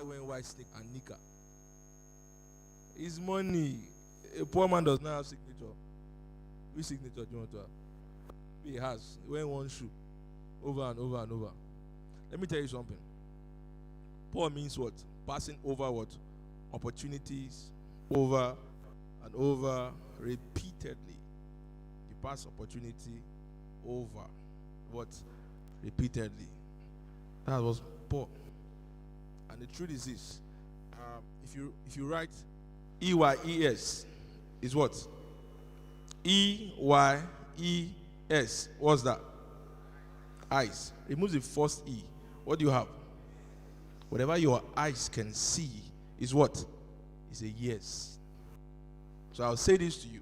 wearing white sneak and knicker. It's money. A poor man does not have signature. Which signature do you want to have? He has. He wearing one shoe over and over and over. Let me tell you something. Poor means what? Passing over what? Opportunities over and over repeatedly. You pass opportunity over what? Repeatedly. That was poor. And the truth is this. If you write EYES, is what? EYES. What's that? Eyes. Remove the first E. What do you have? Whatever your eyes can see is what? Is a yes. So I'll say this to you.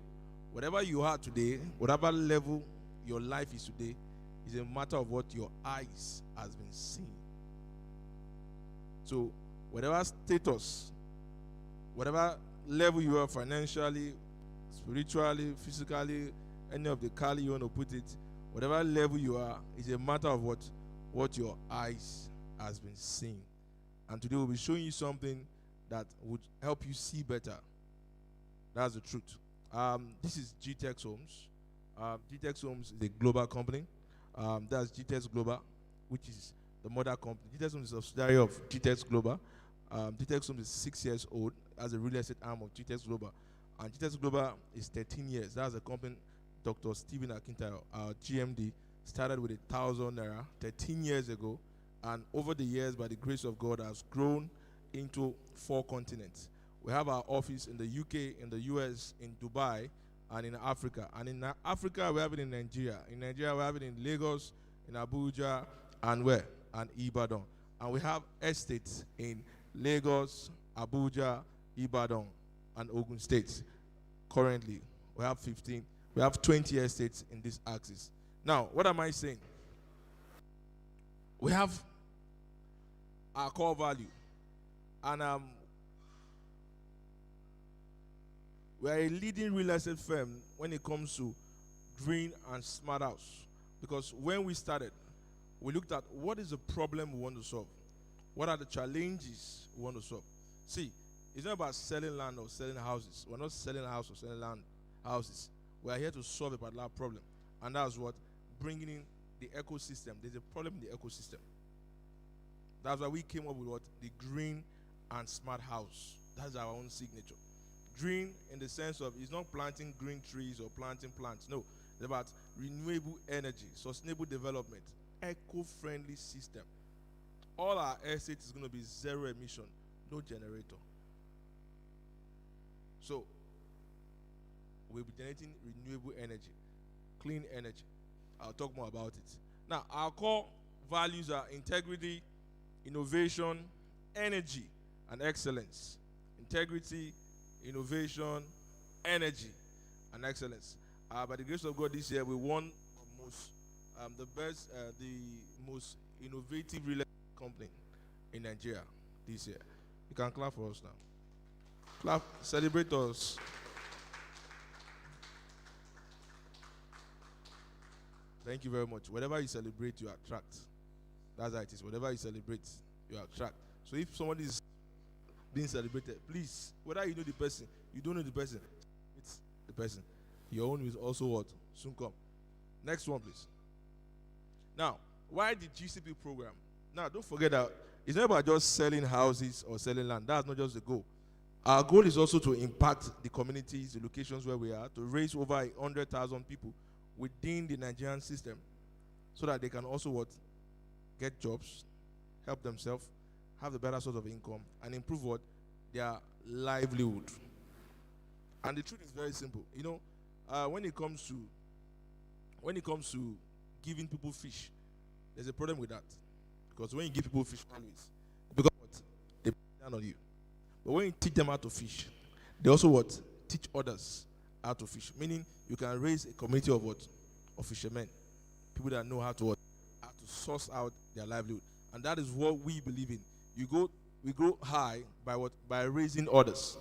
Whatever you are today, whatever level your life is today, is a matter of what your eyes has been seeing. So whatever status, whatever level you are financially, spiritually, physically, any of the color you want to put it, whatever level you are, is a matter of what your eyes has been seeing. And today we'll be showing you something that would help you see better. That's the truth. This is Gtext Homes. Gtext Homes is a global company. That's Gtext Global, which is the mother company. Gtext Homes is a subsidiary of Gtext Global. Gtext Homes is 6 years old as a real estate arm of Gtext Global. And Gtext Global is 13 years. That's a company Dr. Stephen Akintayo, our GMD, started with 1,000 naira 13 years ago. And over the years, by the grace of God, has grown into 4 continents. We have our office in the UK, in the US, in Dubai, and in Africa. And in Africa, we have it in Nigeria. In Nigeria, we have it in Lagos, in Abuja, and where? And IBADAN. And we have estates in Lagos, Abuja, IBADAN, and Ogun States. Currently, we have 15. We have 20 estates in this axis. Now, what am I saying? We have our core value. And we are a leading real estate firm when it comes to green and smart house. Because when we started, we looked at what is the problem we want to solve. What are the challenges we want to solve? See, it's not about selling land or selling houses. We're not selling a house or selling land, houses. We are here to solve a particular problem. And that's what? Bringing in the ecosystem. There's a problem in the ecosystem. That's why we came up with what? The green and smart house. That's our own signature. Green in the sense of it's not planting green trees or planting plants. No, it's about renewable energy, sustainable development, eco-friendly system. All our estates is going to be zero emission, no generator. So we'll be generating renewable energy, clean energy. I'll talk more about it. Now, our core values are integrity, innovation, energy, and excellence. Integrity, innovation, energy, and excellence. By the grace of God, this year we won the most innovative real estate company in Nigeria this year. You can clap for us now. Clap, celebrate us. Thank you very much. Whatever you celebrate, you attract. That's how it is. Whatever you celebrate, you attract. So if somebody is being celebrated, please, whether you know the person, you don't know the person, it's the person. Your own is also what? Soon come. Next one, please. Now, why the GCP program? Now, don't forget that it's not about just selling houses or selling land. That's not just the goal. Our goal is also to impact the communities, the locations where we are, to raise over 100,000 people within the Nigerian system so that they can also what? Get jobs, help themselves, have a better source of income, and improve what? Their livelihood. And the truth is very simple. You know, when it comes to giving people fish, there's a problem with that. Because when you give people fish always, because what? They put down on you. But when you teach them how to fish, they also what? Teach others how to fish. Meaning you can raise a community of what? Of fishermen. People that know how to what? How to source out their livelihood. And that is what we believe in. We go high by what? By raising others.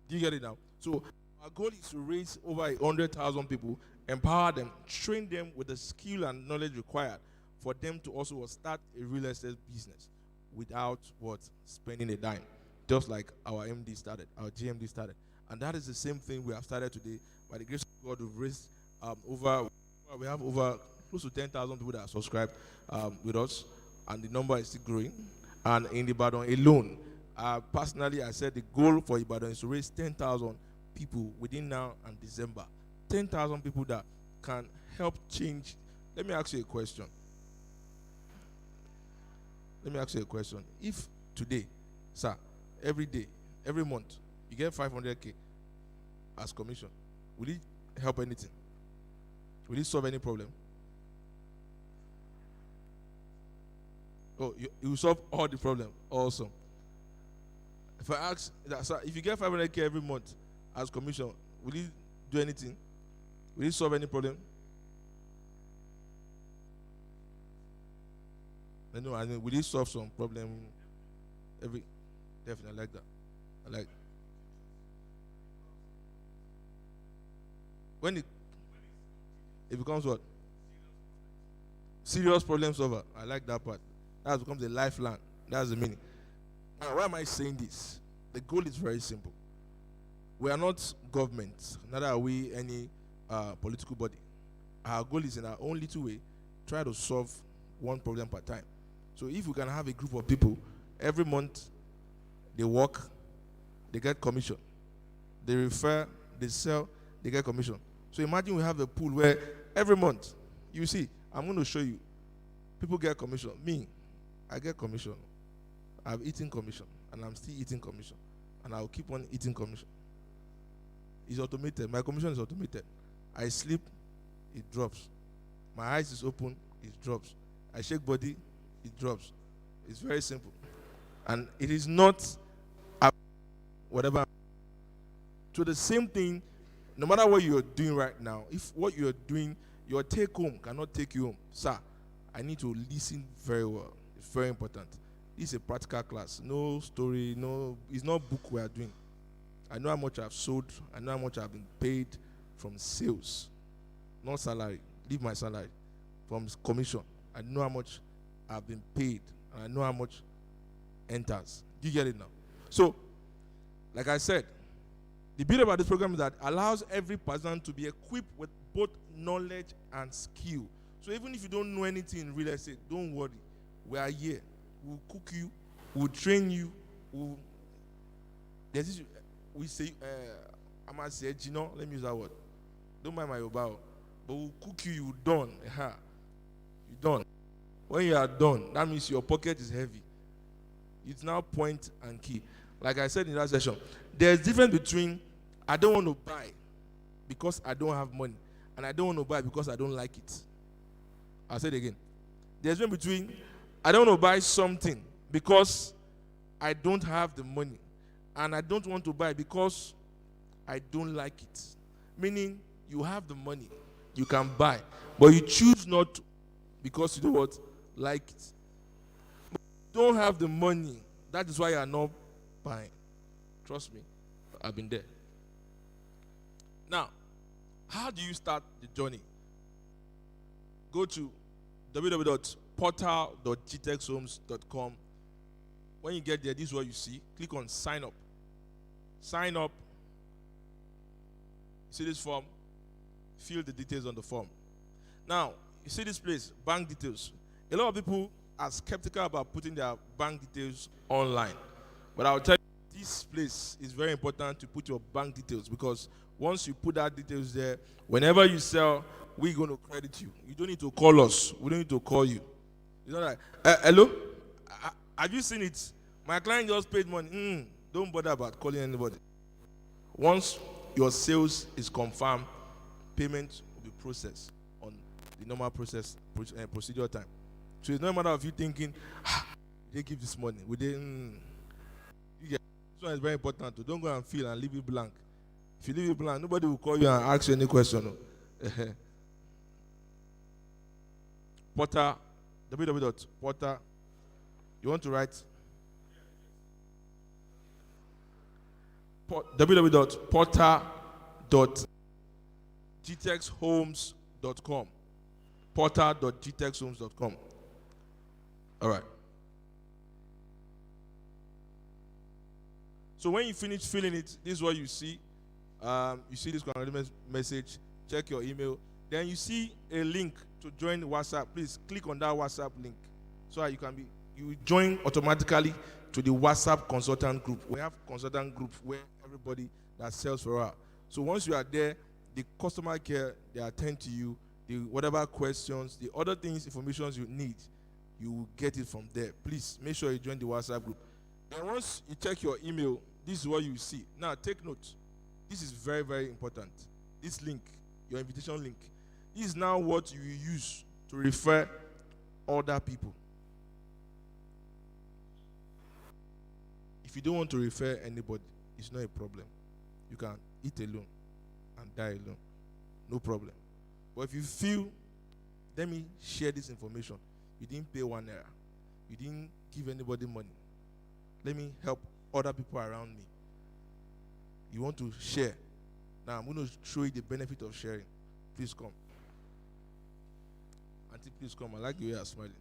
Do you get it now? So our goal is to raise over 100,000 people, empower them, train them with the skill and knowledge required for them to also start a real estate business. without what? Spending a dime. Just like our MD started, our GMD started. And that is the same thing we have started today. By the grace of God, we've raised we have over close to 10,000 people that are subscribed with us, and the number is still growing. And in Ibadan alone, personally, I said the goal for Ibadan is to raise 10,000 people within now and December. 10,000 people that can help change. Let me ask you a question. If today, sir, every day, every month, you get 500K as commission, will it help anything? Will it solve any problem? Oh, you will solve all the problem. Awesome. If I ask that, sir, if you get 500K every month as commission, will it do anything? Will it solve any problem? No, I mean, will it solve some problem? Definitely, I like that. I like. When it becomes what? Serious problem solver. I like that part. That becomes a lifeline. That's the meaning. Now, why am I saying this? The goal is very simple. We are not government, neither are we any political body. Our goal is in our own little way, try to solve one problem per time. So if we can have a group of people, every month they work, they get commission. They refer, they sell, they get commission. So imagine we have a pool where every month, you see, I'm going to show you, people get commission. Me, I get commission. I've eaten commission, and I'm still eating commission. And I'll keep on eating commission. It's automated. My commission is automated. I sleep, it drops. My eyes is open, it drops. I shake body, it drops. It's very simple. And it is not whatever. So the same thing, no matter what you're doing right now, if what you're doing, your take home cannot take you home, sir, I need to listen very well. It's very important. This is a practical class. No story, it's not book we are doing. I know how much I've sold. I know how much I've been paid from sales. Not salary. Leave my salary. From commission. I know how much I've been paid. And I know how much enters. Do you get it now? So, like I said, the beauty about this program is that it allows every person to be equipped with both knowledge and skill. So even if you don't know anything in real estate, don't worry. We are here. We'll cook you. We'll train you. We say, I might say, Gino, let me use that word. Don't mind my Yoruba. But we'll cook you, you're done. You're done. When you are done, that means your pocket is heavy. It's now point and key. Like I said in that session, there's difference between I don't want to buy because I don't have money, and I don't want to buy because I don't like it. I'll say it again. There's difference between I don't want to buy something because I don't have the money, and I don't want to buy because I don't like it. Meaning, you have the money, you can buy, but you choose not to because you don't like it. You don't have the money. That is why you are not buying. Trust me, I've been there. Now, how do you start the journey? Go to www.portal.gtexhomes.com. When you get there, this is what you see. Click on sign up. Sign up. You see this form? Fill the details on the form. Now, you see this place, bank details. A lot of people are skeptical about putting their bank details online. But I'll tell you, this place is very important to put your bank details, because once you put that details there, whenever you sell, we're going to credit you. You don't need to call us. We don't need to call you. You know, like, hello? Have you seen it? My client just paid money. Don't bother about calling anybody. Once your sales is confirmed, payment will be processed on the normal procedure time. So it's not a matter of you thinking, they give this money. This one is very important too. Don't go and fill and leave it blank. If you leave it blank, nobody will call you and ask you any question. Porter, www.porter. You want to write? www.porter.gtexhomes.com. Porter.gtexhomes.com. All right. So when you finish filling it, this is what you see. You see this congratulations message. Check your email. Then you see a link to join WhatsApp. Please click on that WhatsApp link so that you join automatically to the WhatsApp consultant group. We have consultant group where everybody that sells for us. So once you are there, the customer care, they attend to you. The whatever questions, the other things, information you need, you will get it from there. Please make sure you join the WhatsApp group. And once you check your email, this is what you see. Now take note. This is very, very important. This link, your invitation link, this is now what you use to refer other people. If you don't want to refer anybody, it's not a problem. You can eat alone and die alone. No problem. But if you feel, let me share this information. You didn't pay 1 naira. You didn't give anybody money. Let me help other people around me. You want to share. Now I'm going to show you the benefit of sharing. Please come. Auntie, please come. I like the way you are smiling.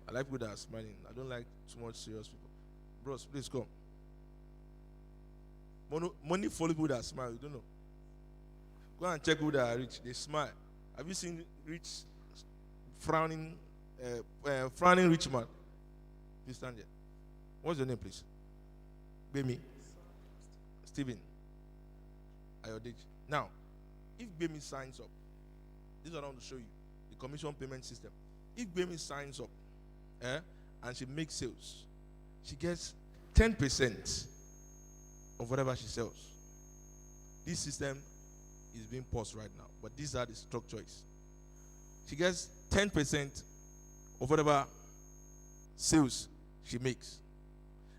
I like people that are smiling. I don't like too much serious people. Bros, please come. Money follow people that smile. You don't know. Go and check people that are rich. They smile. Have you seen rich, frowning rich man? Please stand here. What's your name, please? Bemi. Stephen. Ayodeji. Now, if Bemi signs up, this is what I want to show you. The commission payment system. If Bemi signs up and she makes sales, she gets 10% of whatever she sells. This system is being paused right now, but these are the structures. She gets 10% of whatever sales she makes.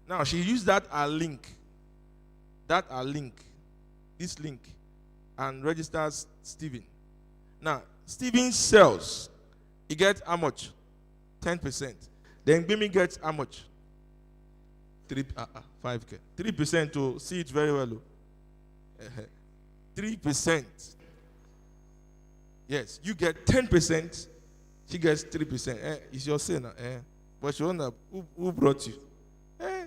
Now, she used this link, and registers Stephen. Now, Stephen sells. He gets how much? 10%. Then Bimi gets how much? 5K. 3% to see it very well. 3%. Yes, you get 10%. She gets 3%. It's your sin. But she wonder who brought you.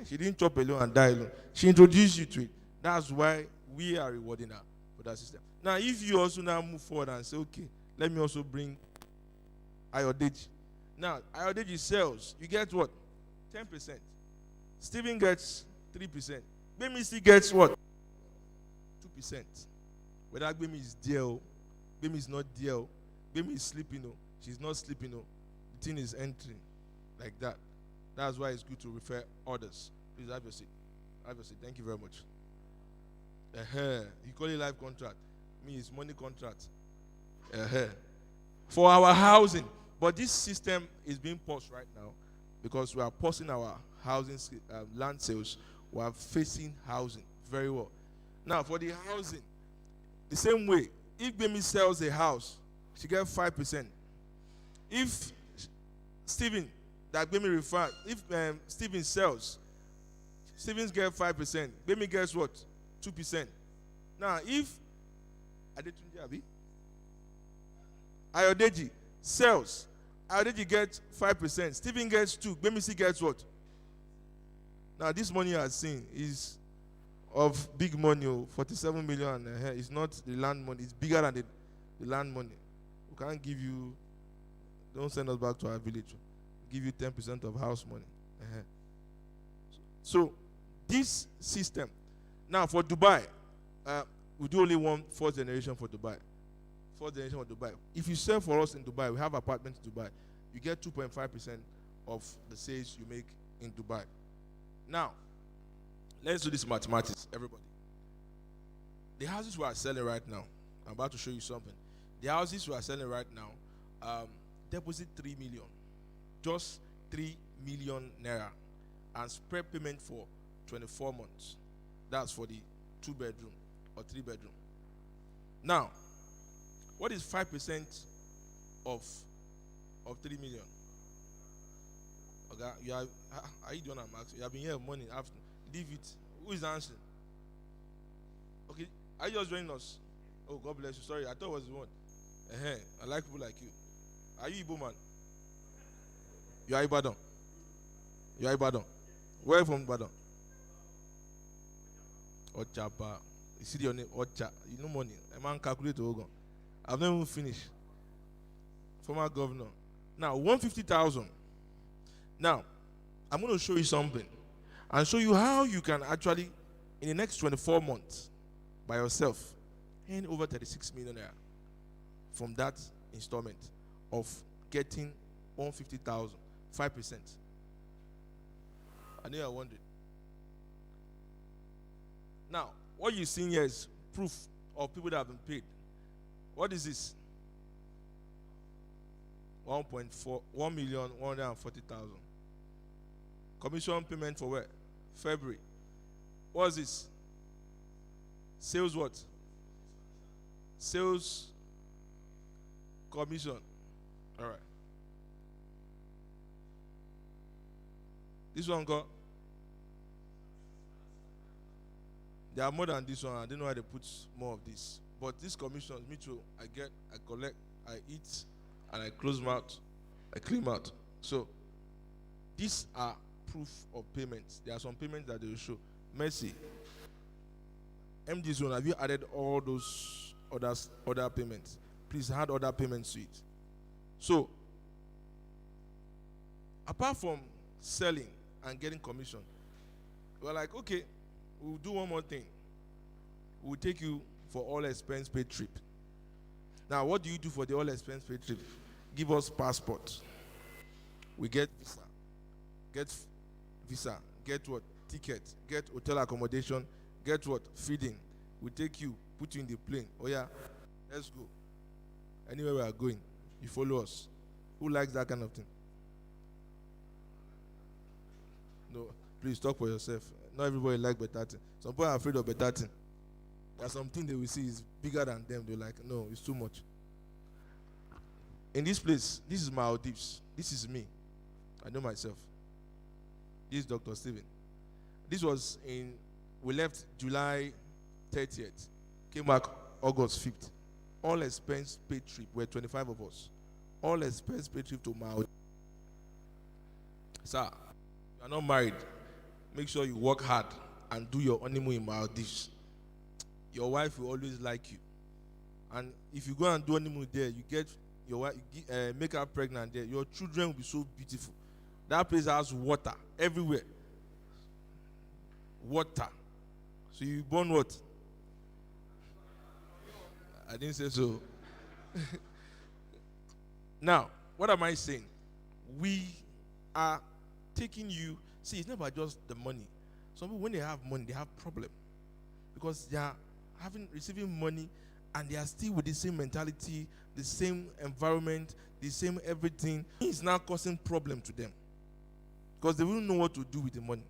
She didn't chop alone and die alone. She introduced you to it. That's why we are rewarding her for that system. Now, if you also now move forward and say, okay, let me also bring Ayodeji. Now, Ayodeji sells. You get what? 10%. Stephen gets 3%. Bemi still gets what? 2%. Whether Bemi is there, Bemi is not there, Bemi is sleeping, she's not sleeping, the thing is entering like that. That's why it's good to refer others. Please have your seat. Have your seat. Thank you very much. You call it life contract. Me, it's money contract. For our housing. But this system is being paused right now because we are pausing our housing land sales. We are facing housing very well. Now, for the housing, the same way, if Bemi sells a house, she gets 5%. If Stephen, that Bemi referred, if Stephen sells, Stephen gets 5%. Bemi gets what? 2%. Now, if Ayodeji sells, Ayodeji gets 5%. Stephen gets 2%. Bemi still gets what? Now, this money you are seeing is of big money, 47 million. It's not the land money. It's bigger than the land money. We can't give you, don't send us back to our village. Give you 10% of house money. So, this system, now for Dubai, we do only one fourth generation for Dubai. Fourth generation for Dubai. If you sell for us in Dubai, we have apartments in Dubai, you get 2.5% of the sales you make in Dubai. Now, let's do this mathematics, everybody. The houses we are selling right now, I'm about to show you something. The houses we are selling right now, deposit 3 million. Just 3 million naira. And spread payment for 24 months. That's for the 2-bedroom or 3-bedroom. Now, what is 5% of 3 million? Okay, you are you doing a max? You have been here money after. Leave it. Who is answering? Okay, are you just joining us? Oh, God bless you. Sorry, I thought it was the one. I like people like you. Are you Igbo man? You are IBADAN. You are IBADAN. Where from IBADAN? Ochapa. You see your name, Ocha. You know money. A man calculate Ogon. I've not even finished. Former governor. Now, 150,000. Now, I'm going to show you something and show you how you can actually, in the next 24 months, by yourself, earn over 36 million naira from that installment of getting 150,000, 5%. I know you're wondering. Now, what you're seeing here is proof of people that have been paid. What is this? 1,140,000. Commission payment for where? February. What is this? Sales what? Sales commission. All right. This one got. There are more than this one. I don't know why they put more of this. But this commission, me too, I get, I collect, I eat, and I close mouth, I clean mouth. So, these are proof of payments. There are some payments that they will show. Mercy. MD Zone, have you added all those other payments? Please add other payments to it. So, apart from selling and getting commission, we're like, okay, we'll do one more thing. We'll take you for all expense paid trip. Now, what do you do for the all expense paid trip? Give us passport. We get visa, get what? Ticket, get hotel accommodation, get what? Feeding. We take you, put you in the plane. Oh yeah, let's go. Anywhere we are going, you follow us. Who likes that kind of thing? No, please talk for yourself. Not everybody likes better thing. Some people are afraid of better thing. There's something they will see is bigger than them. They're like, no, it's too much. In this place, this is Maldives. This is me. I know myself. This is Dr. Stephen. This was we left July 30th. Came back August 5th. All expense paid trip. We're 25 of us. All expense paid trip to Maldives. Sir, you are not married. Make sure you work hard and do your honeymoon in Maldives. Your wife will always like you. And if you go and do honeymoon there, you get your wife, make her pregnant there. Your children will be so beautiful. That place has water everywhere. Water. So you born what? I didn't say so. Now, what am I saying? We are taking you. See, it's never just the money. Some people, when they have money, they have problem because they are receiving money, and they are still with the same mentality, the same environment, the same everything. It's now causing problem to them because they wouldn't know what to do with the money.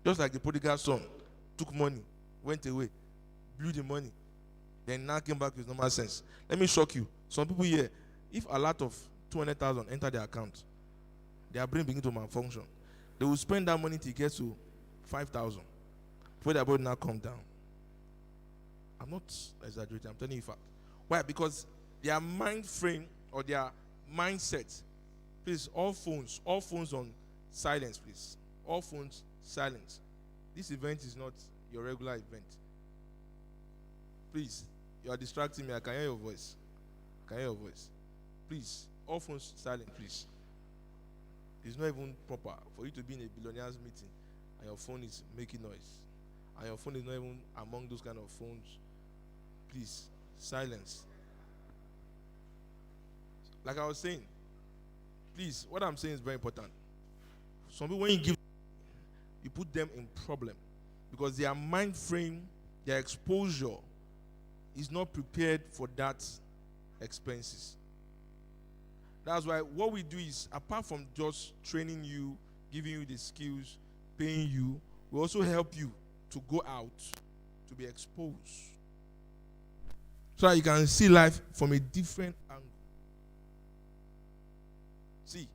Just like the prodigal son took money, went away, blew the money, then now came back with normal sense. Let me shock you. Some people here, if a lot of 200,000 enter their account, their brain begin to malfunction. They will spend that money till it gets to 5,000 before their body now come down. I'm not exaggerating. I'm telling you fact. Why? Because their mind frame or their mindset. Please, all phones on silence, please. All phones silence. This event is not your regular event. Please, you are distracting me. I can hear your voice. Please, all phones silent, please. It's not even proper for you to be in a billionaire's meeting and your phone is making noise. And your phone is not even among those kind of phones. Please, silence. Like I was saying, please, what I'm saying is very important. Some people, when you give, you put them in problem because their mind frame, their exposure is not prepared for that expenses. That's why what we do is, apart from just training you, giving you the skills, paying you, we also help you to go out, to be exposed. So that you can see life from a different angle. See,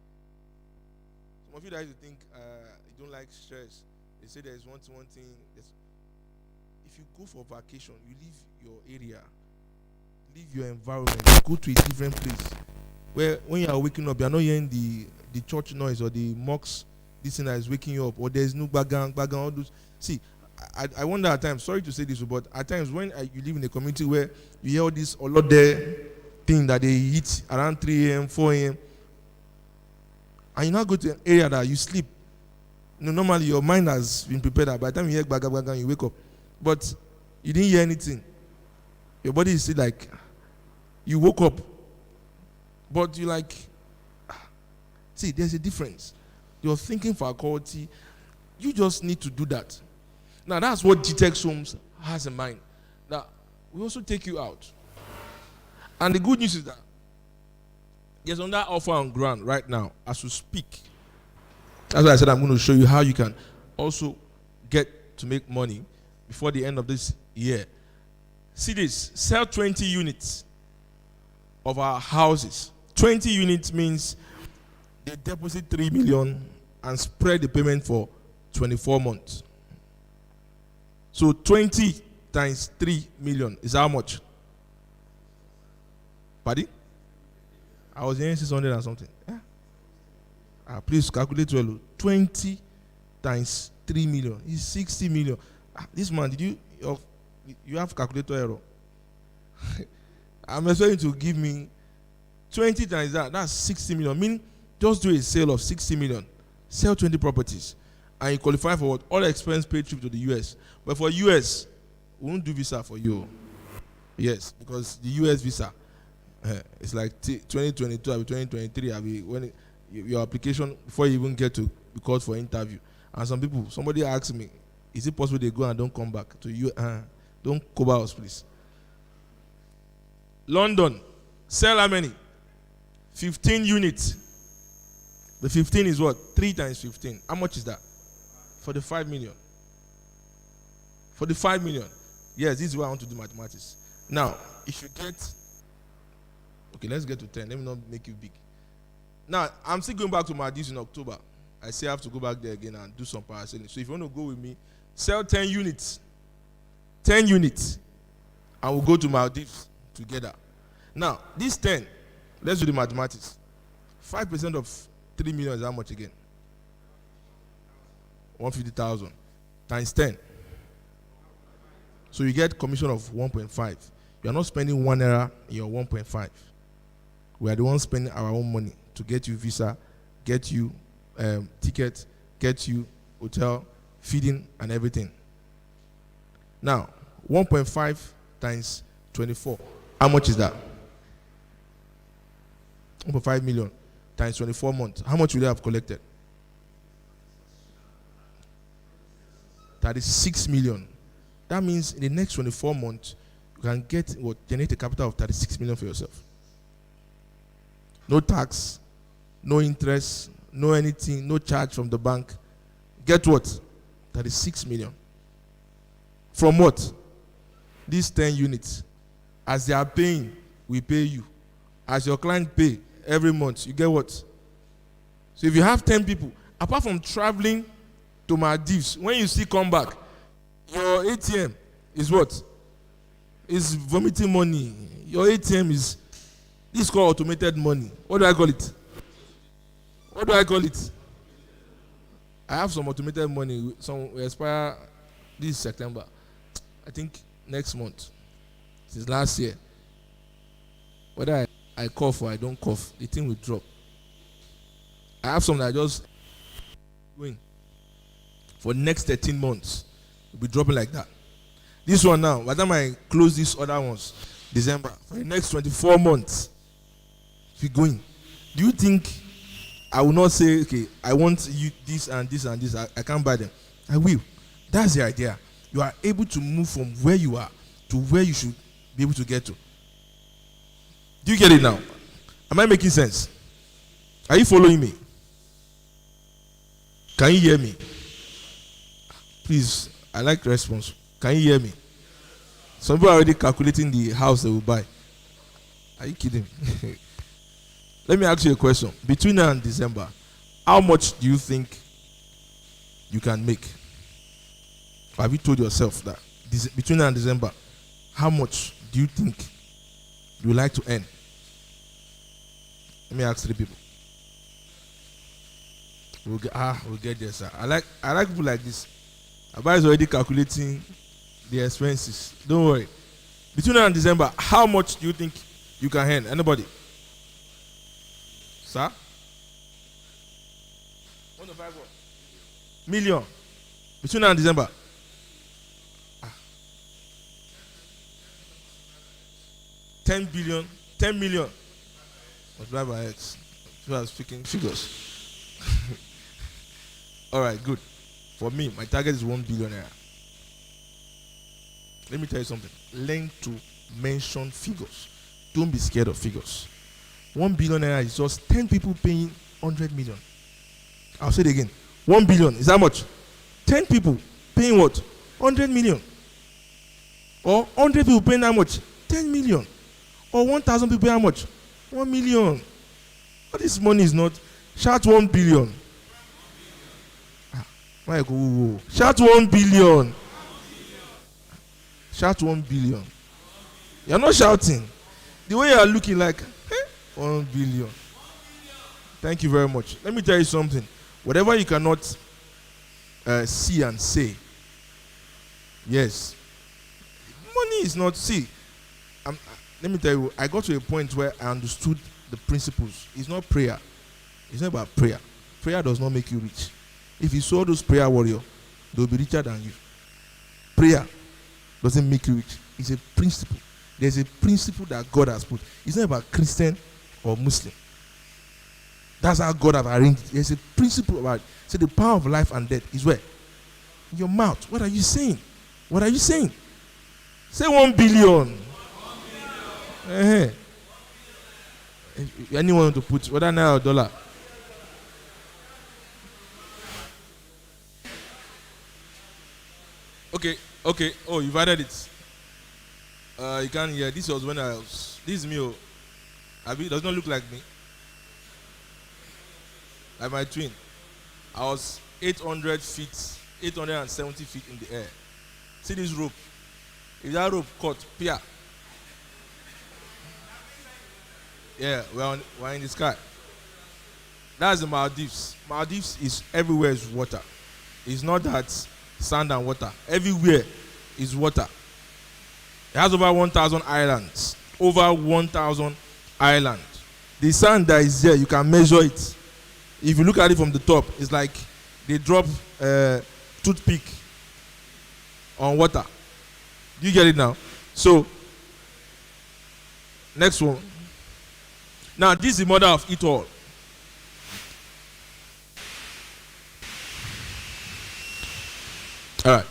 some of you that you think you don't like stress, they say there's one thing. If you go for vacation, you leave your area, leave your environment, go to a different place. Where when you are waking up, you are not hearing the church noise or the mosque, this thing that is waking you up, or there's no background, all those. See, I wonder at times, sorry to say this, but at times when you live in a community where you hear all this olode thing that they eat around 3 a.m., 4 a.m., and you now go to an area that you sleep. Normally your mind has been prepared that by the time you hear baga baga, you wake up. But you didn't hear anything. Your body is still like, you woke up. But you like, see, there's a difference. You're thinking faculty. You just need to do that. Now, that's what Gtext Homes has in mind. Now, we also take you out. And the good news is that there's another offer on ground right now as we speak. That's why I said I'm going to show you how you can also get to make money before the end of this year. See this, sell 20 units of our houses. 20 units means they deposit 3 million and spread the payment for 24 months. So 20 times 3 million is how much? Pardon? I was hearing 600 and something. Yeah. Please calculate well. 20 times 3 million is 60 million. This man, did you have calculator error? I'm expecting to give me 20 times that. That's 60 million. Meaning, just do a sale of 60 million. Sell 20 properties. And you qualify for what? All expense paid trip to the US. But for US, we won't do visa for you. Yes, because the US visa, it's like 2022 or 2023. When your application, before you even get to be called for interview. And somebody asked me, is it possible they go and don't come back to you? Don't cover us, please. London, sell how many? 15 units. The 15 is what? 3 times 15. How much is that? 45 million. 45 million. Yes, this is why I want to do mathematics. Now, if you get, okay, let's get to 10. Let me not make you big. Now, I'm still going back to Maldives in October. I still have to go back there again and do some parasailing. So if you want to go with me, sell 10 units. 10 units. And we'll go to Maldives together. Now, this 10, let's do the mathematics. 5% of 3 million is how much again? 150,000 times 10. So you get commission of 1.5. You are not spending 1 naira in your 1.5. We are the ones spending our own money to get you visa, get you ticket, get you hotel, feeding, and everything. Now, 1.5 times 24. How much is that? 1.5 million times 24 months. How much will they have collected? 36 million. That means in the next 24 months, you can generate a capital of 36 million for yourself. No tax, no interest, no anything, no charge from the bank. Get what? 36 million. From what? These 10 units. As they are paying, we pay you. As your client pay every month, you get what? So if you have 10 people, apart from traveling to Maldives, when you still come back, your ATM is what? Is vomiting money. Your ATM is, this is called automated money. What do I call it? What do I call it? I have some automated money. Some will expire this September. I think next month. Since last year. Whether I cough or I don't cough, the thing will drop. I have some that I just going. For the next 13 months, it will be dropping like that. This one now, by the time I close these other ones, December, for the next 24 months, it will be going. Do you think I will not say, okay, I want you this and this and this, I can't buy them? I will. That's the idea. You are able to move from where you are to where you should be able to get to. Do you get it now? Am I making sense? Are you following me? Can you hear me? Please, I like response. Can you hear me? Some people are already calculating the house they will buy. Are you kidding me? Let me ask you a question. Between now and December, how much do you think you can make? Or have you told yourself that between now and December, how much do you think you would like to earn? Let me ask 3 people. We'll get there, sir. I like people like this. Abba is already calculating the expenses. Don't worry. Between now and December, how much do you think you can earn? Anybody? Sir? 1.5 million. Between now and December. 10 billion, 10 million. Multiply by X. So I was speaking figures. Alright, good. For me, my target is 1 billion naira. Let me tell you something. Learn to mention figures. Don't be scared of figures. 1 billion naira is just 10 people paying 100 million. I'll say it again. 1 billion is how much? 10 people paying what? 100 million. Or 100 people paying how much? 10 million. Or 1,000 people paying how much? 1 million. All this money is not. Shout 1 billion. Shout 1 billion. Shout 1 billion. You're not shouting. The way you are looking like 1 billion. Thank you very much. Let me tell you something. Whatever you cannot see and say, yes, money is not. See, let me tell you, I got to a point where I understood the principles. It's not prayer. It's not about prayer. Prayer does not make you rich. If you saw those prayer warriors, they'll be richer than you. Prayer doesn't make you rich. It's a principle. There's a principle that God has put. It's not about Christian or Muslim. That's how God has arranged it. There's a principle about it. So the power of life and death is where? In your mouth. What are you saying? What are you saying? Say 1 billion. Anyone to put, whether naira or dollar? Okay. Oh, you've added it. You can't hear. This was when I was. This is me. Oh. Abi, does not look like me. Like my twin. I was 870 feet in the air. See this rope? If that rope caught, Pia. Yeah, we're in the sky. That's the Maldives. Maldives is everywhere is water. It's not that sand and water. Everywhere is water. It has over 1,000 islands. Over 1,000 islands. The sand that is there, you can measure it. If you look at it from the top, it's like they drop toothpick on water. Do you get it now? So, next one. Now, this is the mother of it all. All right.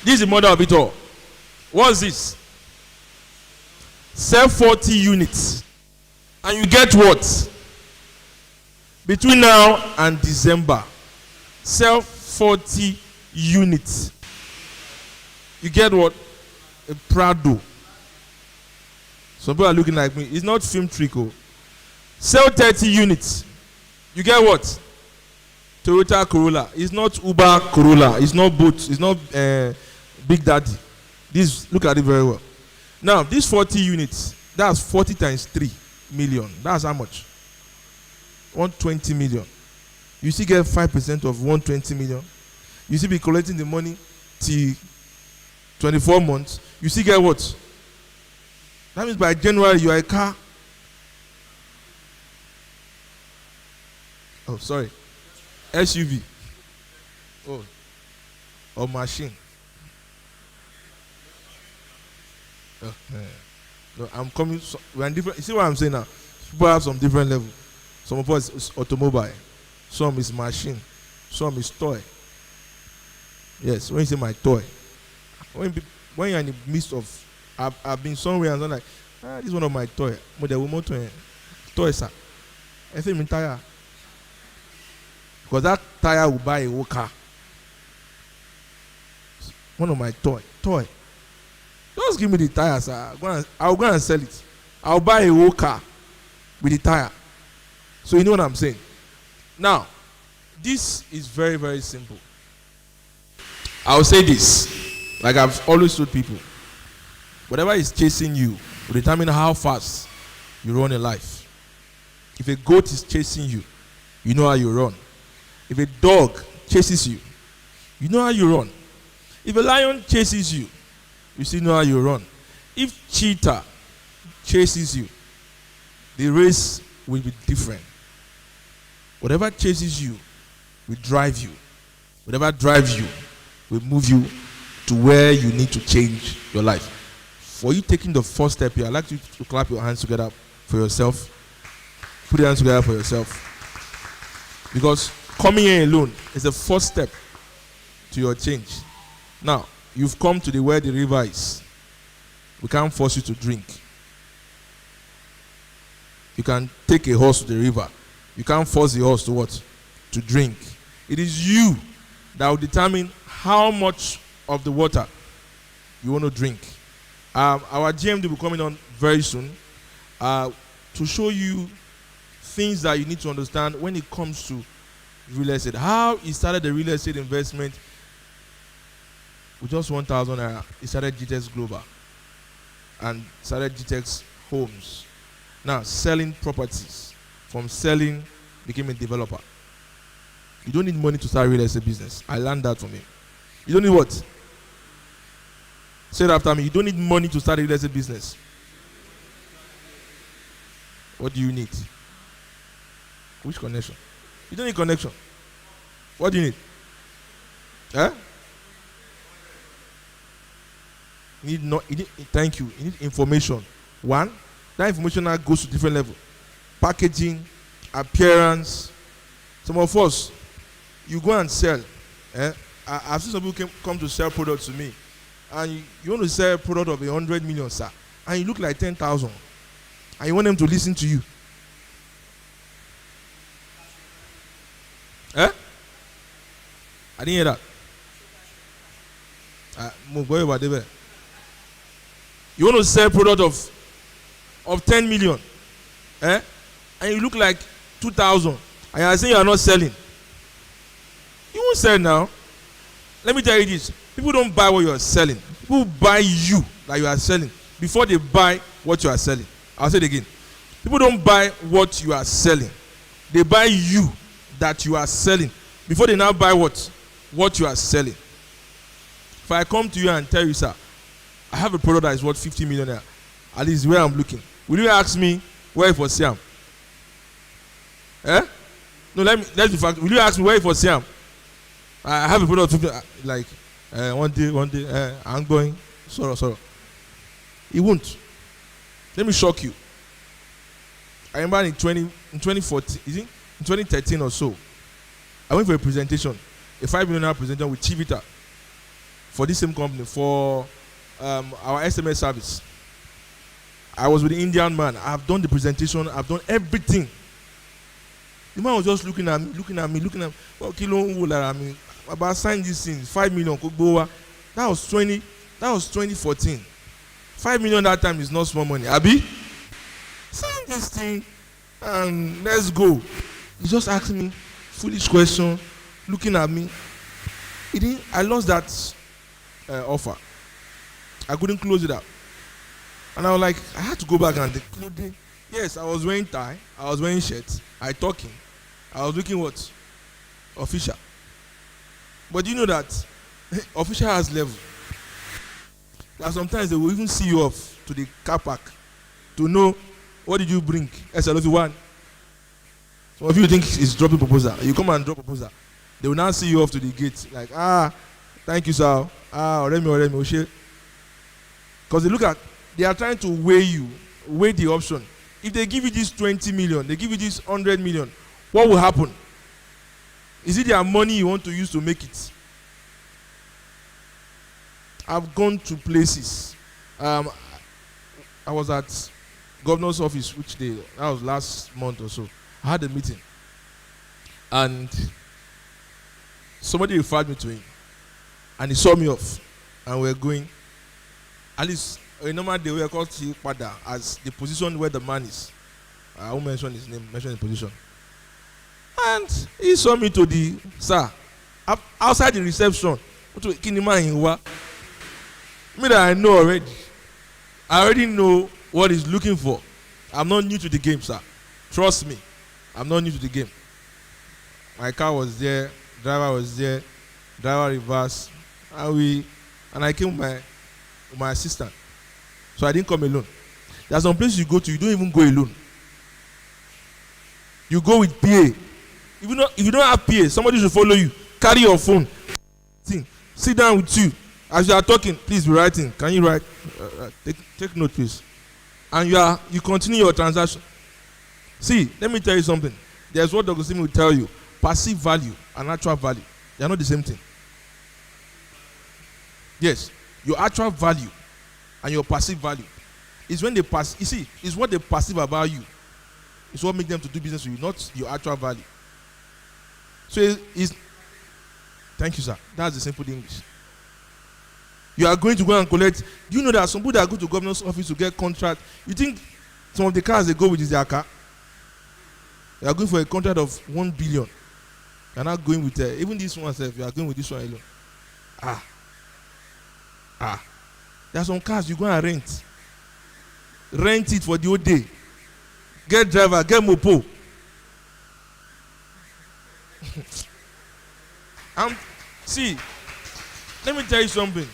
This is the mother of it all. What's this? Sell 40 units. And you get what? Between now and December. Sell 40 units. You get what? A Prado. Some people are looking like me. It's not film trick. Oh. Sell 30 units. You get what? Toyota Corolla. It's not Uber Corolla. It's not Boat. It's not Big Daddy. This, look at it very well. Now, these 40 units, that's 40 times 3 million. That's how much? 120 million. You still get 5% of 120 million. You still be collecting the money till 24 months. You still get what? That means by January, you are a car. Oh, sorry. SUV. Oh. Or machine. Oh, no, I'm coming. We're in different. You see what I'm saying now? People have some different level. Some of us is automobile. Some is machine. Some is toy. Yes, when you say my toy. When you're in the midst of, I've been somewhere and I'm like, this is one of my toy. Toy, sir. I say, my tire. Because that tire will buy a whole car. One of my toy. Just give me the tire, sir. I'll go and sell it. I'll buy a whole car with the tire. So you know what I'm saying? Now, this is very, very simple. I'll say this, like I've always told people. Whatever is chasing you will determine how fast you run in life. If a goat is chasing you, you know how you run. If a dog chases you, you know how you run. If a lion chases you, you still know how you run. If cheetah chases you, the race will be different. Whatever chases you will drive you. Whatever drives you will move you to where you need to change your life. For you taking the first step here, I'd like you to clap your hands together for yourself. Put your hands together for yourself. Because coming here alone is the first step to your change. Now, you've come to where the river is. We can't force you to drink. You can take a horse to the river. You can't force the horse to what? To drink. It is you that will determine how much of the water you want to drink. Our GM will be coming on very soon to show you things that you need to understand when it comes to real estate. How he started the real estate investment with just 1,000 naira. He started Gtext Global and started Gtext Homes. Now, selling properties. From selling, became a developer. You don't need money to start a real estate business. I learned that from him. You don't need what? Say it after me. You don't need money to start a real estate business. What do you need? Which connection? You don't need connection. What do you need? Eh? You need thank you. You need information. One, that information now goes to different level. Packaging, appearance. Some of us, you go and sell. I've seen some people come to sell products to me, and you want to sell a product of 100 million, sir, and you look like 10,000, and you want them to listen to you. I didn't hear that. You want to sell a product of 10 million, and you look like 2,000, and you are saying you are not selling. You won't sell now. Let me tell you this. People don't buy what you are selling. People buy you that you are selling before they buy what you are selling. I'll say it again. People don't buy what you are selling. They buy you that you are selling before they now buy what you are selling. If I come to you and tell you, sir, I have a product that is worth 50 million naira, at least where I'm looking, will you ask me where it for Siam? No, let's be fact. Will you ask me where it for Siam? I have a product of 50, like one day, I'm going, sorry. It won't. Let me shock you. I remember in 2014, is it? In 2013 or so, I went for a presentation, a 5 million naira presentation with Chivita for this same company, for our SMS service. I was with the Indian man. I've done the presentation. I've done everything. The man was just looking at me. Well, kilo about sign this thing, 5 million. That was 2014. 5 million that time is not small money. Abi, sign this thing and let's go. He just asked me foolish question, looking at me. I lost that offer. I couldn't close it out. And I was like, I had to go back and clothing. Yes, I was wearing tie, I was wearing shirt, I talking. I was looking what? Official. But you know that official has level. That sometimes they will even see you off to the car park to know what did you bring. SLF1. Some of you think it's dropping proposal. You come and drop proposal. They will now see you off to the gate. Like, thank you, sir. Oremi. Because they are trying to weigh the option. If they give you this 20 million, they give you this 100 million, what will happen? Is it their money you want to use to make it? I've gone to places. I was at governor's office, that was last month or so. I had a meeting. And somebody referred me to him. And he saw me off. And we were going. At least, a normal day, we were called Pada as the position where the man is. I won't mention his name, mention the position. And he saw me to the, sir, outside the reception. Me that I know already. I already know what he's looking for. I'm not new to the game, sir. Trust me. I'm not new to the game. My car was there. Driver was there. Driver reverse. and I came with my assistant. So I didn't come alone. There's some places you go to, you don't even go alone. You go with PA. If you don't have PA, somebody should follow you. Carry your phone. Sit down with you. As you are talking, please be writing. Can you write? Take note, please. And you continue your transaction. See, let me tell you something. There's what Dr. Simi will tell you. Passive value and actual value. They are not the same thing. Yes, your actual value and your passive value is when they pass. You see, it's what they perceive about you. It's what makes them to do business with you, not your actual value. So it's thank you, sir. That's the simple English. You are going to go and collect. Do you know that some people that go to governor's office to get contract, you think some of the cars they go with is their car? You are going for a contract of 1 billion. You are not going with even this one self. You are going with this one alone. There are some cars you go and rent it for the whole day. Get driver, get mopo. See, let me tell you something.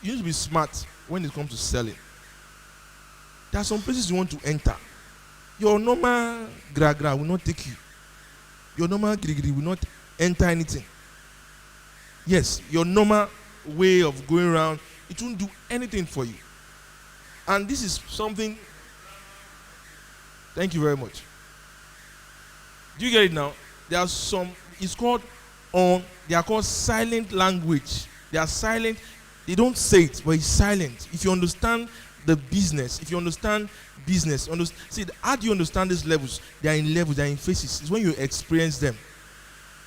You need to be smart when it comes to selling. There are some places you want to enter. Your normal gra will not take you. Your normal grigri will not enter anything. Yes, your normal way of going around, it won't do anything for you. And this is something. Thank you very much. Do you get it now? There are some. It's called they are called silent language. They are silent. They don't say it, but it's silent. If you understand the business, see, how do you understand these levels? They are in levels, they are in phases. It's when you experience them,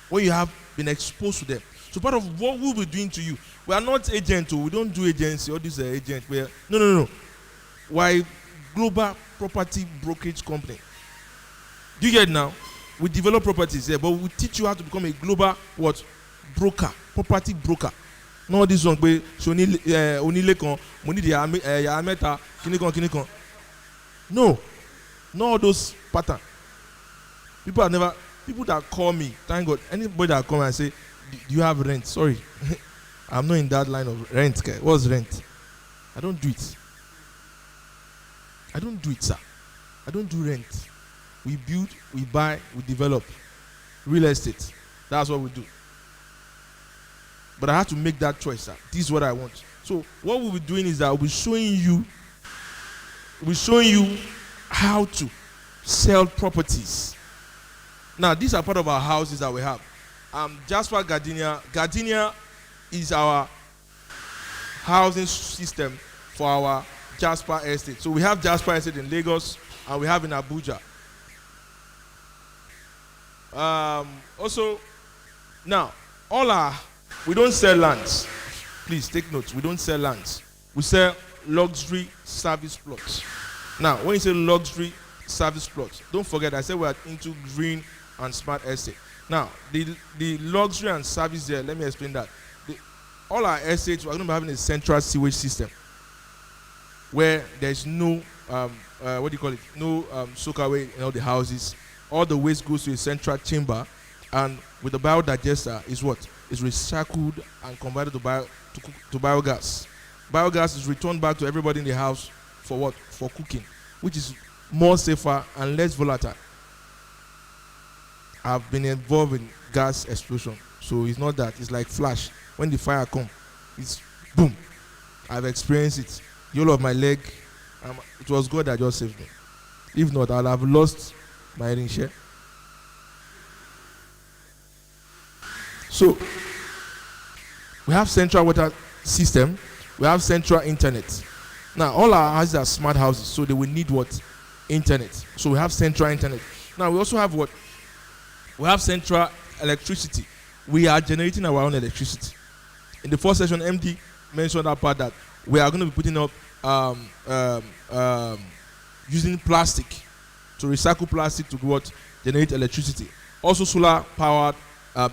when you have been exposed to them. So part of what we'll be doing to you, we are not agents, we don't do agency, all these are agents. No. Why global property brokerage company? Do you get it now? We develop properties here, but we teach you how to become a global broker, property broker. Not this one, but no, not all those patterns. People that call me, thank God, anybody that come and say, do you have rent? Sorry, I'm not in that line of rent. What's rent? I don't do it. Sir. I don't do rent. We build, we buy, we develop. Real estate. That's what we do. But I have to make that choice, sir. This is what I want. So what we'll be doing is that we'll be showing you how to sell properties. Now, these are part of our houses that we have. Jasper Gardenia. Gardenia is our housing system for our Jasper Estate. So we have Jasper Estate in Lagos and we have in Abuja. Also, now, we don't sell lands. Please take note. We don't sell lands. We sell luxury service plots. Now, when you say luxury service plots, don't forget I said we are into green and smart estate. Now, the luxury and service there, let me explain that. All our estates, we're going to be having a central sewage system where there's no, no soak away in all the houses. All the waste goes to a central chamber, and with the biodigester is what? Is recycled and converted to biogas. Biogas is returned back to everybody in the house for what? For cooking, which is more safer and less volatile. I've been involved in gas explosion, so it's not that. It's like flash. When the fire comes, it's boom. I've experienced it. The whole of my leg, it was God that just saved me. If not, I'll have lost my ring share. So, we have central water system. We have central internet. Now, all our houses are smart houses, so they will need what? Internet. So, we have central internet. Now, we also have what? We have central electricity. We are generating our own electricity. In the first session, MD mentioned that part that we are going to be putting up using plastic to recycle plastic to what? Generate electricity. Also solar powered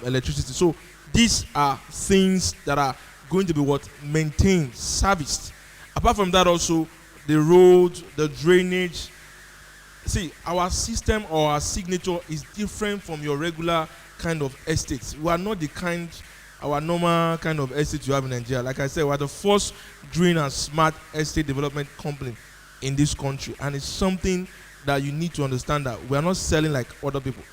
electricity. So these are things that are going to be what? Maintained, serviced. Apart from that also, the roads, the drainage. See, our system or our signature is different from your regular kind of estates. We are not the kind our normal kind of estate you have in Nigeria. Like I said, we're the first green and smart estate development company in this country. And it's something that you need to understand, that we are not selling like other people.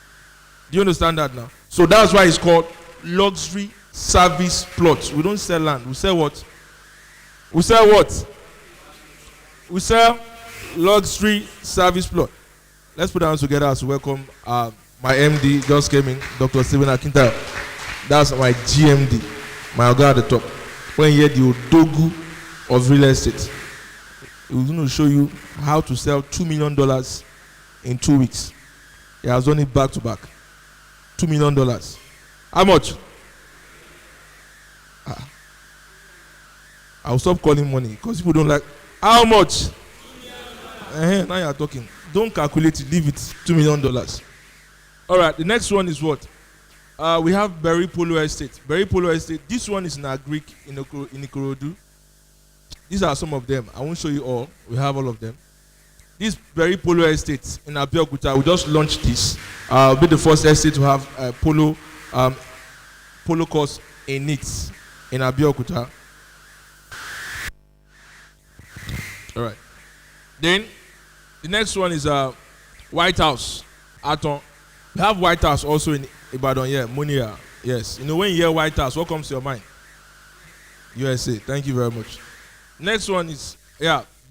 Do you understand that now? So that's why it's called luxury service plots. We don't sell land. We sell what? We sell what? We sell luxury service plot. Let's put our hands together as we welcome my MD just came in, Dr. Stephen Akintayo. That's my GMD, my guy at the top. When you hear the Odogu of real estate, he's going to show you how to sell $2 million in 2 weeks. He has done it back to back. $2 million. How much? I'll stop calling money because people don't like. How much? Now you're talking. Don't calculate it, leave it. $2 million. All right, the next one is what? We have Berry Polo Estate. Berry Polo Estate, this one is in Agric in Ikorodu. These are some of them. I won't show you all. We have all of them. This Berry Polo Estate in Abeokuta, we just launched this. We'll be the first estate to have a polo course in it in Abeokuta. All right. Then the next one is White House, Aton. We have White House also in Ibadan, yeah, Monia. Yes. You know, when you hear White House, what comes to your mind? USA. Thank you very much. Next one is,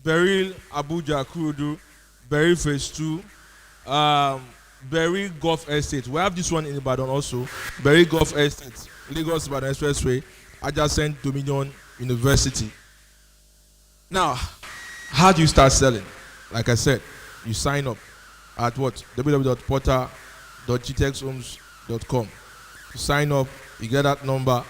Berry Abuja Kurudu, Berry Phase 2, Berry Golf Estate. We have this one in Ibadan also. Berry Golf Estate, Lagos Ibadan Expressway, adjacent Dominion University. Now, how do you start selling? Like I said, you sign up at what? www.portal.gtexthomes.com. You sign up, you get that number.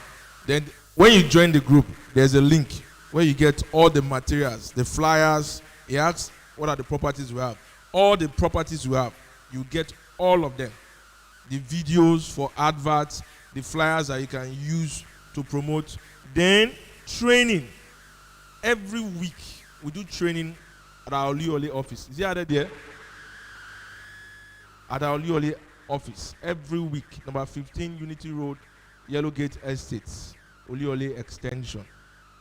Then when you join the group, there's a link where you get all the materials, the flyers. He asks, what are the properties we have? All the properties we have, you get all of them. The videos for adverts, the flyers that you can use to promote. Then training. Every week, we do training at our Oliole office. Is he added there? At our Oliole office. Every week, number 15 Unity Road, Yellowgate Estates, Oliole Extension.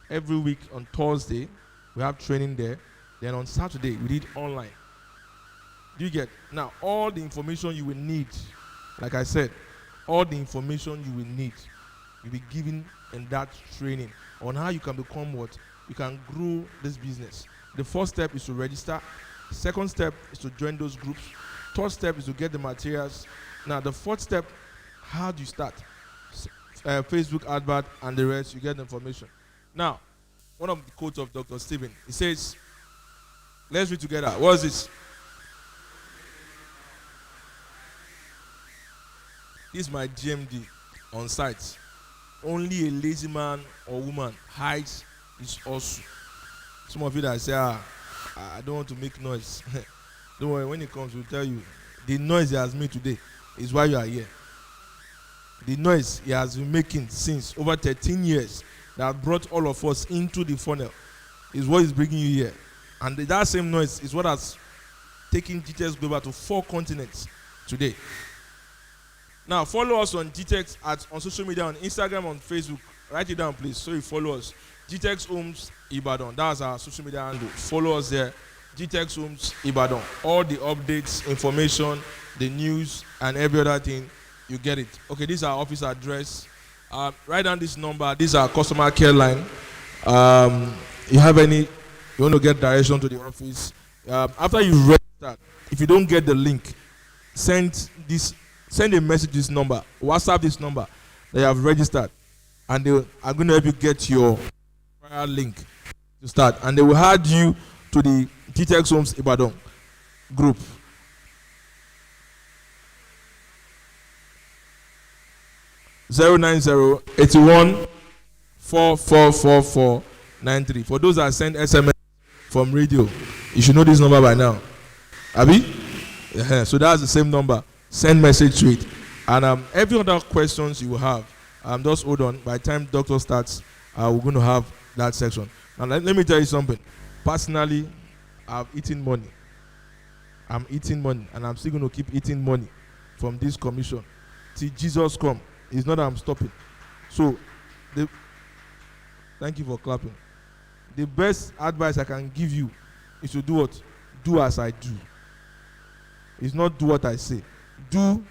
Every week on Thursday, we have training there. Then on Saturday, we did online. Do you get? Now, all the information you will need, like I said, all the information you will need, you'll be given in that training on how you can become what? You can grow this business. The first step is to register. Second step is to join those groups. Third step is to get the materials. Now, the fourth step, how do you start? Facebook advert and the rest, you get the information. Now, one of the quotes of Dr. Stephen, he says, let's read together. What is this? This is my GMD on site. Only a lazy man or woman hides his hustle. Some of you that say, I don't want to make noise. Don't worry, when it comes, we'll tell you. The noise he has made today is why you are here. The noise he has been making since over 13 years that brought all of us into the funnel is what is bringing you here. And that same noise is what has taken Gtext Global to 4 continents today. Now, follow us on Gtext on social media, on Instagram, on Facebook. Write it down, please, so you follow us. Gtext Homes Ibadan. That's our social media handle. Follow us there. Gtext Homes Ibadan. All the updates, information, the news, and every other thing, you get it. Okay, this is our office address. Write down this number. This is our customer care line. You want to get direction to the office. After you register, if you don't get the link, send a message to this number, WhatsApp this number that you have registered, and they are going to help you get your link to start, and they will add you to the Gtext Homes Ibadan group. (090) For those that send SMS from radio, you should know this number by now. Abi? So that's the same number. Send message to it. And every other questions you will have, just hold on. By the time doctor starts, we're going to have that section. And let me tell you something. Personally, I've eaten money. I'm eating money, and I'm still going to keep eating money from this commission till Jesus come. It's not that I'm stopping. So The, thank you for clapping. The best advice I can give you is to do what? Do as I do. It's not do what I say. Do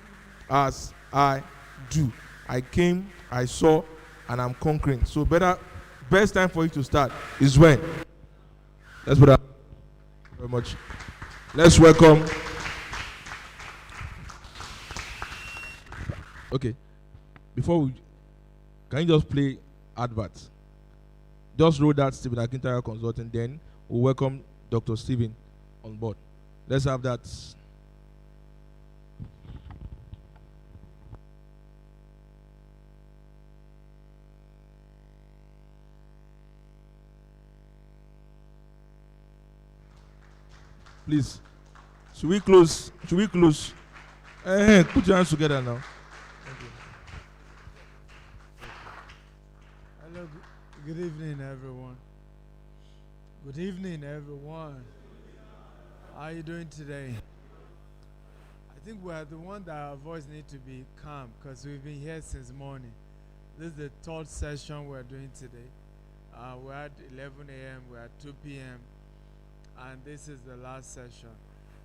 as I do. I came, I saw, and I'm conquering. So best time for you to start is when? Let's put that. Very much. Let's welcome. Okay. Before we, can you just play adverts? Just roll that Stephen Akintayo Consulting. Then we'll welcome Dr. Stephen on board. Let's have that. Please. Should we close? Should we close? Put your hands together now. Hello, good evening, everyone. Good evening, everyone. How are you doing today? I think we're the one that our voice need to be calm because we've been here since morning. This is the third session we're doing today. We're at 11 a.m., we're at 2 p.m., and this is the last session.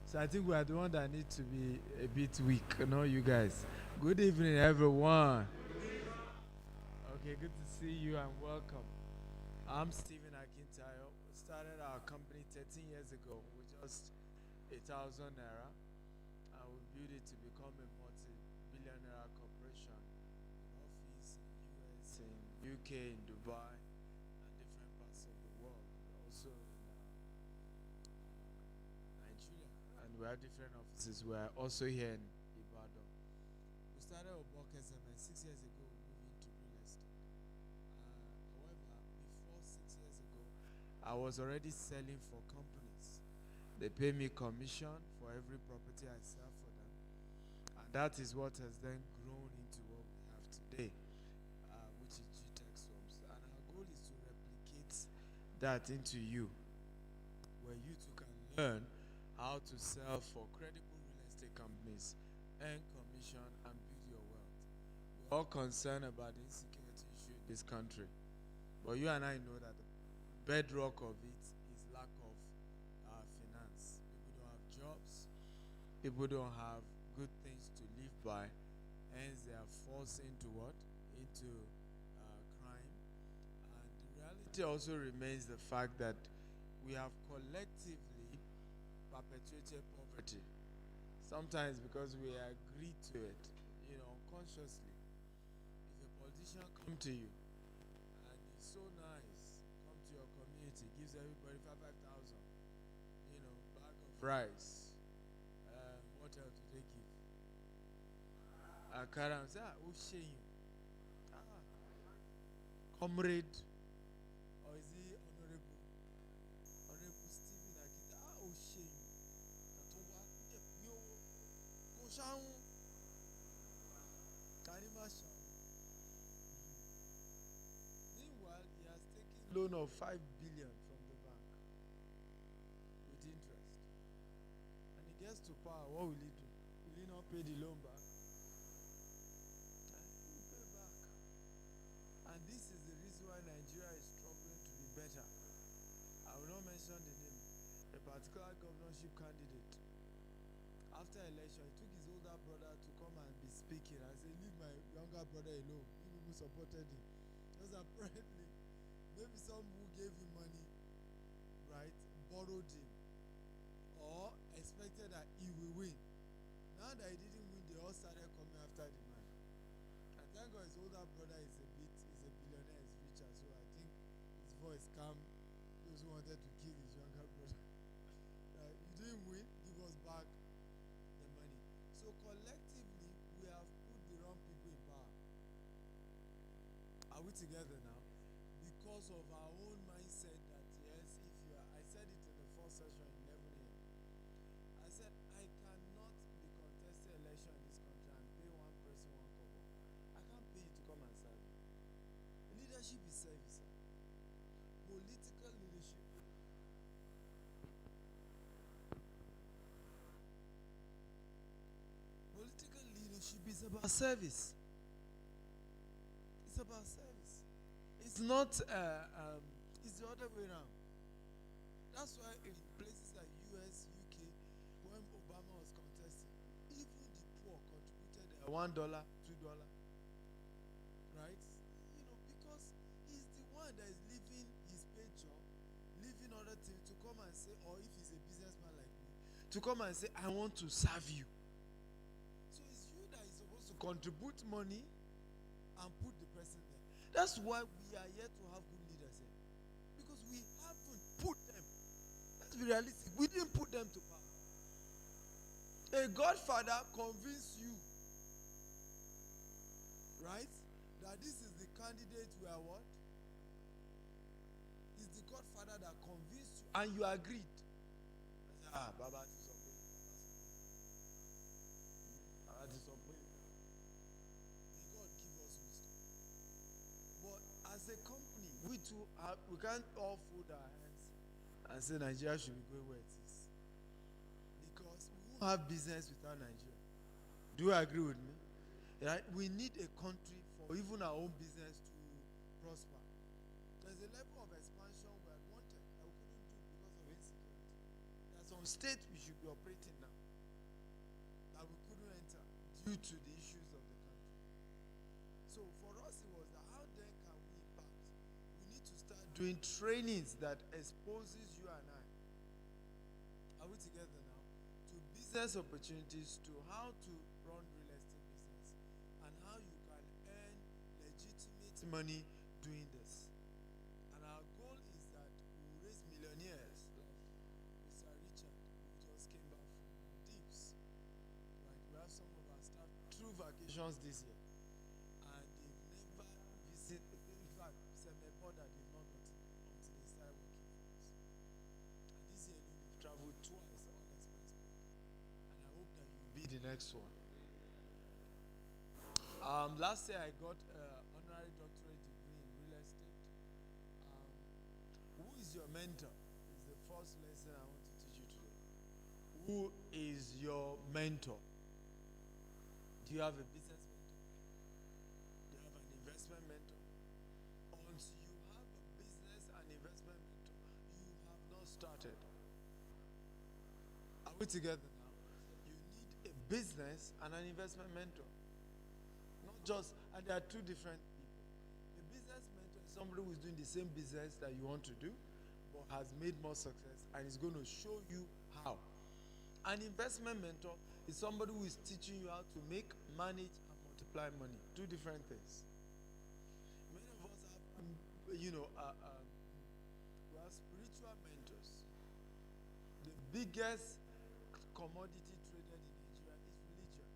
So I think we're the one that need to be a bit weak, you guys. Good evening, everyone. Okay, good to see you and welcome. I'm Stephen Akintayo. We started our company 13 years ago with just 1,000 naira, and we built it to become a multi-billion naira corporation with office in US, in UK, in Dubai, and different parts of the world. Also in Nigeria, and we have different offices. We are also here in IBADAN. We started with bulk SMS 6 years ago. We moved into real estate. However, before 6 years ago, I was already selling for companies. They pay me commission for every property I sell for them, and that is what has then grown into what we have today, which is Gtext homes. And our goal is to replicate that into you, where you too can learn how to sell for credible real estate companies, earn commission, and build your wealth. We're all concerned about the insecurity issue in this country, but you and I know that the bedrock of it is lack of finance. People don't have jobs, people don't have good things to live by, hence they are forced into what? Into crime. And the reality also remains the fact that we have collectively perpetuated poverty. Sometimes because we agree to it, unconsciously. If a politician come to you and he's so nice, come to your community, gives everybody 5,000, bag of rice, what else do they give? Akara and say, who shame you? Comrade, or is he honorable? Honorable Stephen Akita, who shame you? Meanwhile, he has taken loan of 5 billion from the bank with interest. And he gets to power, what will he do? Will he not pay the loan back? He will pay back. And this is the reason why Nigeria is struggling to be better. I will not mention the name. A particular governorship candidate, after election, he took his older brother to come and be speaking. I said, leave my younger brother alone. You people supported him. Because apparently, maybe some who gave him money, right, borrowed him, or expected that he will win. Now that he didn't win, they all started coming after the man. And thank God his older brother is a billionaire, is richer, so I think his voice calmed those who wanted to kill his younger brother. You didn't win, give us back the money. So collectively, we have put the wrong people in power. Are we together now? Because of our own mindset that yes, if you are, I said it in the first session in 11 a.m. I said I cannot be contesting election in this country and pay one person one kobo. I can't pay you to come and serve you. Leadership is service. Political leadership. Political leadership is about service. It's about service. It's not. It's the other way around. That's why in places like US, UK, when Obama was contesting, even the poor contributed $1, $2, right? You know, because he's the one that is leaving his paid job, leaving other things to come and say, or if he's a businessman like me, to come and say, I want to serve you. So it's you that is supposed to contribute money and put the person there. That's why we are here to have good leaders here. Because we haven't put them. Let's be realistic. We didn't put them to power. A godfather convinced you, right, that this is the candidate we are what? It's the godfather that convinced you and you agreed. Baba disobey. Baba disobey. May God give us wisdom. But as a company, we can't all fold our hands and say Nigeria should be going where it is. Because we won't have business without Nigeria. Do you agree with me? Right? We need a country for even our own business to prosper. There's a level of expansion we had wanted that we couldn't do because of insecurity. There's some states we should be operating now that we couldn't enter due to the issues of the country. So for us it was that how then can we impact? We need to start doing trainings that exposes you and I. Are we together now? To business opportunities, to how to run real estate business, and how you can earn legitimate money doing this. And our goal is that we will raise millionaires like Mr. Richard, who just came back from Maldives. Right? We have some of our staff through vacations this year, and they've never visited. In fact, border they've not gotten until they start working for us. And this year alone, they've traveled twice, all expense paid. And I hope that you'll be the next one. Last year I got honorary doctorate degree in real estate. Who is your mentor? Is the first lesson I want to teach you today. Who is your mentor? Do you have a business mentor? Do you have an investment mentor? Until you have a business and investment mentor, you have not started. Are we together now? You need a business and an investment mentor. Not just, and there are two different people. A business mentor is somebody who is doing the same business that you want to do, but has made more success and is going to show you how. An investment mentor is somebody who is teaching you how to make, manage, and multiply money. Two different things. Many of us have, we have spiritual mentors. The biggest commodity traded in Nigeria is religion.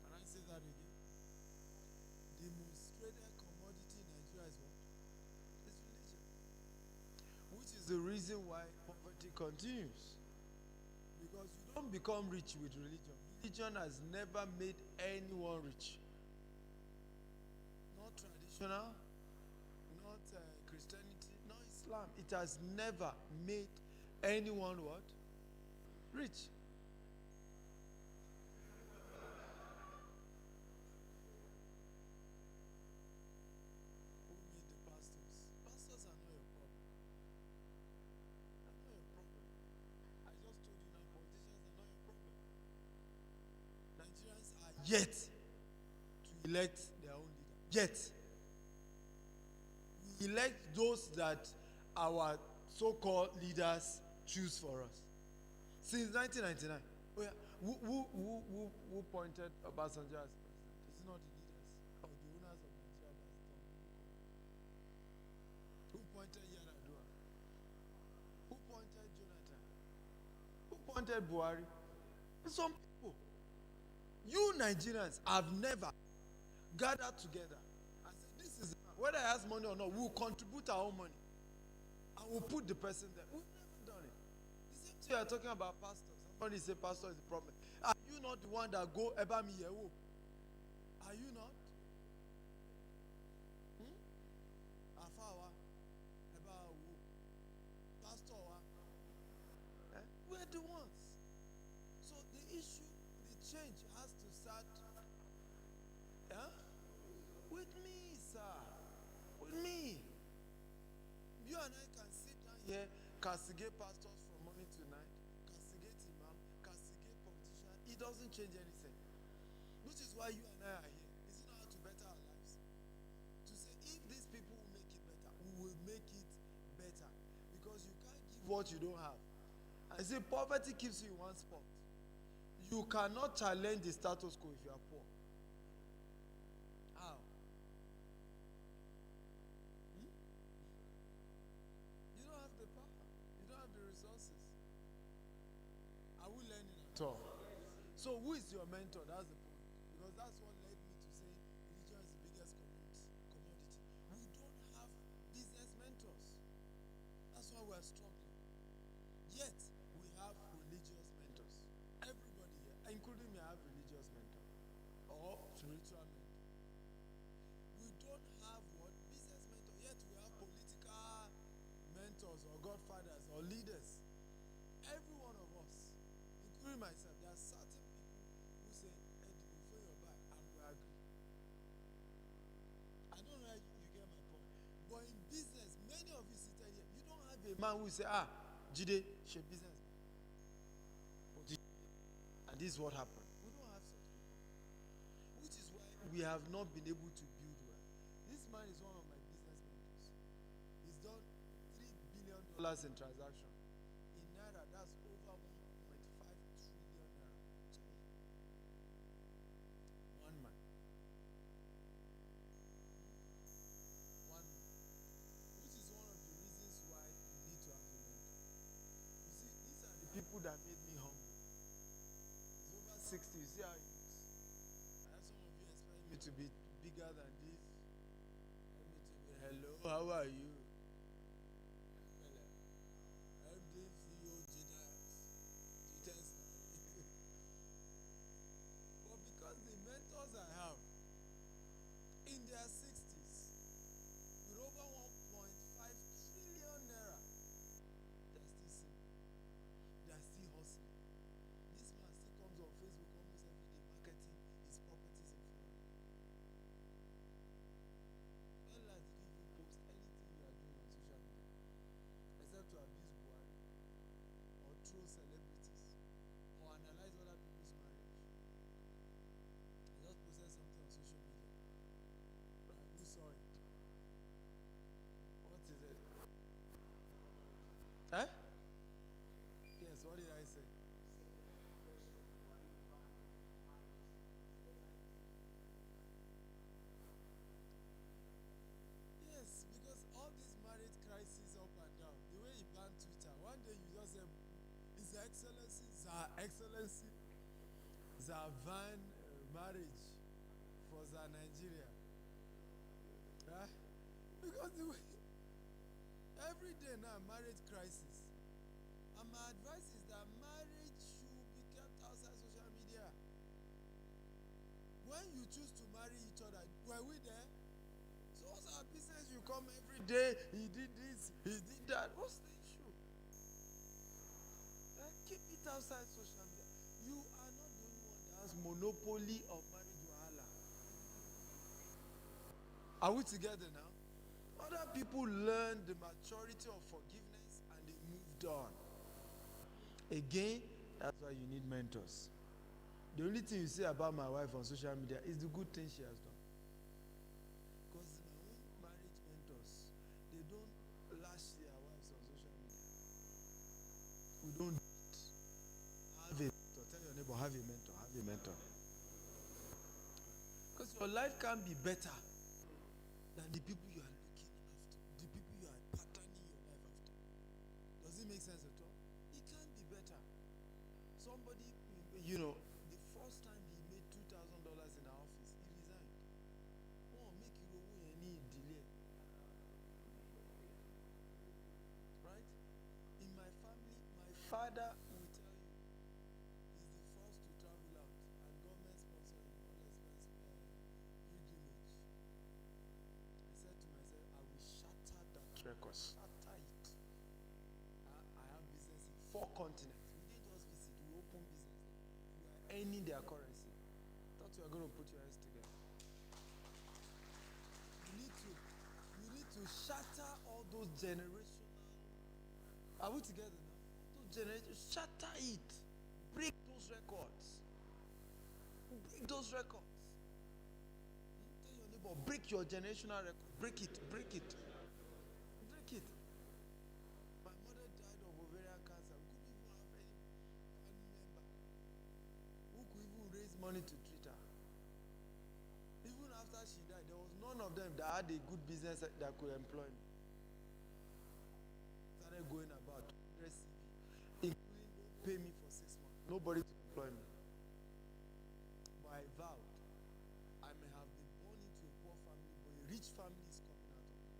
Can I say that again? The most traded commodity in Nigeria is what? It's religion. Which is the reason why poverty continues. Because you don't become rich with religion. Religion has never made anyone rich. Not traditional, not Christianity, not Islam. It has never made anyone what? Rich. Who made the pastors? Pastors are not your problem. They're not your problem. I just told you now, politicians are not your problem. Nigerians are yet to elect their own leader. Yet. We elect those that our so-called leaders choose for us. Since 1999. Oh yeah. Who pointed Obasanjo as president? Is it not the leaders or the owners of Nigeria that's done? Who pointed Yar'Adua? Who pointed Jonathan? Who pointed Buhari? Some people. You Nigerians have never gathered together and said, this is whether I have money or not, we'll contribute our own money. And we'll put the person there. We've never done it. The same thing you are talking about pastors. Somebody say pastor is the problem. Are you not the one that go Ebami Yewo? Are you not? Afawa, Ebawo, Pastor wa. We're the ones. So the issue, the change has to start with me, sir. better with me. You and I can sit down here, castigate pastors from morning to night, castigate imam, castigate politician. It doesn't change anything. Which is why you and I are here. Is it not how to better our lives? To say if these people will make it better, we will make it better. Because you can't give what you don't have. And see, poverty keeps you in one spot. You cannot challenge the status quo if you are poor. How? You don't have the power. You don't have the resources. Are we learning at all? So who is your mentor? That's the point. Because that's what led me to say religion is the biggest commodity. We don't have business mentors. That's why we are struggling. Yet, we have religious mentors. Everybody here, including me, I have religious mentor or spiritual mentor. We don't have what? Business mentor. Yet, we have political mentors or godfathers or leaders. Every one of us, including myself, there are certain people who say, Eddie, before your back, and we agree. I don't know if you get my point. But in business, many of you seated here, you don't have a man who say, Jide, she business. And this is what happened. We don't have such people. Which is why we have not been able to build well. This man is one of my business mentors. He's done $3 billion in transaction. In Naira, that's over 1.5 trillion Naira. One man. One man. Which is one of the reasons why you need to have a mentor. You see, these are the people that made me humble. He's over 60. You see how he looks. And some of you expect me to be bigger than this. Me to be, hello, how are you? MD CEO Gtext. But because the mentors I have in their 60s with over 1.5 trillion Naira, they're still single. They're still hustling. This man still comes on Facebook almost every day marketing his properties in Florida. When last did you even post anything you are doing on social media? Except to abuse Buhari or troll celebrities or analyze other people's marriage. I just posted something on social media. Right? Who saw it? What is it? Eh? Yes, what did I say? Yes, because all these marriage crises up and down, the way he banned Twitter, one day you just say, His Excellency, Zar Excellency, Zar Van marriage for Zar Nigeria. Right? Because the way, every day now, marriage crisis. And my advice is that marriage should be kept outside social media. When you choose to marry each other, were we there? So what's our business? You come every day, he did this, he did that. What's the issue? Keep it outside social media. You are not the only one that has monopoly of marriage wahala. Are we together now? Other people learned the maturity of forgiveness and they moved on. Again, that's why you need mentors. The only thing you say about my wife on social media is the good thing she has done. Because my own marriage mentors, they don't lash their wives on social media. We don't do it. Have a mentor. Tell your neighbor, have a mentor, have a mentor. Because your life can be better than the people you are looking after, the people you are patterning your life after. Does it make sense at all? It can't be better. Somebody, the first time he made $2,000 in our office, he resigned. Oh, make it any delay. Right? In my family, my father will tell you, he's the first to travel out and government sponsor him all expense pilgrimage. I said to myself, I will shatter that record. Shatter it. I have business in 4 continents. We didn't just visit, we open business. We are earning their currency. Thought you were going to put your hands together. You need to shatter all those generational. Are we together now? All those generations, shatter it. Break those records. Break those records. Tell your neighbor, break your generational record. Break it. Break it. Break it. My mother died of ovarian cancer. We couldn't even have any family member who could even raise money to treat her. Even after she died, there was none of them that had a good business that could employ me. Started going about including pay me for 6 months. Nobody to employ me. But I vowed I may have been born into a poor family, but a rich family is coming out of it.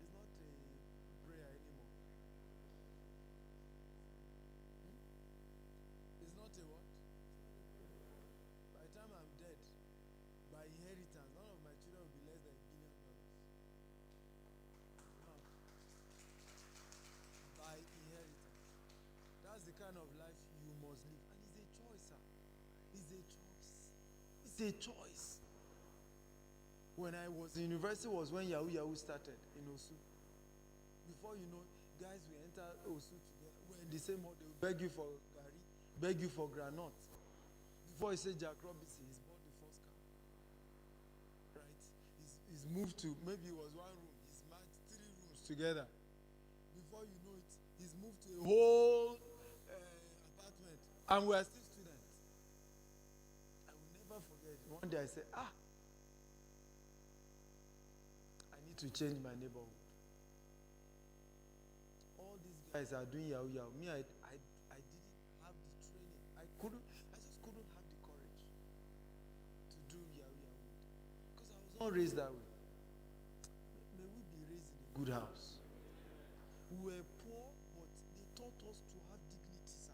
It's not a prayer anymore. It's not a what? By the time I'm dead, by inheritance, none of my children will be less than $1 billion. No. By inheritance. That's the kind of life you must live. And it's a choice, sir. It's a choice. It's a choice. When I was in university was when Yahoo started in Osu. Before you know, guys will enter Osu together. We're in the same hall, they will beg you for gari, beg you for granite. Before you say Jack Robinson, he's bought the first car. Right? He's moved to, maybe it was 1 room, he's merged 3 rooms together. Before you know it, he's moved to a whole apartment. And we are still students. I will never forget. One day I said, I need to change my neighborhood. All these guys are doing Yahoo. Me, I didn't have the training. I just couldn't have the courage to do Yahoo. Because I was not raised that way. May we be raised in a good house. We were poor, but they taught us to have dignity, sir.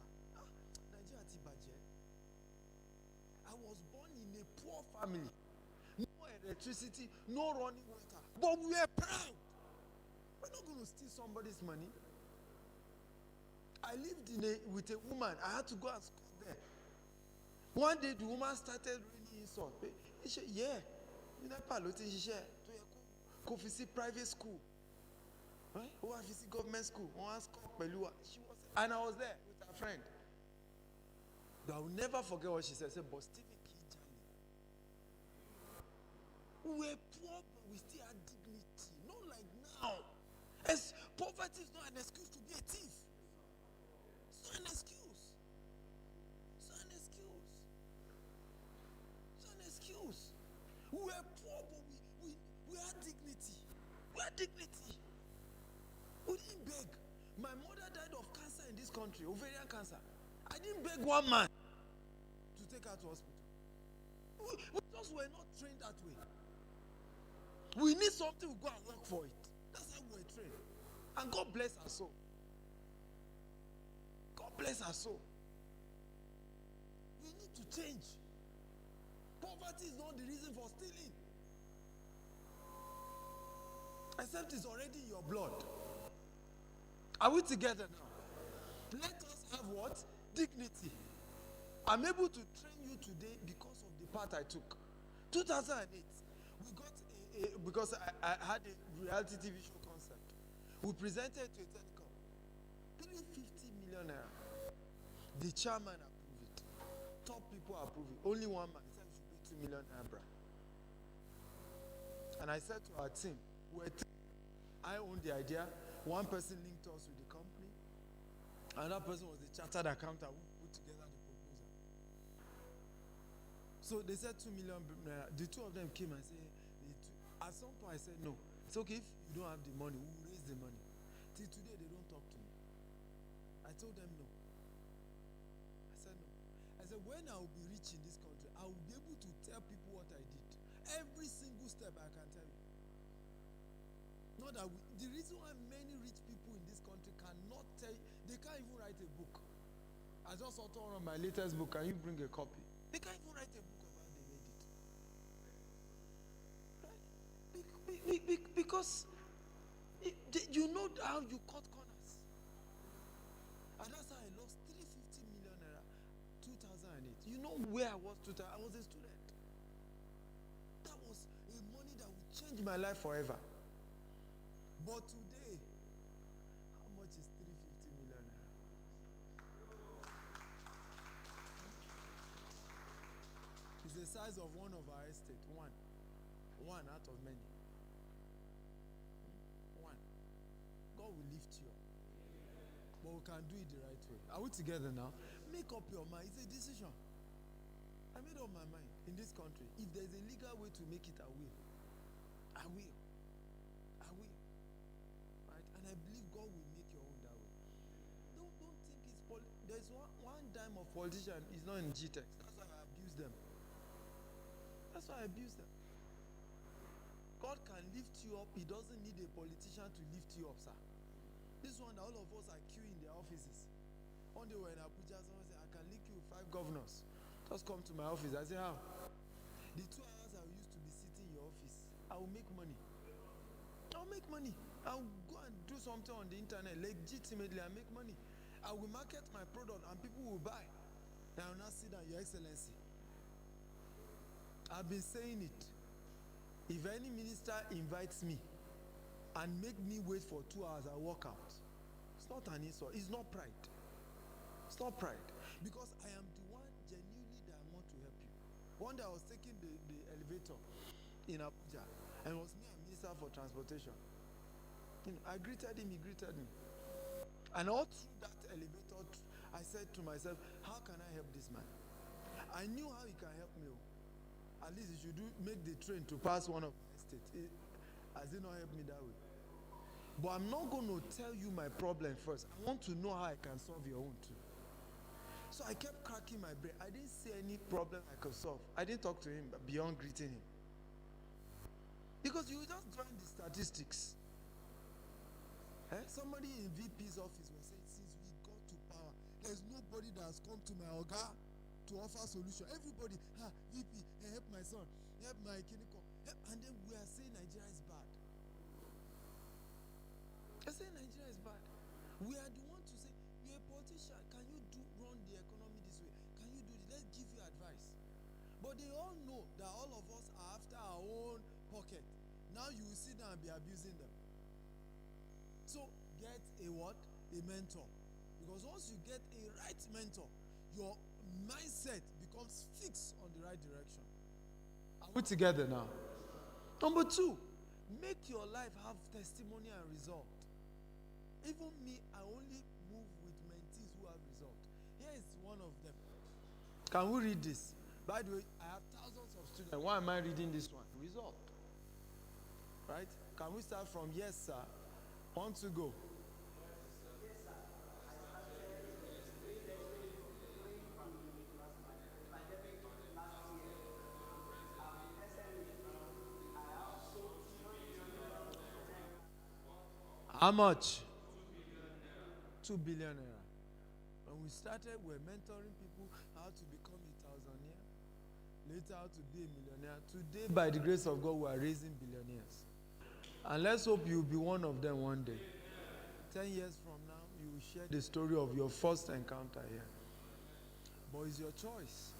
Nigeria Tibaje. I was born in a poor family. No electricity, no running water. But we were proud. We're not going to steal somebody's money. I lived with a woman. I had to go and squat there. One day the woman started raining insult. He said, yeah. You know, private school. Right? Government school. And I was there with her friend. But I will never forget what she said. She said, but Stephen Kijali. We were poor, but we still had dignity. Not like now. Poverty is not an excuse to be a thief. It's not an excuse. It's not an excuse. It's not an excuse. We were poor, but we had dignity. We had dignity. We didn't beg. My mother died of cancer in this country, ovarian cancer. I didn't beg one man to take her to hospital. We just were not trained that way. We need something, we go and work for it. That's how we were trained. And God bless our soul. God bless our soul. We need to change. Poverty is not the reason for stealing. Except it's already in your blood. Are we together now? Let us have what? Dignity. I'm able to train you today because of the part I took. 2008, we got because I had a reality TV show concept. We presented to a telecom. 350 million naira. The chairman approved it. Top people approved it. Only one man said we should pay 2 million naira. And I said to our team, I owned the idea. One person linked us with the company. Another person was the chartered accountant who put together the proposal. So they said 2 million naira. The two of them came and said, at some point I said no. It's okay if you don't have the money, we'll raise the money. Till today they don't talk to me. I told them no. I said no. I said when I will be rich in this country, I will be able to tell people what I did. Every single step I can tell you. Not that the reason why many rich people in this country cannot tell you, they can't even write a book. I just authored one of my latest book. Can you bring a copy? They can't even write a book of how they made it. Right? Because you know how you cut corners. And that's how I lost 350 million naira 2008. You know where I was 2008? I was a student. That was a money that would changed my life forever. But today, how much is 350 million naira? It's the size of one of our estate. One out of many. One. God will lift you up. But we can do it the right way. Are we together now? Make up your mind. It's a decision. I made up my mind in this country. If there's a legal way to make it, I will. I will. I will. Right? And I believe God will make your own that way. Don't think it's there's one dime of politician is not in Gtext. That's why I abuse them. That's why I abuse them. God can lift you up. He doesn't need a politician to lift you up, sir. This one that all of us are queuing in their offices. One day we're in Abuja, someone said, I can link you with 5 governors. Just come to my office. I say, how? The 2 hours I used to be sitting in your office, I will make money. I'll make money. I'll go and do something on the internet. Legitimately, I make money. I will market my product and people will buy. And I will not sit down, Your Excellency. I've been saying it. If any minister invites me and make me wait for 2 hours, I walk out. It's not an insult. It's not pride. It's not pride. Because I am the one genuinely that I want to help you. One day I was taking the elevator in Abuja, and it was me and Minister for Transportation. I greeted him, he greeted me. And all through that elevator, I said to myself, how can I help this man? I knew how he can help me. At least he should make the train to pass one of my estates. Has he not helped me that way? But I'm not going to tell you my problem first. I want to know how I can solve your own too. So I kept cracking my brain. I didn't see any problem I could solve. I didn't talk to him beyond greeting him. Because you just join the statistics. Somebody in VP's office was saying, since we got to power, there's nobody that has come to my Oga to offer solution. Everybody, VP, help my son, help my clinical. And then we are saying Nigeria is bad. They're saying Nigeria is bad. We are the ones to say, you're a politician, can you run the economy this way? Can you do this? Let's give you advice. But they all know that all of us are after our own pocket. Now you will sit down and be abusing them. So get a what? A mentor. Because once you get a right mentor, your mindset becomes fixed on the right direction. Are we together now? Number 2, make your life have testimony and result. Even me, I only move with mentees who have result. Here is one of them. Can we read this? By the way, I have thousands of students. Why am I reading this one? Result. Right? Can we start from yes, sir? 1 to go. How much? 2 billion naira. When we started, we were mentoring people how to become a thousandaire, later how to be a millionaire. Today, by the grace of God, we are raising billionaires. And let's hope you'll be one of them one day. 10 years from now, you will share the story of your first encounter here. But it's your choice.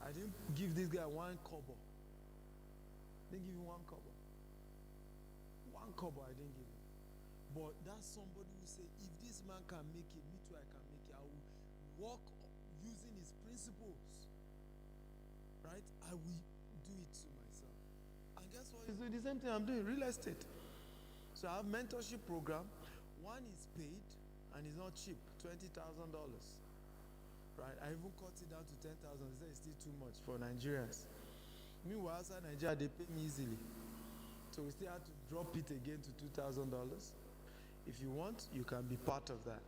I didn't give this guy 1 kobo. Didn't give him 1 kobo. 1 kobo I didn't give him. But that's somebody who say, if this man can make it, me too I can make it. I will walk using his principles. Right? I will do it to myself. And guess what? It's the same thing I'm doing, real estate. So I have mentorship program. One is paid and it's not cheap, $20,000. Right? I even cut it down to 10,000. They say it's still too much for Nigerians. Meanwhile, outside Nigeria, they pay me easily. So we still have to drop it again to $2,000. If you want, you can be part of that.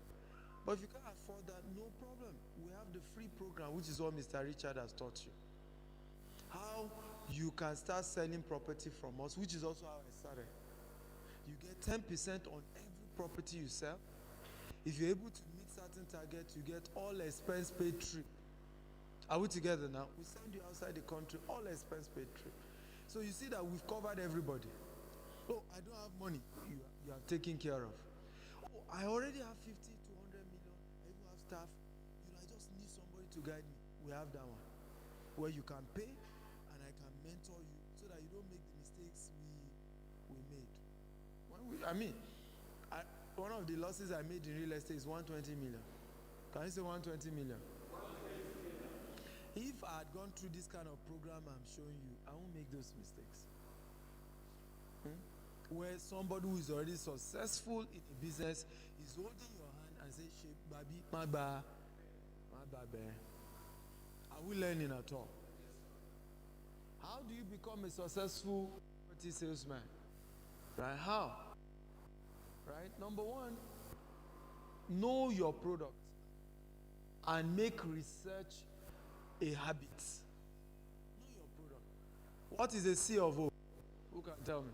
But if you can't afford that, no problem. We have the free program, which is what Mr. Richard has taught you. How you can start selling property from us, which is also how I started. You get 10% on every property you sell. If you're able to meet certain targets, you get all expense paid trip. Are we together now? We send you outside the country, all expense paid trip. So you see that we've covered everybody. Oh, I don't have money. You are taken care of. Oh, I already have 50 to 100 million. I even have staff. I just need somebody to guide me. We have that one. Where you can pay and I can mentor you so that you don't make the mistakes we I mean, one of the losses I made in real estate is 120 million. Can you say 120 million? If I had gone through this kind of program I'm showing you, I won't make those mistakes. Where somebody who is already successful in a business is holding your hand and say, "Shape, baby, my ba, are we learning at all?" How do you become a successful property salesman? Right? How? Right? Number one, know your product and make research a habit. Know your product. What is a C of O? Who can tell me?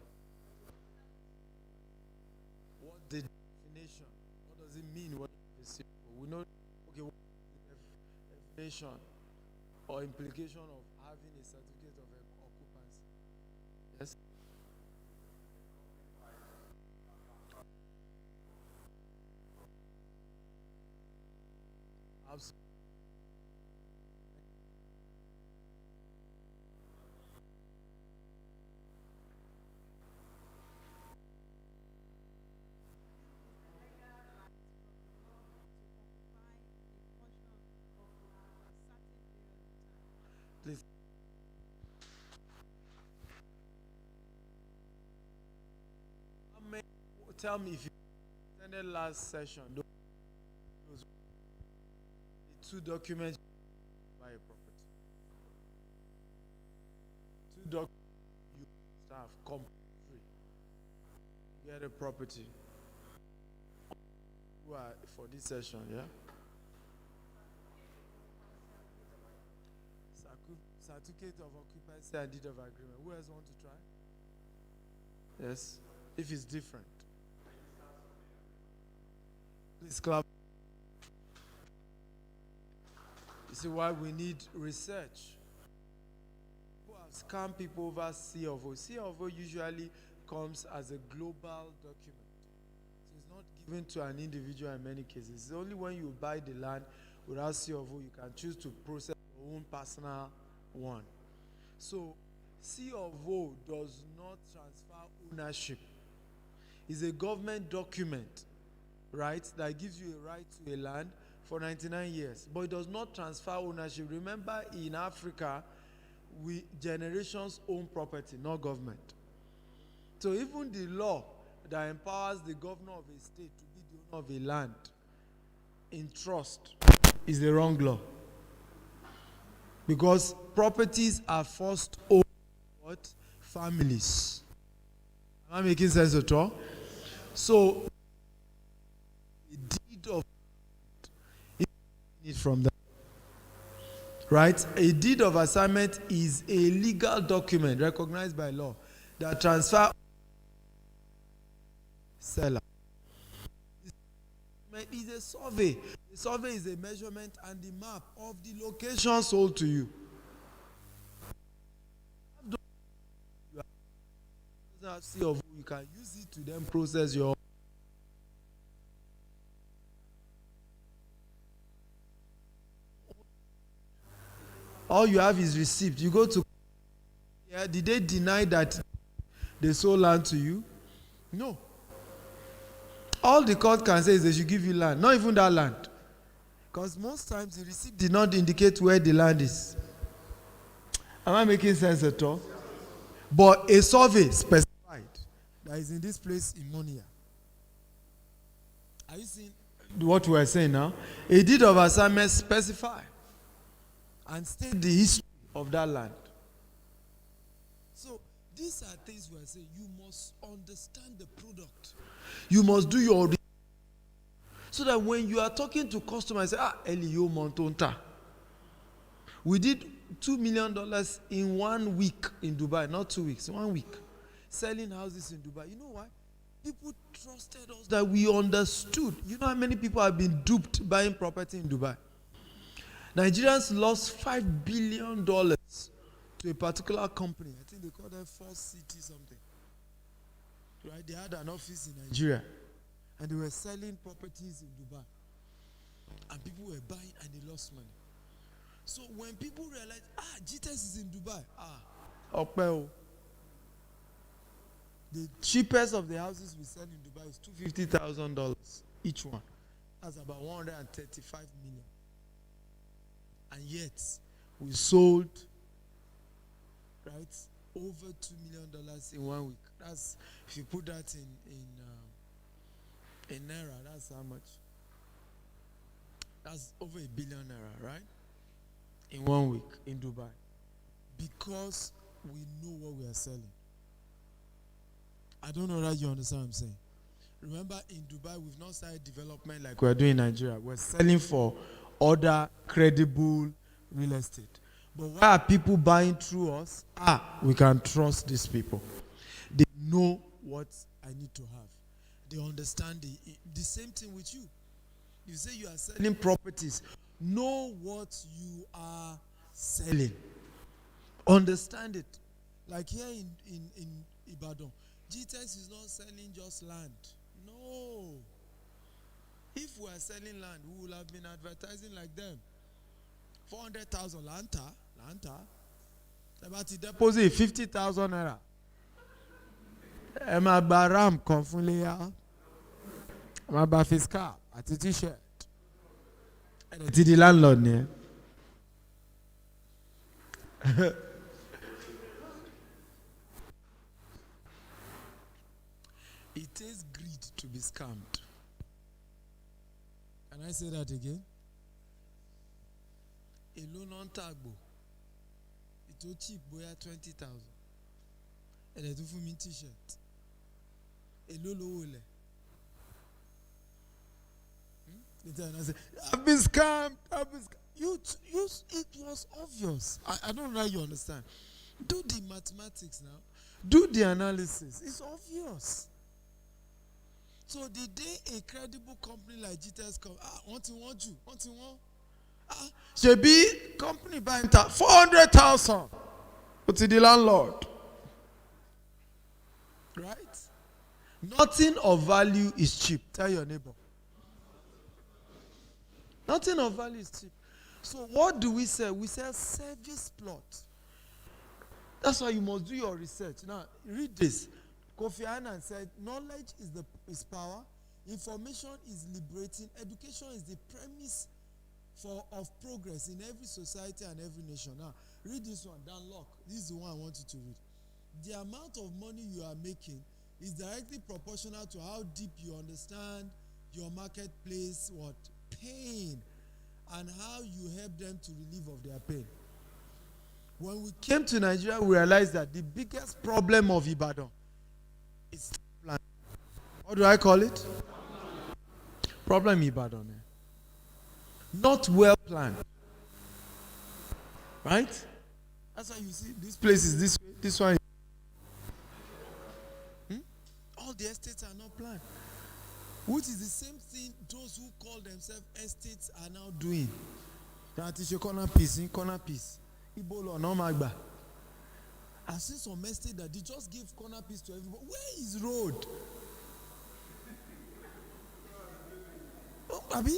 What the definition? What does it mean? What is a C of O? We know. Okay, what is the definition or implication of having a certificate of occupancy? Yes. Absolutely. Please. Tell me if you attended last session. Those the two documents buy a property. Two documents you have compulsory. You get a property. Who are for this session, yeah? Certificate of occupancy and deed of agreement. Who else want to try? Yes. If it's different. Please clap. You see why we need research. People have scammed people over C of O. C of O usually comes as a global document. So it's not given to an individual in many cases. It's only when you buy the land without C of O you can choose to process your own personal one. So C of O does not transfer ownership. It's a government document, right, that gives you a right to a land for 99 years. But it does not transfer ownership. Remember, in Africa, generations own property, not government. So even the law that empowers the governor of a state to be the owner of a land in trust is the wrong law. Because properties are first owned by what? Families. Am I making sense at all? So, a deed of it from that. Right? A deed of assignment is a legal document recognized by law that transfer seller. It is a survey. The survey is a measurement and the map of the location sold to you. You can use it to then process your. All you have is receipt. You go to. Yeah, did they deny that they sold land to you? No. All the court can say is they should give you land, not even that land. Because most times the receipt did not indicate where the land is. Am I making sense at all? But a survey specified that is in this place in Monia. Are you seeing what we are saying now? A deed of assignment specify and state the history of that land. So these are things we are saying. You must understand the product. You must do your research. So that when you are talking to customers, say, Elio Montonta. We did $2 million in 1 week in Dubai, not 2 weeks, 1 week. Selling houses in Dubai. You know why? People trusted us that we understood. You know how many people have been duped buying property in Dubai? Nigerians lost $5 billion to a particular company. I think they call them Force City something. Right? They had an office in Nigeria. And they were selling properties in Dubai. And people were buying and they lost money. So when people realized, Gtext is in Dubai. Opel. The cheapest of the houses we sell in Dubai is $250,000 each one. That's about 135 million. And yet, we sold, right, over $2 million in 1 week. That's, if you put that in naira, that's how much? That's over $1 billion naira, right? In 1 week in Dubai. Because we know what we are selling. I don't know that you understand what I'm saying. Remember, in Dubai, we've not started development like we're doing in Nigeria. We're selling for other credible real estate. But why are people buying through us? We can trust these people. They know what I need to have. They understand the same thing with you. You say you are selling properties. Know what you are selling. Understand it. Like here in Ibadan, Gtext is not selling just land. No. If we are selling land, we will have been advertising like them. 400,000 lanta. About the deposit 50,000 naira. Emma Baram Konfulia. Emma Bafiska at a t-shirt. And the landlord near. It takes greed to be scammed. Can I say that again? A loan on tagbo. It will cheap boya 20,000. And a do me t-shirt. A lolo ole. I've been scammed. It was obvious. I don't know how you understand. Do the mathematics now. Do the analysis. It's obvious. So the day a credible company like Gtext comes, want you. Shebi company buying 400,000. But to the landlord. Right? Nothing of value is cheap. Tell your neighbor. Nothing of value is cheap. So what do we sell? We sell service plot. That's why you must do your research. Now, read this. Kofi Annan said, knowledge is power, information is liberating, education is the premise of progress in every society and every nation. Now, read this one, Dan Locke. This is the one I want you to read. The amount of money you are making is directly proportional to how deep you understand your marketplace, pain, and how you help them to relieve of their pain. When we came to Nigeria, we realized that the biggest problem of Ibadan is plan. What do I call it? Problem Ibadan. Not well planned. Right? That's why you see this place is this way, this one. All the estates are not planned. Which is the same thing those who call themselves estates are now doing. That is your corner piece. Ibolo no magba. I see some estate that they just give corner piece to everybody. Where is road? Oh, Abi?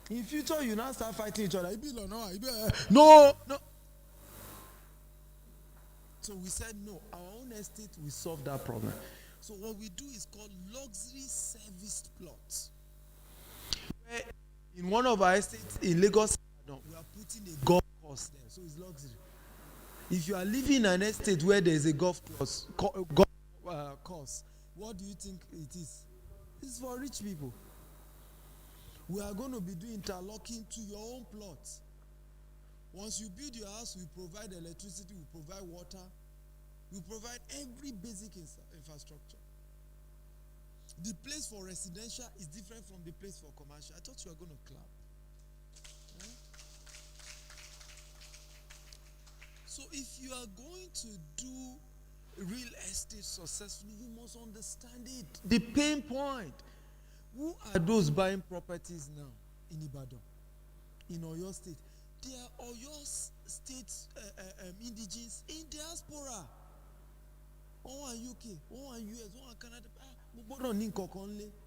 In future, you now start fighting each other. No. So we said no. Our own estate will solve that problem. So what we do is called luxury serviced plots. Where in one of our estates in Lagos, we are putting a golf course there. So it's luxury. If you are living in an estate where there is a golf course, what do you think it is? It's for rich people. We are going to be doing interlocking to your own plot. Once you build your house, we provide electricity, we provide water, we provide every basic infrastructure. The place for residential is different from the place for commercial. I thought you were going to clap. So if you are going to do real estate successfully, you must understand it. The pain point. Who are those buying properties now in Ibadan, in Oyo State? They are Oyo State indigenes in diaspora. One UK, one US, one Canada.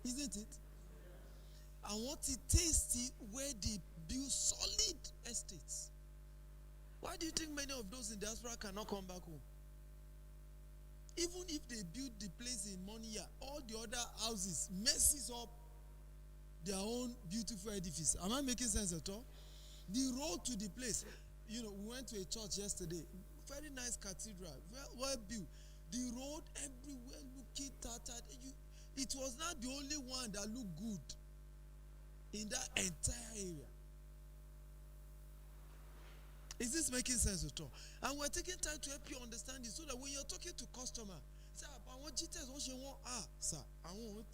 Isn't it? And what it takes where they build solid estates. Why do you think many of those in diaspora cannot come back home? even if they build the place in Monia, all the other houses messes up their own beautiful edifice. Am I making sense at all? The road to the place, we went to a church yesterday, very nice cathedral, well built. The road everywhere looking tattered. It was not the only one that looked good in that entire area. Is this making sense at all? And we're taking time to help you understand it so that when you're talking to customer, say, I want Gtext, what you want? Sir, I want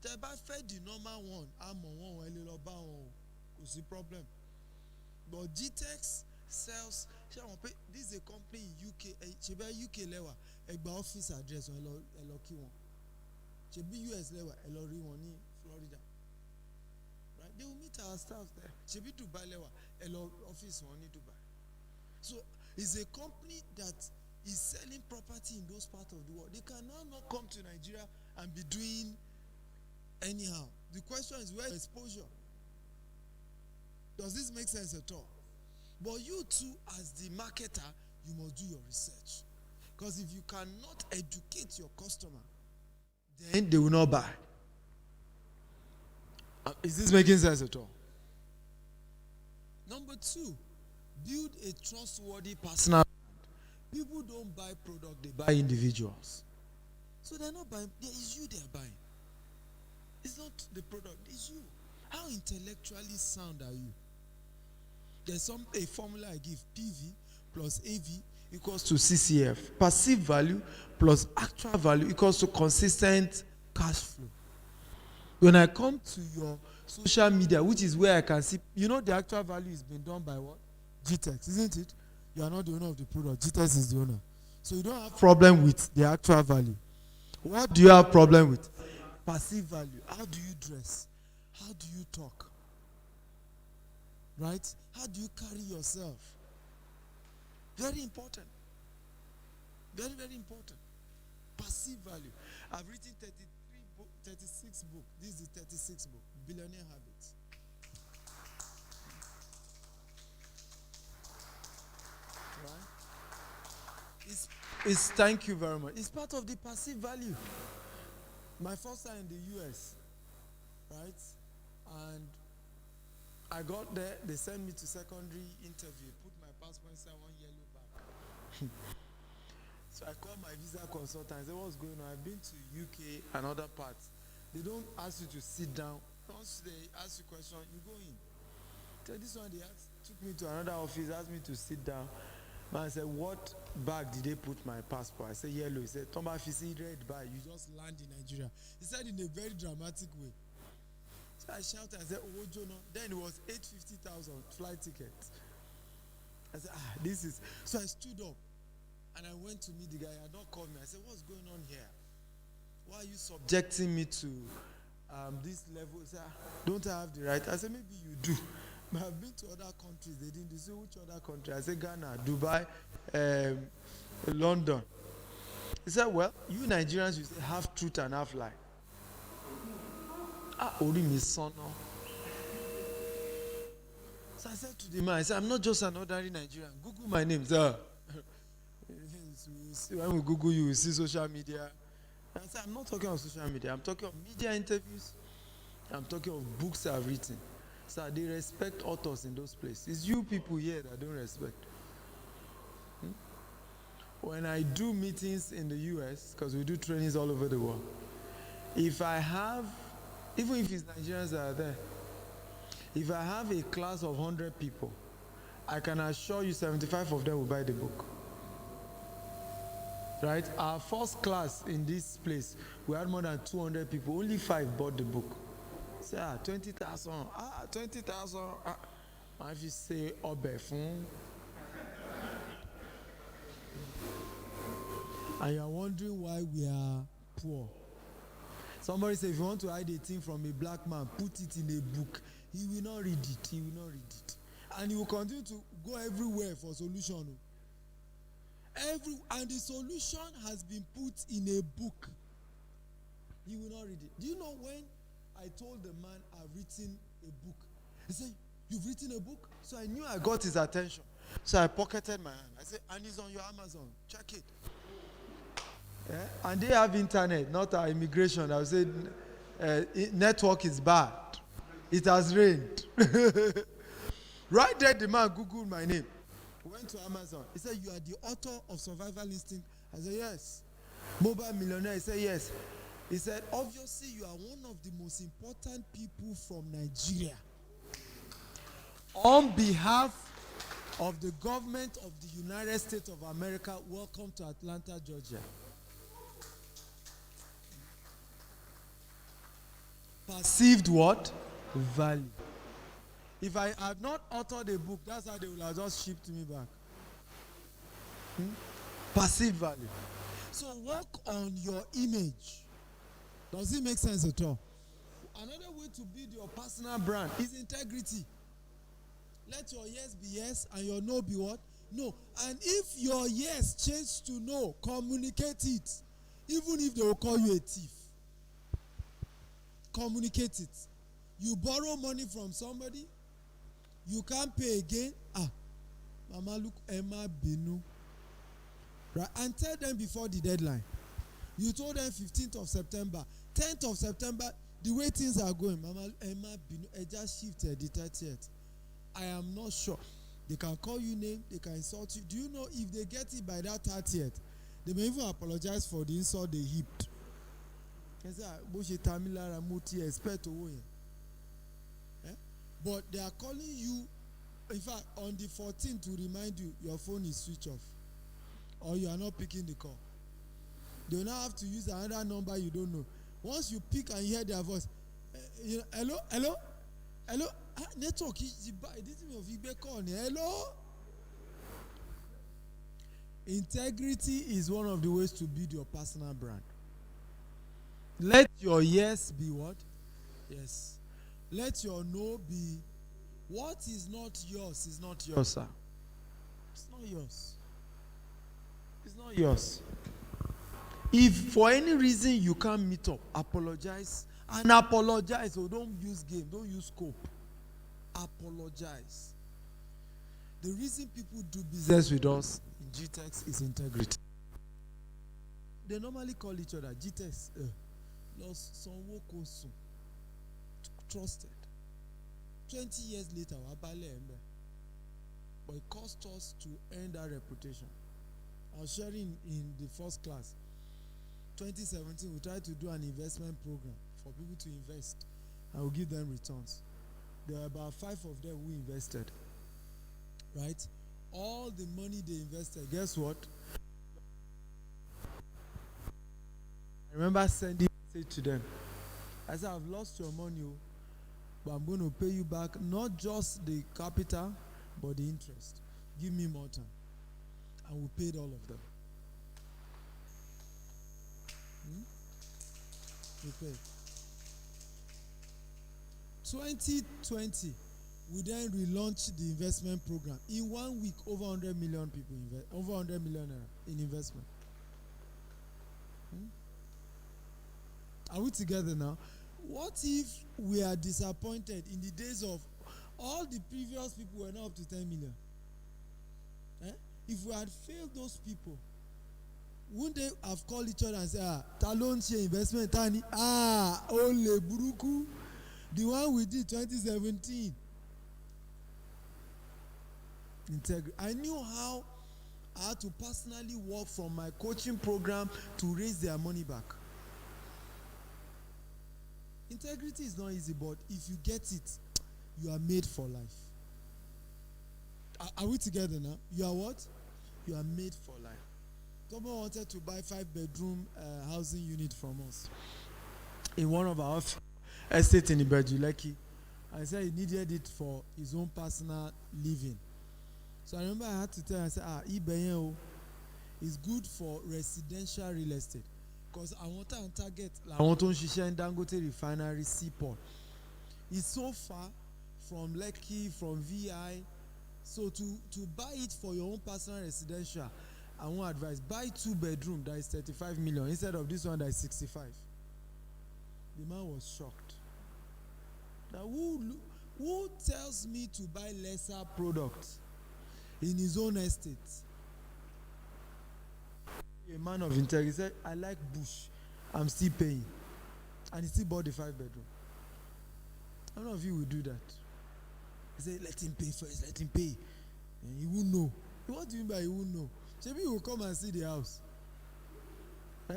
the normal one. I'm on one, a problem. But Gtext sells. This is a company in UK. UK level, a office address on Eloki one. US level, Elori one in Florida. Right? They will meet our staff there. Dubai level, office one in Dubai. So it's a company that is selling property in those parts of the world. They can now not come to Nigeria and be doing anyhow. The question is where exposure. Does this make sense at all? But you too, as the marketer, you must do your research. Because if you cannot educate your customer, then they will not buy. Is this making sense at all? Number 2, build a trustworthy personal brand. People don't buy product, they buy individuals. So they're not buying, it's you they're buying. It's not the product, it's you. How intellectually sound are you? There's a formula I give, PV plus AV equals to CCF. Perceived value plus actual value equals to consistent cash flow. When I come to your social media, which is where I can see, the actual value is being done by what? Gtext, isn't it? You are not the owner of the product. Gtext is the owner. So you don't have problem with the actual value. What do you have problem with? Perceived value. How do you dress? How do you talk? Right? How do you carry yourself? Very important. Very, very important. Perceived value. I've written 36 books. This is the 36th book. Billionaire Habits. Right? It's thank you very much. It's part of the perceived value. My first time in the US, right? And I got there, they sent me to secondary interview, put my passport inside one yellow bag. So I called my visa consultant, I said, what's going on? I've been to UK and other parts. They don't ask you to sit down. Once they ask you a question, you go in. So this one, took me to another office, asked me to sit down. And I said, what bag did they put my passport? I said, yellow. He said, Tomba Fisi, red bag. You just land in Nigeria. He said in a very dramatic way. So I shouted, I said, oh, Jono. Then it was 850,000 flight ticket. I said, this is. So I stood up and I went to meet the guy. He had not called me. I said, what's going on here? Why are you subjecting me to this level? He said, don't I have the right? I said, maybe you do. But I've been to other countries. They didn't. They say, which other country? I said, Ghana, Dubai, London. He said, well, you Nigerians, you say half truth and half lie. Only me son. So I said to the man, I said, I'm not just an ordinary Nigerian. Google my name, sir. When we Google you, see social media. And I said, I'm not talking of social media. I'm talking of media interviews. I'm talking of books I've written. So they respect authors in those places. It's you people here that don't respect. When I do meetings in the US, because we do trainings all over the world, if I have, even if it's Nigerians that are there, if I have a class of 100 people, I can assure you 75 of them will buy the book. Right? Our first class in this place, we had more than 200 people. Only 5 bought the book. Say, 20,000. 20,000. If you say, Obefun. And you're wondering why we are poor. Somebody said, if you want to hide a thing from a black man, put it in a book. He will not read it. He will not read it. And he will continue to go everywhere for solution. And the solution has been put in a book. He will not read it. Do you know when I told the man I've written a book? He said, you've written a book? So I knew I got his attention. So I pocketed my hand. I said, and it's on your Amazon. Check it. And they have internet, not our immigration. I would say network is bad. It has rained. Right there, the man Googled my name. Went to Amazon. He said, "You are the author of Survival Instinct." I said, "Yes." Mobile millionaire. He said, "Yes." He said, "Obviously, you are one of the most important people from Nigeria. On behalf of the government of the United States of America, welcome to Atlanta, Georgia." Perceived what? Value. If I have not authored a book, that's how they will have just shipped me back. Perceived value. So work on your image. Does it make sense at all? Another way to build your personal brand is integrity. Let your yes be yes and your no be what? No. And if your yes changes to no, communicate it. Even if they will call you a thief. Communicate it. You borrow money from somebody, you can't pay again. Mama, look, Emma Binu. Right? And tell them before the deadline. You told them 15th of September. 10th of September, the way things are going, Mama, Emma Binu, I just shifted the 30th. I am not sure. They can call you name, they can insult you. Do you know if they get it by that 30th, they may even apologize for the insult they heaped. But they are calling you, in fact, on the 14th to remind you your phone is switched off or you are not picking the call. They will now have to use another number you don't know. Once you pick and hear their voice, hello, network is this me of Igbe call. Hello. Integrity is one of the ways to build your personal brand. Let your yes be what? Yes. Let your no be what is not yours is not yours, sir. It's not yours. It's not yours. If for any reason you can't meet up, apologize. And apologize. So don't use game, don't use scope. Apologize. The reason people do business with us in Gtext is integrity. They normally call each other Gtext. Trusted. 20 years later, but it cost us to earn that reputation. I was sharing in the first class. 2017, we tried to do an investment program for people to invest and we'll give them returns. There were about 5 of them who invested. Right? All the money they invested, guess what? I remember sending a message to them. I said, "I've lost your money, but I'm going to pay you back not just the capital, but the interest. Give me more time." And we paid all of them. We paid. 2020, we then relaunched the investment program. In 1 week, over 100 million people over 100 million in investment. Are we together now? What if we are disappointed in the days of all the previous people were now up to 10 million? If we had failed those people, wouldn't they have called each other and said, Talon share investment, Tani, Ole Buruku, the one we did 2017. Integrity. I knew how I had to personally work from my coaching program to raise their money back. Integrity is not easy, but if you get it, you are made for life. Are we together now? You are what? You are made for life. Someone wanted to buy 5-bedroom housing unit from us in one of our estates in Ibaduleki. I said he needed it for his own personal living. So I remember I had to tell him, I said, IBADAN is good for residential real estate. Because I want to target, I want to share in Dangote Refinery Seaport. It's so far from Lekki, from VI. So to buy it for your own personal residential, I won't advise. Buy 2-bedroom that is 35 million instead of this one that is 65. The man was shocked. Now who tells me to buy lesser products in his own estate? A man of integrity. He said, I like bush. I'm still paying. And he still bought the 5-bedroom. How many of you will do that? He said, let him pay first, let him pay. And he won't know. What do you mean by he won't know? Maybe he will come and see the house. Eh?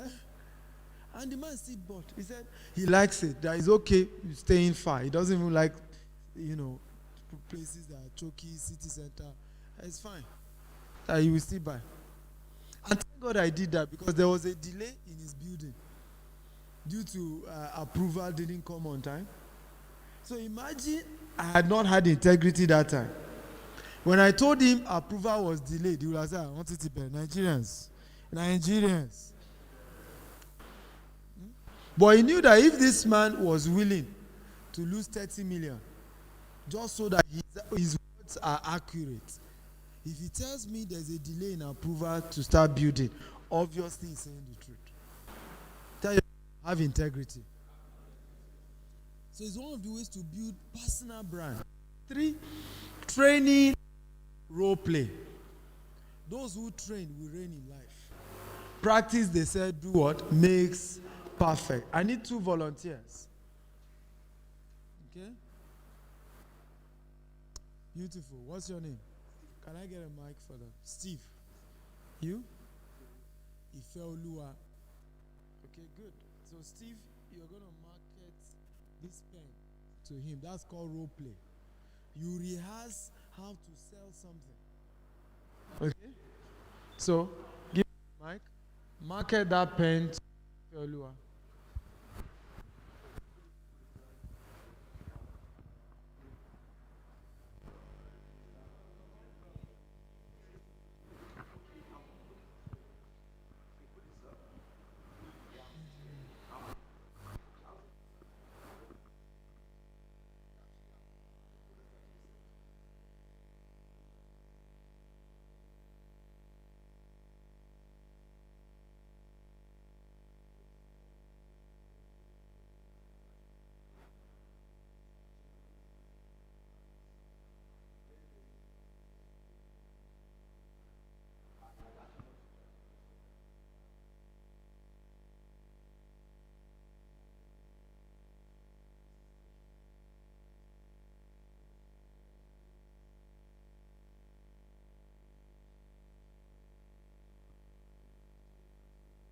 And the man still bought. He said he likes it. That is okay staying far. He doesn't even like, places that are choky, city center. It's fine. That he will still buy. And thank God I did that, because there was a delay in his building due to approval didn't come on time. So imagine I had not had integrity that time. When I told him approval was delayed, he would have said, I want it to be Nigerians. But he knew that if this man was willing to lose 30 million, just so that his words are accurate, if he tells me there's a delay in approval to start building, obviously he's saying the truth. Tell you, have integrity. So it's one of the ways to build personal brand. 3, training, role play. Those who train will reign in life. Practice, they said, do what? Makes perfect. I need 2 volunteers. Okay? Beautiful. What's your name? Can I get a mic for them? Steve. You? Ifeoluwa. Okay, good. So Steve, you're going to market this pen to him. That's called role play. You rehearse how to sell something. Okay? So, give me the mic. Market that pen to Ifeoluwa.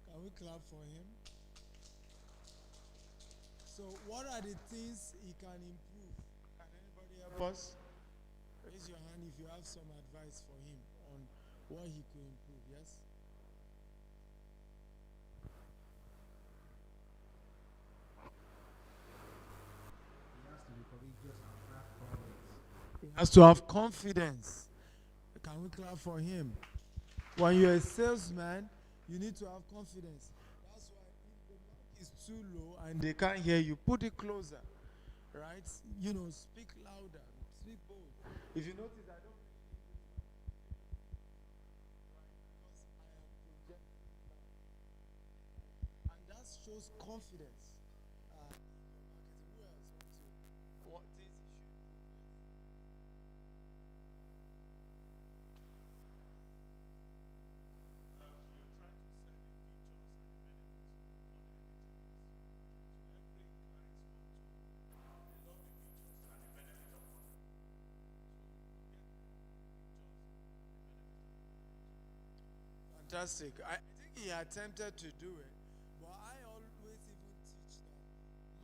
Can we clap for him? So, what are the things he can improve? Can anybody help us? Raise your hand if you have some advice for him on what he could improve. Yes? He has to have confidence. Can we clap for him? When you're a salesman, you need to have confidence. That's why if the mic is too low and they can't hear you, put it closer. Right? Speak louder. Speak bold. If you notice, I don't because I am projecting loud. And that shows confidence. In your marketing. Who else wants to? What things you should Fantastic. I think he attempted to do it, but I always even teach that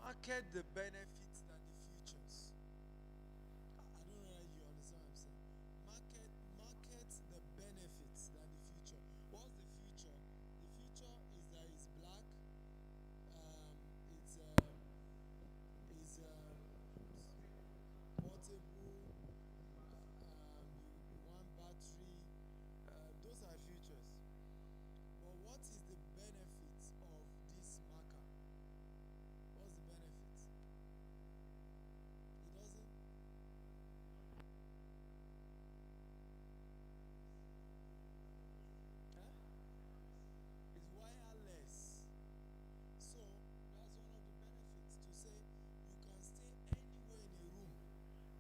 market the benefits than the futures. I don't know if you understand what I'm saying. Market the benefits than the future. What's the future? The future is that it's black. It's portable. One battery. Those are futures. But what is the benefit of this marker? What's the benefit? It doesn't. Huh? It's wireless. So that's one of the benefits, to say you can stay anywhere in a room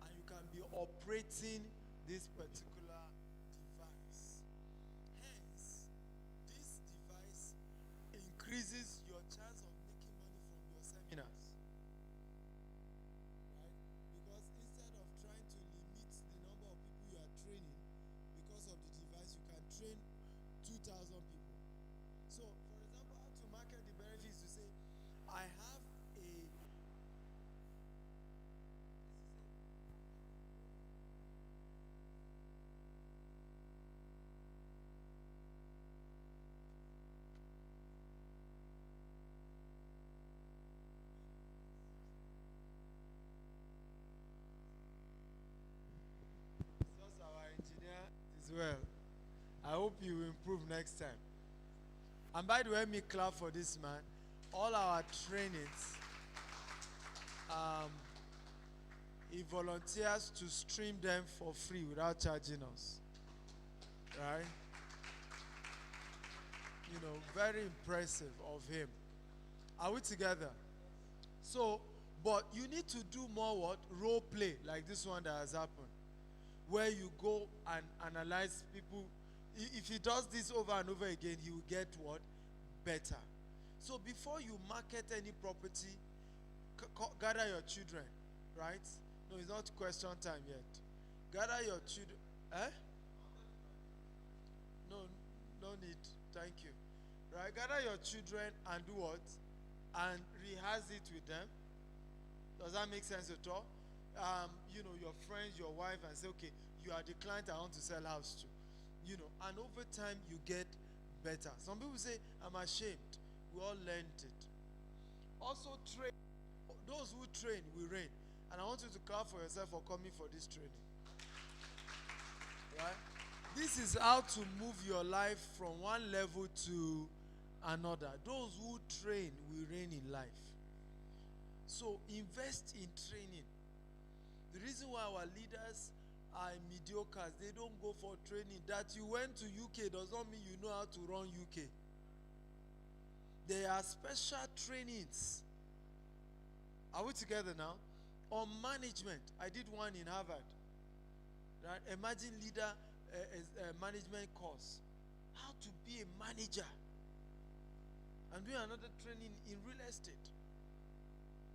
and you can be operating this particular device. Hence, this device chance of making money from your seminars. Right? Because instead of trying to limit the number of people you are training because of the device, you can train 2,000 people. So, for example, how to market the benefits to say, I have a just our engineer as well. I hope you will improve next time. And by the way, let me clap for this man. All our trainings, he volunteers to stream them for free without charging us. Right? You know, very impressive of him. Are we together? So, but you need to do more what? Role play, like this one that has happened. Where you go and analyze people. If he does this over and over again, he will get what? Better. So before you market any property, gather your children, right? No, it's not question time yet. Gather your children. Eh? No, no need. Thank you. Right? Gather your children and do what? And rehearse it with them. Does that make sense at all? You know, your friends, your wife, and say, okay, you are the client I want to sell house to. You know, and over time you get better. Some people say, I'm ashamed. We all learned it. Also train. Those who train will reign. And I want you to clap for yourself for coming for this training. Right? This is how to move your life from one level to another. Those who train will reign in life. So invest in training. The reason why our leaders are mediocre, they don't go for training. That you went to UK does not mean you know how to run UK. There are special trainings. Are we together now? On management. I did one in Harvard. Right? Emerging leader management course. How to be a manager. I'm doing another training in real estate.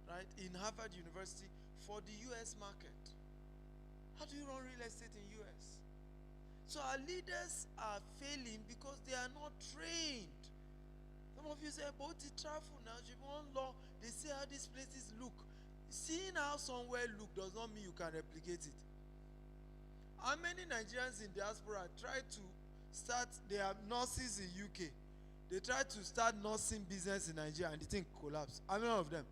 Right? In Harvard University for the US market. How do you run real estate in US? So our leaders are failing because they are not trained. Some of you say, but the travel now, you want law, they see how these places look. Seeing how somewhere look does not mean you can replicate it. How many Nigerians in diaspora try to start, they are nurses in UK. They try to start nursing business in Nigeria and the thing collapse. How many of them?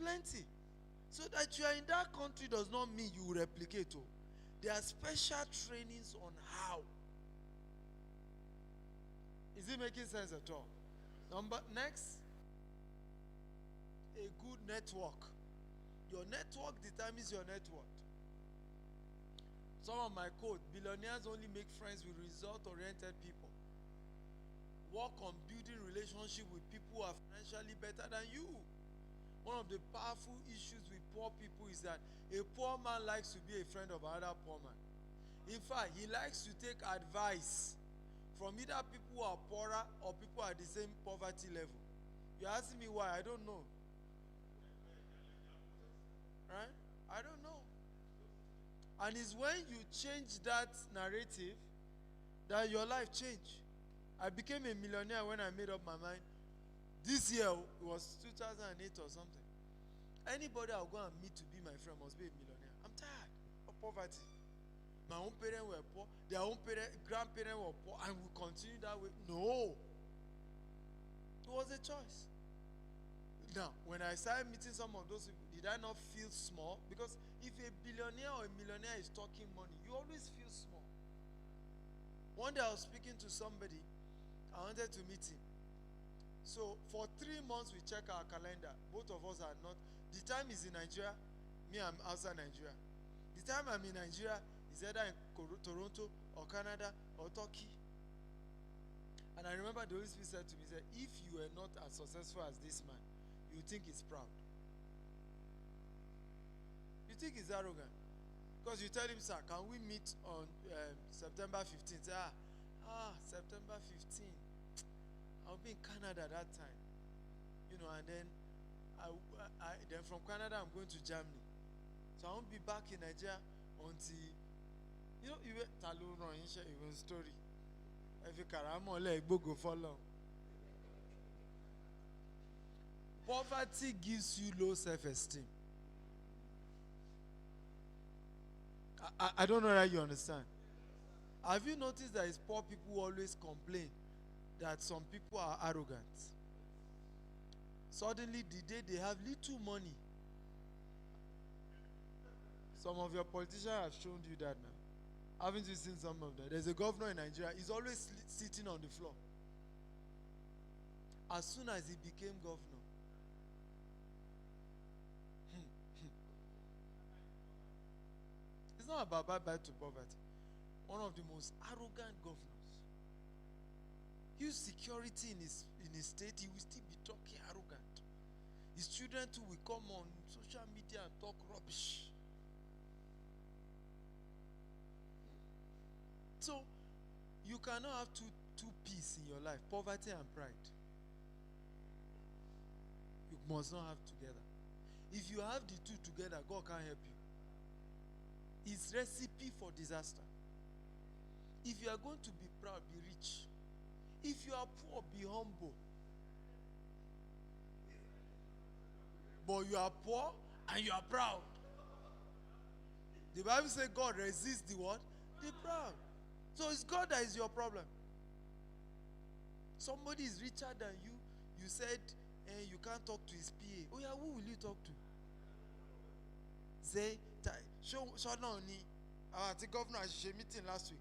Plenty. So that you are in that country does not mean you will replicate. Oh. There are special trainings on how. Is it making sense at all? Next, a good network. Your network determines your net worth. Some of my quote, billionaires only make friends with result-oriented people. Work on building relationship with people who are financially better than you. One of the powerful issues with poor people is that a poor man likes to be a friend of another poor man. In fact, he likes to take advice from either people who are poorer or people at the same poverty level. You're asking me why? I don't know. Right? I don't know. And it's when you change that narrative that your life changed. I became a millionaire when I made up my mind. This year, it was 2008 or something. Anybody I'll go and meet to be my friend must be a millionaire. I'm tired of poverty. My own parents were poor. Their own grandparents were poor. And we continue that way. No. It was a choice. Now, when I started meeting some of those people, did I not feel small? Because if a billionaire or a millionaire is talking money, you always feel small. One day I was speaking to somebody. I wanted to meet him. So for 3 months we check our calendar. Both of us are not. The time is in Nigeria. Me, I'm outside Nigeria. The time I'm in Nigeria is either in Toronto or Canada or Turkey. And I remember the Holy Spirit said to me, said, if you are not as successful as this man, you think he's proud. You think he's arrogant. Because you tell him, sir, can we meet on September 15th? September 15th. I'll be in Canada that time. and then then from Canada I'm going to Germany. So I won't be back in Nigeria until you talo ran yin even story. If you karamo le go follow. Poverty gives you low self-esteem. I don't know that you understand. Have you noticed that it's poor people who always complain that some people are arrogant? Suddenly, the day they have little money, some of your politicians have shown you that now. Haven't you seen some of them? There's a governor in Nigeria. He's always sitting on the floor. As soon as he became governor, it's not about bye-bye to poverty. One of the most arrogant governors. Huge security in his state, he will still be talking arrogant. His children too will come on social media and talk rubbish. So you cannot have two peace in your life, poverty and pride. You must not have together. If you have the two together, God can't help you. It's recipe for disaster. If you are going to be proud, be rich. If you are poor, be humble. But you are poor and you are proud. The Bible says God resists the what? The proud. So it's God that is your problem. Somebody is richer than you. You said you can't talk to his PA. Oh yeah, who will you talk to? Say, show no ni. The governor had a meeting last week.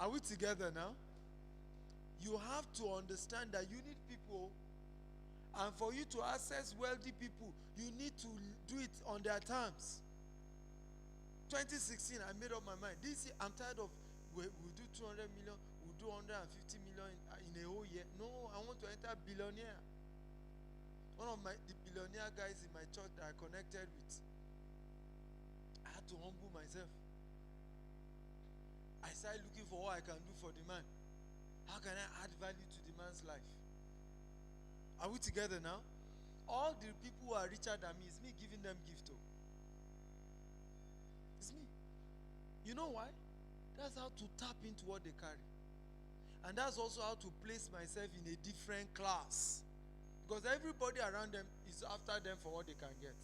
Are we together now? You have to understand that you need people, and for you to access wealthy people, you need to do it on their terms. 2016, I made up my mind. This year, I'm tired of we'll do 200 million, we'll do 150 million in a whole year. No, I want to enter billionaire. One of the billionaire guys in my church that I connected with, I had to humble myself. I started looking for what I can do for the man. How can I add value to the man's life? Are we together now? All the people who are richer than me, it's me giving them gift. It's me. You know why? That's how to tap into what they carry. And that's also how to place myself in a different class. Because everybody around them is after them for what they can get.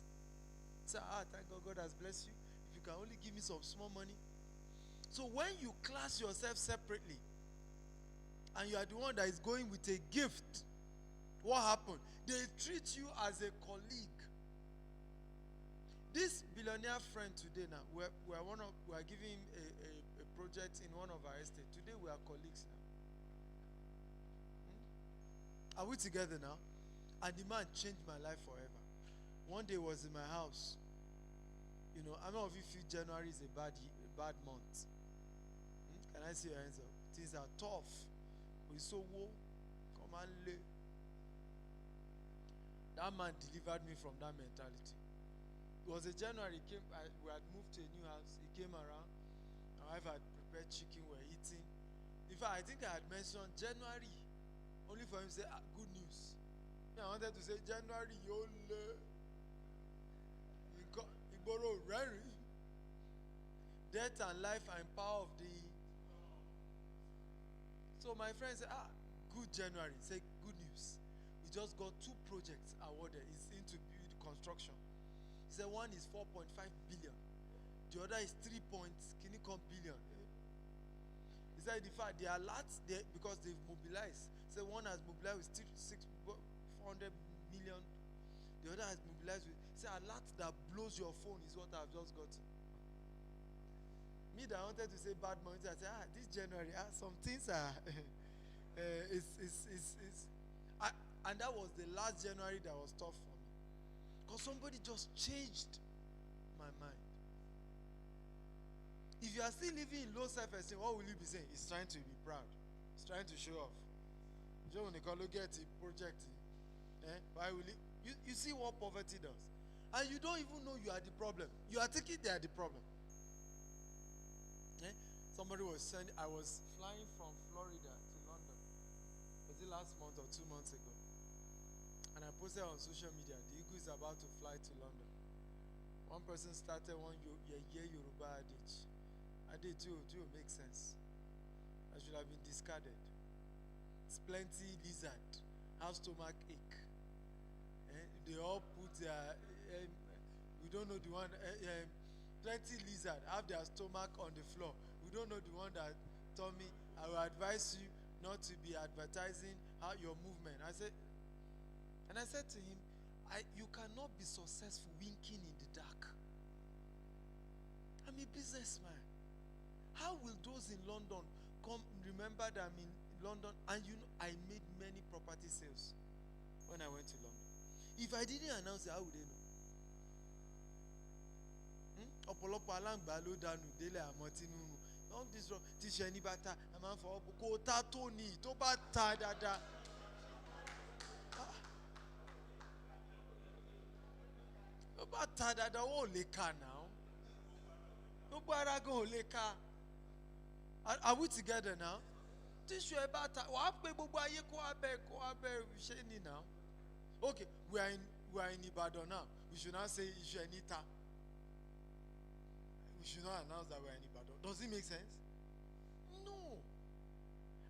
Say, thank God, God has blessed you. If you can only give me some small money. So when you class yourself separately, and you are the one that is going with a gift, what happened? They treat you as a colleague. This billionaire friend today now, we are giving him a project in one of our estates. Today we are colleagues now. Are we together now? And the man changed my life forever. One day was in my house. How many of you feel January is a bad month? Can I see your hands up? Things are tough. We so woe. Come and lay. That man delivered me from that mentality. It was a January. We had moved to a new house. He came around. My wife had prepared chicken. We were eating. In fact, I think I had mentioned January, only for him to say, good news. I wanted to say January, yole. Igboro rary. Death and life and power of the. So my friend said, good January. Say good news. We just got 2 projects awarded. It's into build construction. He said one is 4.5 billion. The other is 3 billion. He said in fact they are lots because they've mobilized. He said one has mobilized with 400 million. The other has mobilized with. He said a lot that blows your phone is what I've just gotten. Me that I wanted to say bad money, I said, this January, some things are, and that was the last January that was tough for me. Because somebody just changed my mind. If you are still living in low self-esteem, what will you be saying? He's trying to be proud. He's trying to show off. Joe Nicolo get a project. Why will you see what poverty does? And you don't even know you are the problem. You are thinking they are the problem. Somebody was sending, I was flying from Florida to London. Was it last month or 2 months ago? And I posted on social media, the eagle is about to fly to London. One person started one year Yoruba adage. Adage too makes sense. I should have been discarded. It's plenty lizard, have stomach ache. They all put their, we don't know the one, plenty lizard have their stomach on the floor. We don't know the one that told me, I will advise you not to be advertising how your movement. I said to him, you cannot be successful winking in the dark. I'm a businessman. How will those in London come remember that I'm in London? And you know, I made many property sales when I went to London. If I didn't announce it, how would they know? Ọ̀pọ̀lọpọ̀ aláǹgbá ló dànù délé àmọ́ tínú all this wrong tíṣẹ́ ní bá ta a máa ń fọwọ́ kó ta tó ní tó bá ta dáadáa. Tó bá ta dáadáa ó lè ka now. Gbogbo ara gan ò lè ka. Are we together now? Tíṣù ẹ bá ta wàá pé gbogbo ayé kó abẹ́ ṣé ni now. Okay, we are in Ibadan now. We should not say iṣu ẹ ní ta. We should not announce that we are in Ibadan. Does it make sense? No.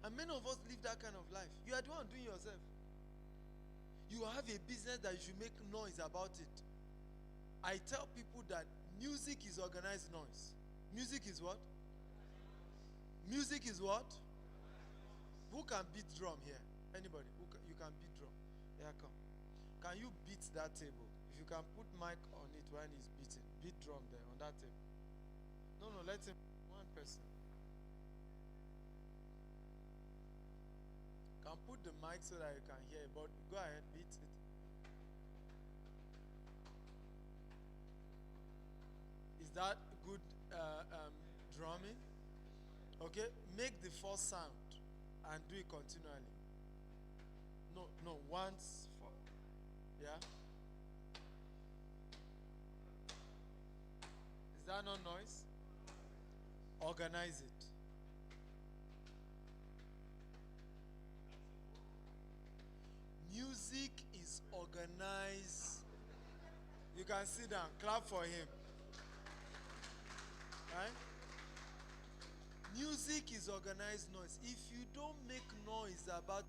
And many of us live that kind of life. You are the one doing yourself. You have a business that you should make noise about it. I tell people that music is organized noise. Music is what? Music is what? Who can beat drum here? Anybody? You can beat drum. Yeah, come. Can you beat that table? If you can put mic on it when he's beating, beat drum there on that table. No, let him. One person. Can put the mic so that you can hear, but go ahead, beat it. Is that good drumming? Okay, make the first sound and do it continually. No, once for, yeah? Is that not noise? Organize it. Music is organized. You can sit down, clap for him. Right? Music is organized noise. If you don't make noise about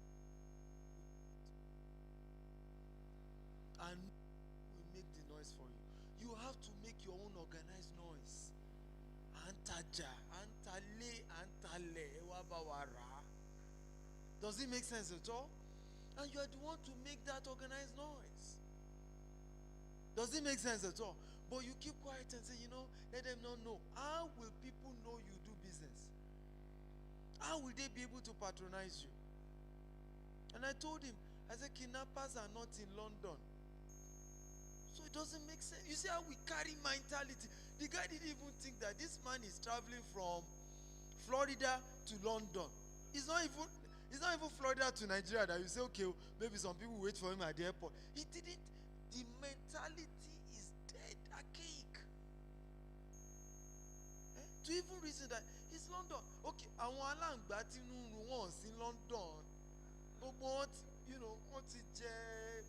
and we make the noise for you, you have to make your own organized noise. Antaja, antale, antale, ewabawara. Does it make sense at all? And you are the one to make that organized noise. Does it make sense at all? But you keep quiet and say, let them not know. How will people know you do business? How will they be able to patronize you? And I told him, I said, kidnappers are not in London. So it doesn't make sense. You see how we carry mentality. The guy didn't even think that this man is traveling from Florida to London. It's not even Florida to Nigeria that you say, okay, maybe some people wait for him at the airport. He didn't. The mentality is dead, archaic. To even reason that it's London. Okay, àwọn aláǹgbá tí inú wọn sí London. Gbogbo wọn wọ́n ti jẹ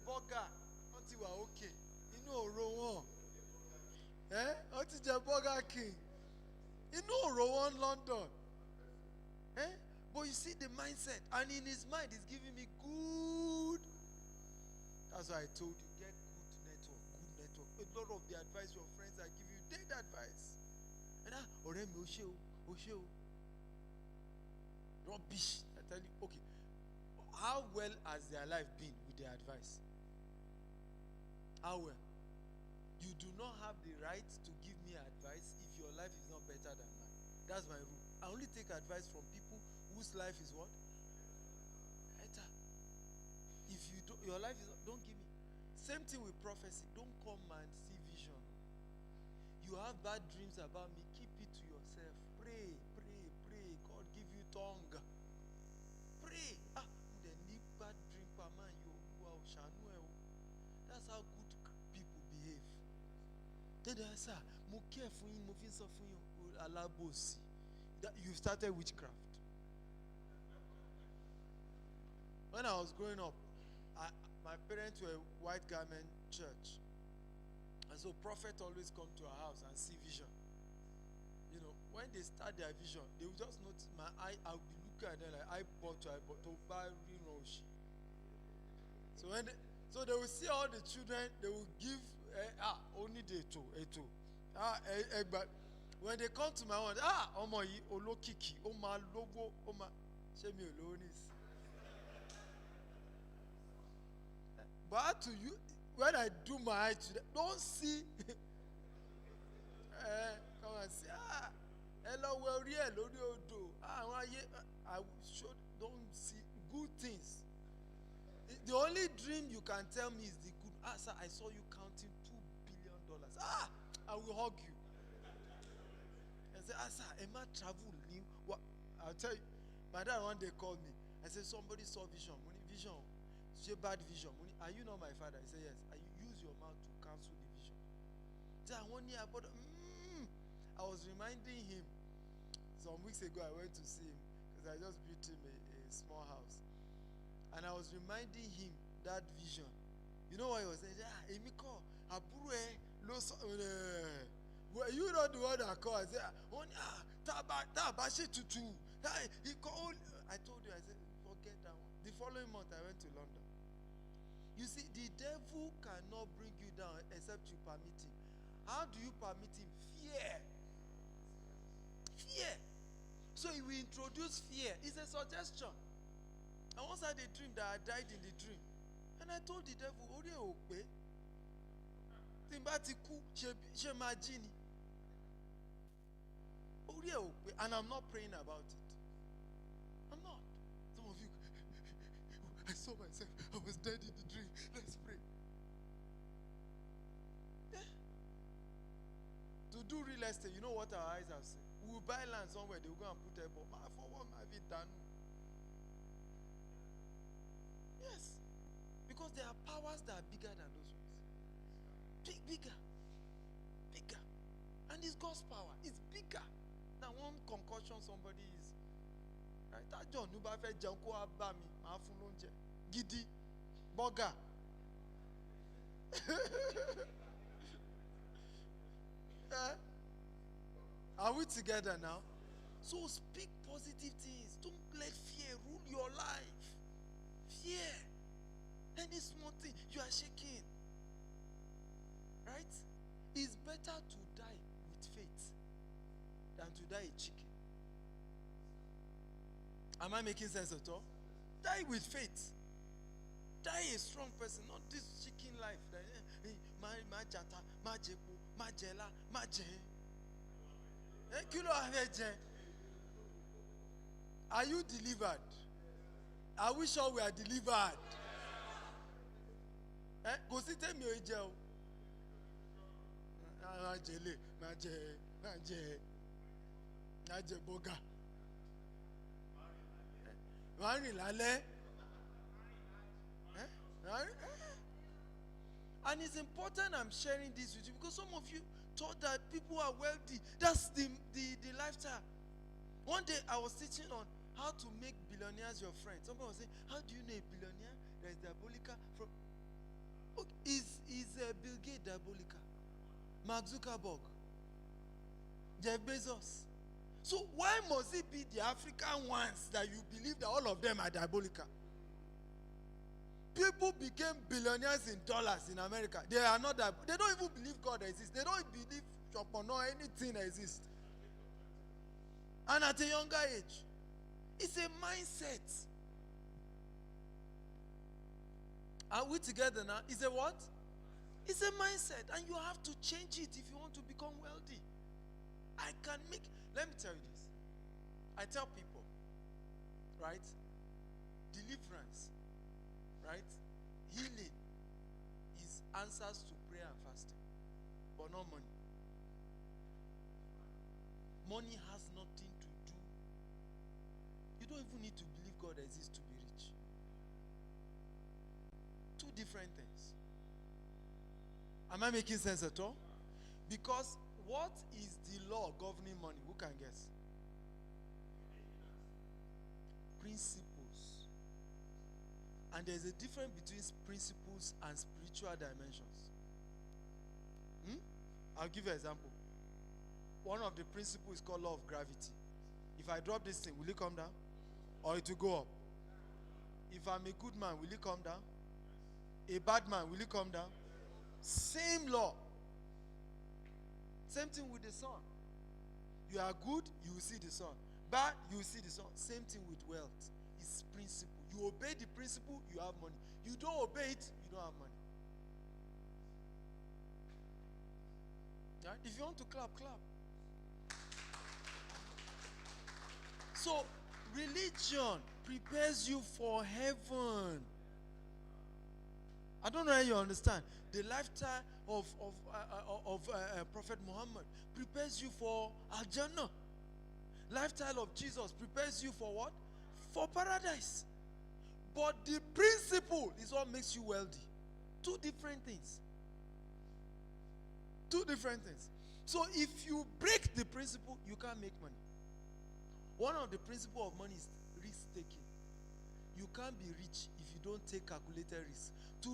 burger, wọ́n ti wà okay. Inú òró wọn. Wọ́n ti jẹ Burger King. Inú òró wọn London. But you see the mindset, and in his mind he's giving me good. That's why I told you, get good network. A lot of the advice your friends are giving you, dead advice. And ọ̀rẹ́ mi ó ṣe o. Rubbish. I tell you, okay. How well has their life been with their advice? How well? You do not have the right to give me advice if your life is not better than mine. That's my rule. I only take advice from people whose life is what? Better. If you don't, your life is, don't give me. Same thing with prophecy. Don't come and see vision. You have bad dreams about me, keep it to yourself. Pray. God give you tongue. Pray. They need bad dream per man. That's how good people behave. Then they say, mo care fún yín, mo fi sọ fún yín, alábòsí. that you started witchcraft. When I was growing up, my parents were white garment church. And so prophet always come to our house and see vision. You know, when they start their vision, they will just notice my eye, I'll be looking at them like eyeball to eyeball to buy Roshi. So they will see all the children, they will give only the two. But when they come to my own, omo yi olokiki, oma logo, oma shemi olonis. But to you, when I do my eye to them, don't see. Come and see. Hello, well, I don't see good things. The only dream you can tell me is the good. Sir, I saw you counting $2 billion. I will hug you. I say, sir, am I travel? I'll tell you. My dad one day called me. I said, somebody saw vision. Vision. She bad vision. Are you not my father? He said, yes. Use your mouth to cancel the vision. I was reminding him. Some weeks ago, I went to see him because I just built him a small house. And I was reminding him that vision. You know what he was saying? Emiko, Abure, were you not the one that called? I said, Tabashi Tutu. He called. I told you, I said, forget that one. The following month, I went to London. You see, the devil cannot bring you down except you permit him. How do you permit him? Fear. Fear. So he will introduce fear. It's a suggestion. And once I had a dream that I died in the dream. And I told the devil, Ori Okpe, Timbatiku, Shemajini. Ori Okpe. And I'm not praying about it. I'm not. Some of you, I saw myself, I was dead in the dream. Let's pray. Yeah. To do real estate, you know what our eyes have seen? We will buy land somewhere, they will go and put a bomb. For what have you done? Yes. Because there are powers that are bigger than those ones. Bigger. Bigger. And it's God's power. It's bigger than one concussion somebody is. Right? That John Nubafe Janko Abami, Mafunonje, Gidi, Boga. Are we together now? So speak positive things. Don't let fear rule your life. Fear. Any small thing, you are shaking. Right? It's better to die with faith than to die a chicken. Am I making sense at all? Die with faith. Die a strong person, not this chicken life. Are you delivered? Are we sure we are delivered? Go see tell me ojeo. Naje boga. Mari lale. And it's important I'm sharing this with you because some of you thought that people are wealthy. That's the lifestyle. One day I was teaching on how to make billionaires your friends. Somebody was saying, how do you know a billionaire? There is Diabolica from. Okay, is Bill Gates Diabolica? Mark Zuckerberg? Jeff Bezos? So why must it be the African ones that you believe that all of them are Diabolica? People became billionaires in dollars in America. They are not that. They don't even believe God exists. They don't believe Chopin or anything exists. And at a younger age, it's a mindset. Are we together now? It's a what? It's a mindset. And you have to change it if you want to become wealthy. Let me tell you this. I tell people, right? Deliverance, right? Healing is answers to prayer and fasting, but not money. Money has nothing to do. You don't even need to believe God exists to be rich. Two different things. Am I making sense at all? Because what is the law governing money? Who can guess? principles. And there's a difference between principles and spiritual dimensions. I'll give you an example. One of the principles is called law of gravity. If I drop this thing, will it come down? Or it will go up? If I'm a good man, will it come down? A bad man, will it come down? Same law. Same thing with the sun. You are good, you will see the sun. Bad, you will see the sun. Same thing with wealth. It's principle. You obey the principle, you have money. You don't obey it, you don't have money. Right? If you want to clap, clap. So, religion prepares you for heaven. I don't know how you understand. The lifestyle of Prophet Muhammad prepares you for Al-Jannah. Lifestyle of Jesus prepares you for what? For paradise. But the principle is what makes you wealthy. Two different things. Two different things. So if you break the principle, you can't make money. One of the principles of money is risk-taking. You can't be rich if you don't take calculated risk. To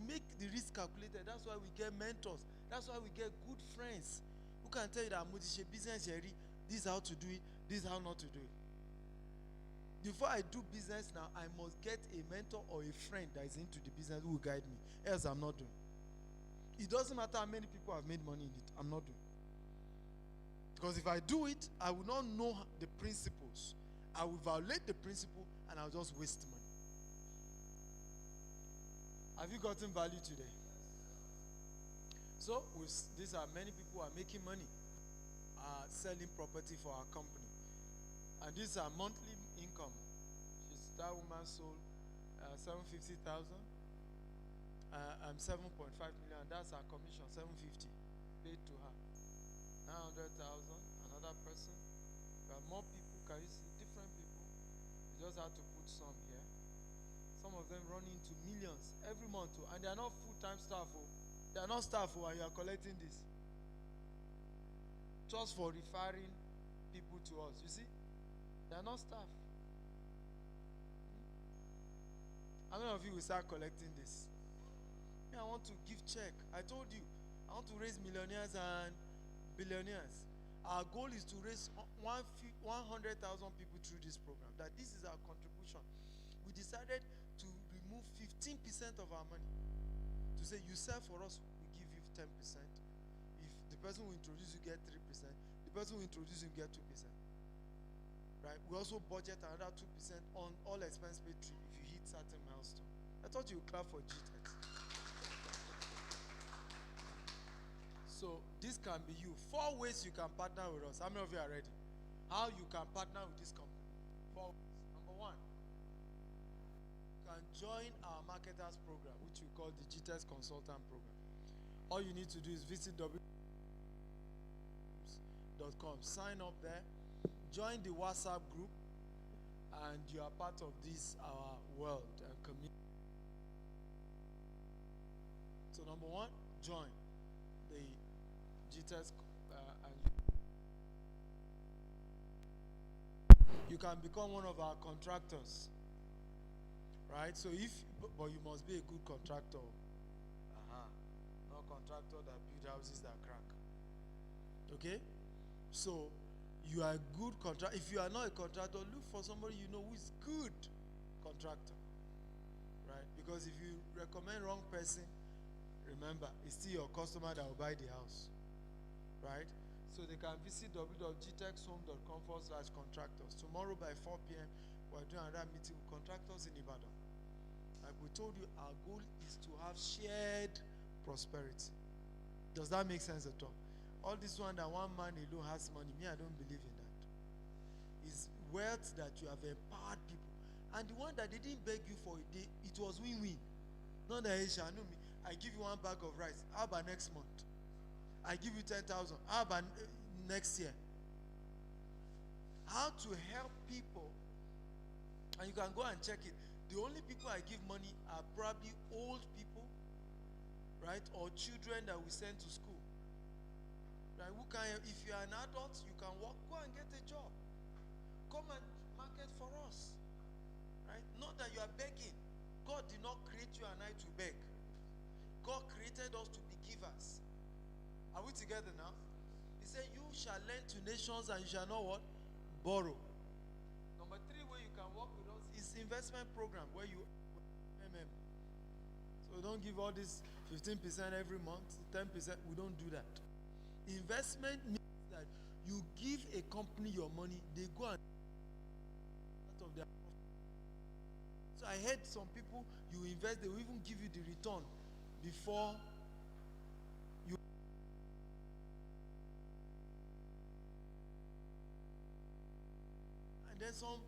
make the risk calculated, that's why we get mentors. That's why we get good friends who can tell you that business, this is how to do it, this is how not to do it. Before I do business now, I must get a mentor or a friend that is into the business who will guide me. Else I'm not doing. It doesn't matter how many people have made money in it. I'm not doing. Because if I do it, I will not know the principles. I will violate the principle and I'll just waste money. Have you gotten value today? So, these are many people who are making money, selling property for our company. And these are monthly income. That woman sold 750,000. I'm 7.5 million. That's our commission, 750 paid to her. 900,000, another person. There are more people. Can you see different people? You just have to put some here. Some of them run into millions every month, and they are not full-time staff. They are not staff, and you are collecting this just for referring people to us. You see, they are not staff. How many of you will start collecting this? I want to give check. I told you, I want to raise millionaires and billionaires. Our goal is to raise 100,000 people through this program. That this is our contribution. We decided to remove 15% of our money. To say, you sell for us, we give you 10%. If the person who introduce you get 3%, the person who introduce you get 2%. Right? We also budget another 2% on all expense paid trip if you hit certain milestone. I thought you would clap for Gtext. So this can be you. 4 ways you can partner with us. How many of you are ready? How you can partner with this company? 4 ways. Number 1, you can join our marketers program, which we call the Gtext Consultant Program. All you need to do is visit www.com, sign up there, join the WhatsApp group, and you are part of this our world and community. So number 1, join the Gtext and you can become one of our contractors, right? So but you must be a good contractor. Not contractor that build houses that crack. Okay? So you are a good contractor. If you are not a contractor, look for somebody you know who is good contractor, right? Because if you recommend wrong person, remember, it's still your customer that will buy the house, right? So they can visit www.gtexhome.com/contractors. Tomorrow by 4 p.m., we're doing another meeting with contractors in IBADAN. Like we told you, our goal is to have shared prosperity. Does that make sense at all? All this one that one man alone has money, me, I don't believe in that. It's wealth that you have empowered people. And the one that they didn't beg you for a day, it was win-win. Not that, hey, know me, I give you 1 bag of rice. How about next month? I give you 10,000. How about next year? How to help people. And you can go and check it. The only people I give money are probably old people, right? Or children that we send to school. Right? If you are an adult, you can work, go and get a job. Come and market for us. created us to be givers. Are we together now? He said, you shall lend to nations and you shall not what? Borrow. Number 3 way you can work with us is investment program where you so we don't give all this 15% every month, 10%. We don't do that. Investment means that you give a company your money, they go and out of their profit. So I heard some people, you invest, they will even give you the return before you. And then some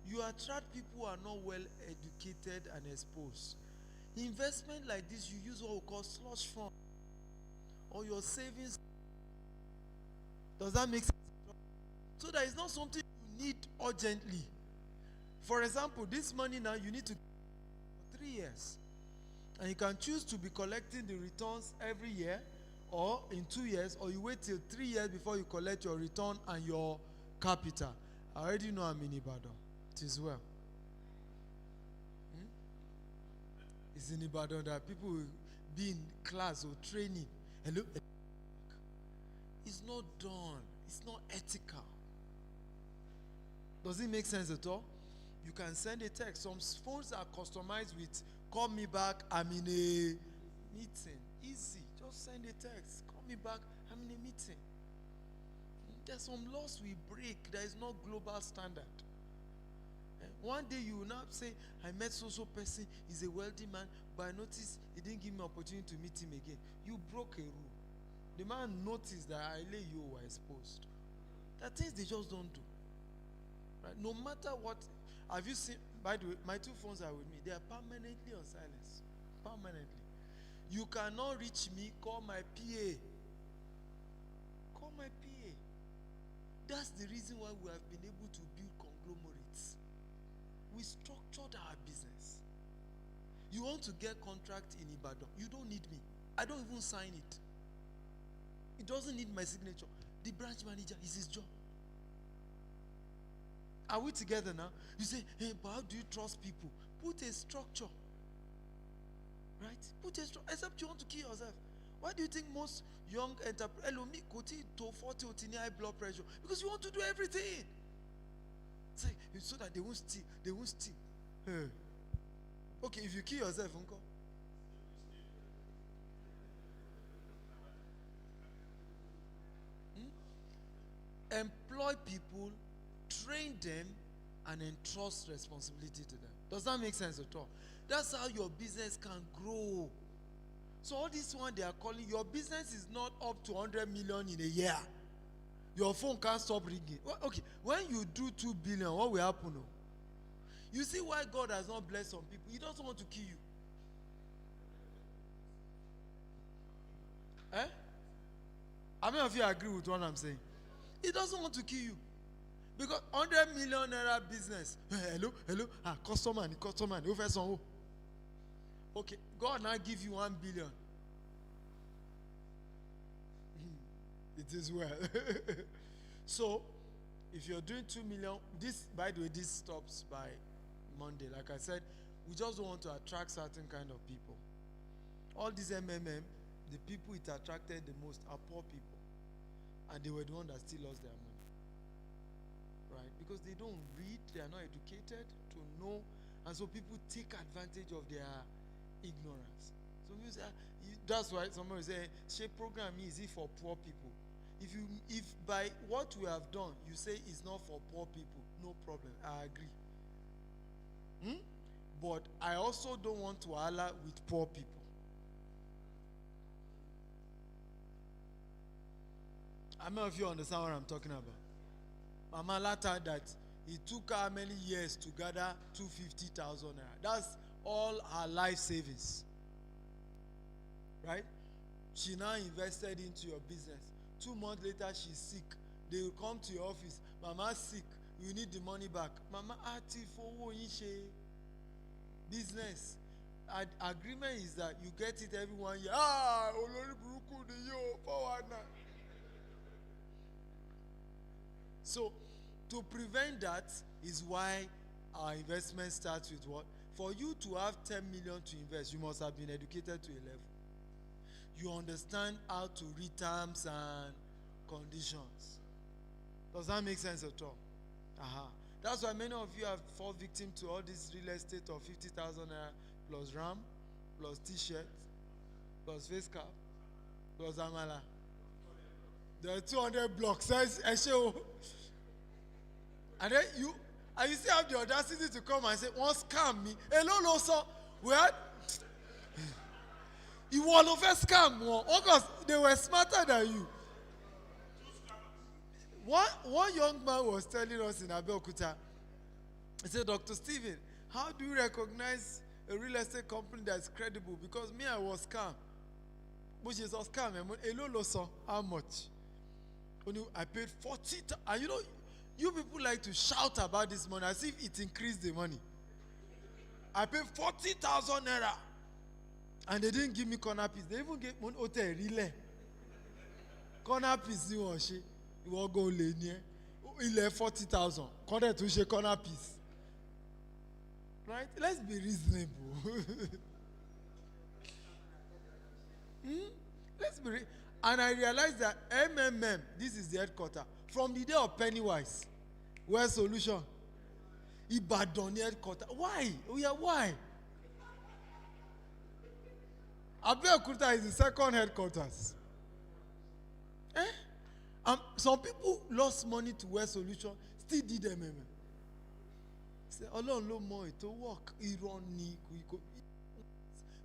you attract people who are not well educated and exposed. Investment like this, you use what we call slush fund or your savings. Does that make sense? So that is not something you need urgently. For example, this money now you need to for 3 years. And you can choose to be collecting the returns every year or in 2 years, or you wait till 3 years before you collect your return and your capital. I already know I'm in Ibadan. It is well. It's in Ibadan that people will be in class or training. Hello? It's not done. It's not ethical. Does it make sense at all? You can send a text. Some phones are customized with call me back, I'm in a meeting. Easy. Just send a text. Call me back, I'm in a meeting. There's some laws we break. There is no global standard. One day you will not say, I met so person, he's a wealthy man, but I noticed he didn't give me opportunity to meet him again. You broke a rule. The man noticed that I lay you were exposed. There are things they just don't do. Right? No matter what. Have you seen, by the way, my 2 phones are with me. They are permanently on silence. Permanently. You cannot reach me, call my PA. Call my PA. That's the reason why we have been able to build conglomerates. We structured our business. You want to get contract in Ibadan, you don't need me. I don't even sign it. It doesn't need my signature. The branch manager is his job. Are we together now? You say, hey, but how do you trust people? Put a structure. Right? Put a structure. Except you want to kill yourself. Why do you think most young entrepreneurs to 40 high blood pressure? Because you want to do everything. Say, so that they won't steal. They won't steal. Okay, if you kill yourself, uncle. Employ people, train them, and entrust responsibility to them. Does that make sense at all? That's how your business can grow. So all this one they are calling, your business is not up to 100 million in a year. Your phone can't stop ringing. Okay, when you do 2 billion, what will happen? You see why God has not blessed some people? He doesn't want to kill you. How many of you agree with what I'm saying? He doesn't want to kill you. Because 100 million naira business. Hello. Customer. Okay, God now give you 1 billion. It is well. So, if you're doing 2 million, this, by the way, this stops by Monday. Like I said, we just don't want to attract certain kind of people. All these the people it attracted the most are poor people. And they were the ones that still lost their money. Right? Because they don't read, they are not educated to know. And so people take advantage of their ignorance. So you say, that's why somebody say, shape program is it for poor people. If by what we have done, you say it's not for poor people, no problem. I agree. But I also don't want to ally with poor people. How many of you understand what I'm talking about? Mama Lata that it took her many years to gather 250,000 naira. That's all her life savings. Right? She now invested into your business. 2 months later, she's sick. They will come to your office. Mama's sick. You need the money back. Mama, business. Agreement is that you get it every 1 year. So, to prevent that is why our investment starts with what? For you to have 10 million to invest, you must have been educated to a level. You understand how to read terms and conditions. Does that make sense at all? That's why many of you have fallen victim to all this real estate of 50,000 naira plus RAM, plus t-shirt, plus face cap, plus amala. There are 200 blocks. I show. And then you still have the audacity to come and say, "One scam me." Hello, sir. We had. You want to first scam one because they were smarter than you. One young man was telling us in Abeokuta, he said, "Dr. Stephen, how do you recognize a real estate company that's credible? Because me, I was scam. Which is a scam. Hello, sir. How much? Only I paid 40. And you know, you people like to shout about this money as if it increased the money. I paid 40,000 naira. And they didn't give me corner piece. They even gave me hotel relay. Corner piece, you want she? You want go lane? He left 40,000. Corner to she corner piece. Right? Let's be reasonable. Let's be and I realized that this is the headquarters. From the day of Pennywise, where's solution? IBADAN headquarters. Why? Why? Abeokuta is the second headquarters. Some people lost money to West Solution, still did MMM. Say, Ọlọ́run ló mọ ètò work. Irony.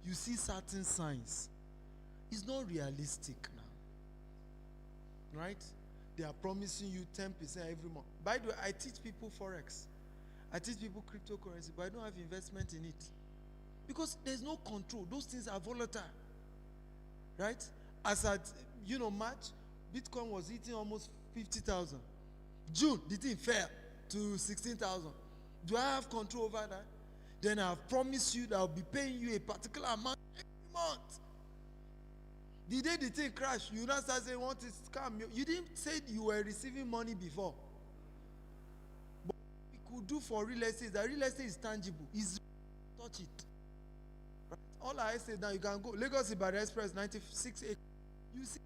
You see certain signs. It's not realistic now. Right? They are promising you 10% every month. By the way, I teach people Forex. I teach people cryptocurrency, but I don't have investment in it. Because there's no control. Those things are volatile. Right? As at, March, Bitcoin was hitting almost 50,000. June, the thing fell to 16,000. Do I have control over that? Then I've promised you that I'll be paying you a particular amount every month. The day the thing crashed, you now start saying, "Want to scam?" You didn't say you were receiving money before. But what we could do for real estate is that real estate is tangible. It's touch it. Right? All I say now, you can go Lagos Ibadan Express 96 acres. You see.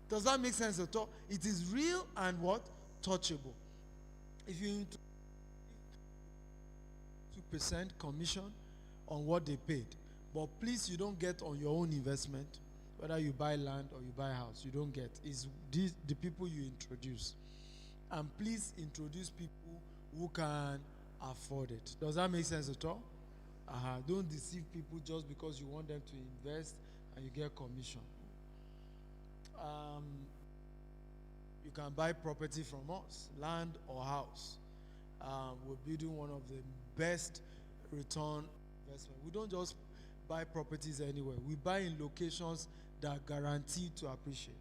Does that make sense at all? It is real and what? Touchable. If you into 2% commission on what they paid. But please, you don't get on your own investment, whether you buy land or you buy a house, you don't get. It's the people you introduce. And please introduce people who can afford it. Does that make sense at all? Don't deceive people just because you want them to invest and you get commission. You can buy property from us, land or house. We're building one of the best return investment. We don't just buy properties anywhere. We buy in locations that are guaranteed to appreciate.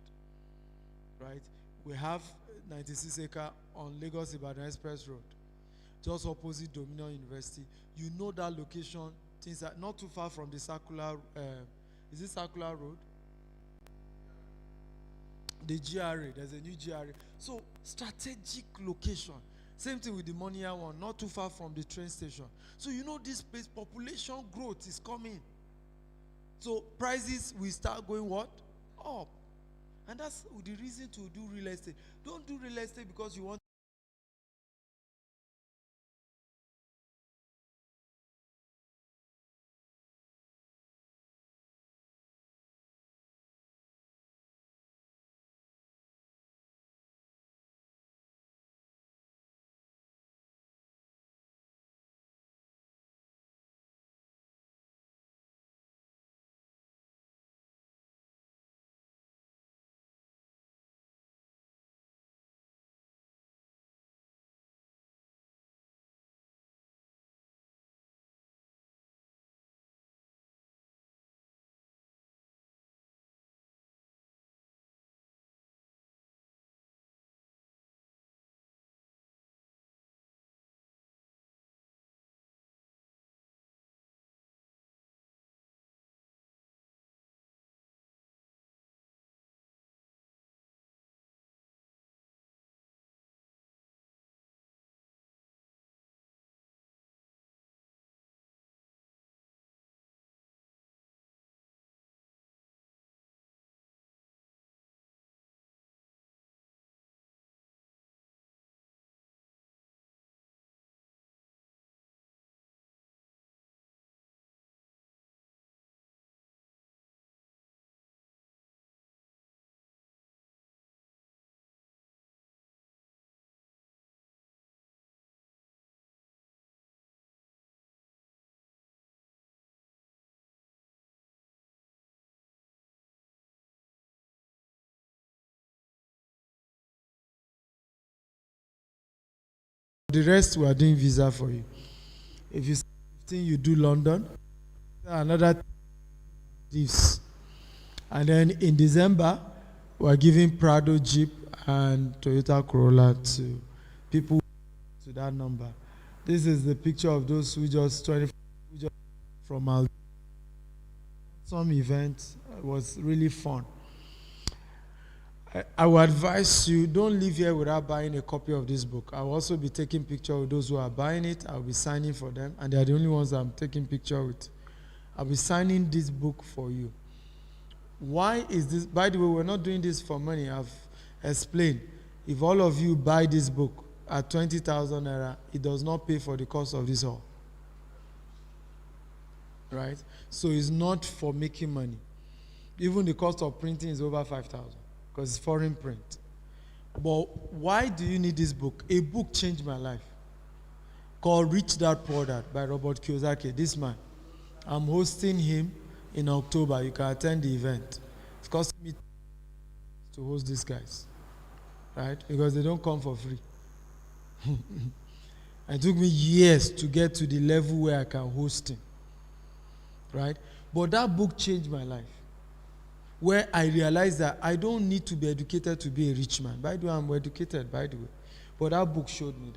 Right? We have 96 acres on Lagos Ibadan Express Road, just opposite Dominion University. You know that location. Things are not too far from the circular. Is it Circular Road? The GRA. There's a new GRA. So strategic location. Same thing with the Monia one. Not too far from the train station. So you know this place, population growth is coming. So prices will start going what? Up. And that's the reason to do real estate. Don't do real estate because you want The rest we are doing visa for you. If you 15, you do London. Another leaves. And then in December, we are giving Prado Jeep and Toyota Corolla to people to that number. This is the picture of those who just from our some event. It was really fun. I would advise you, don't leave here without buying a copy of this book. I will also be taking picture of those who are buying it. I'll be signing for them, and they are the only ones I'm taking picture with. I'll be signing this book for you. Why is this? By the way, we're not doing this for money. I've explained. If all of you buy this book at 20,000 naira, it does not pay for the cost of this hall. Right? So it's not for making money. Even the cost of printing is over 5,000 because it's foreign print. But why do you need this book? A book changed my life called Rich Dad Poor Dad by Robert Kiyosaki. This man. I'm hosting him in October. You can attend the event. It's costing me to host these guys. Right? Because they don't come for free. It took me years to get to the level where I can host him. Right? But that book changed my life. Where I realized that I don't need to be educated to be a rich man. By the way, I'm educated, by the way. But that book showed me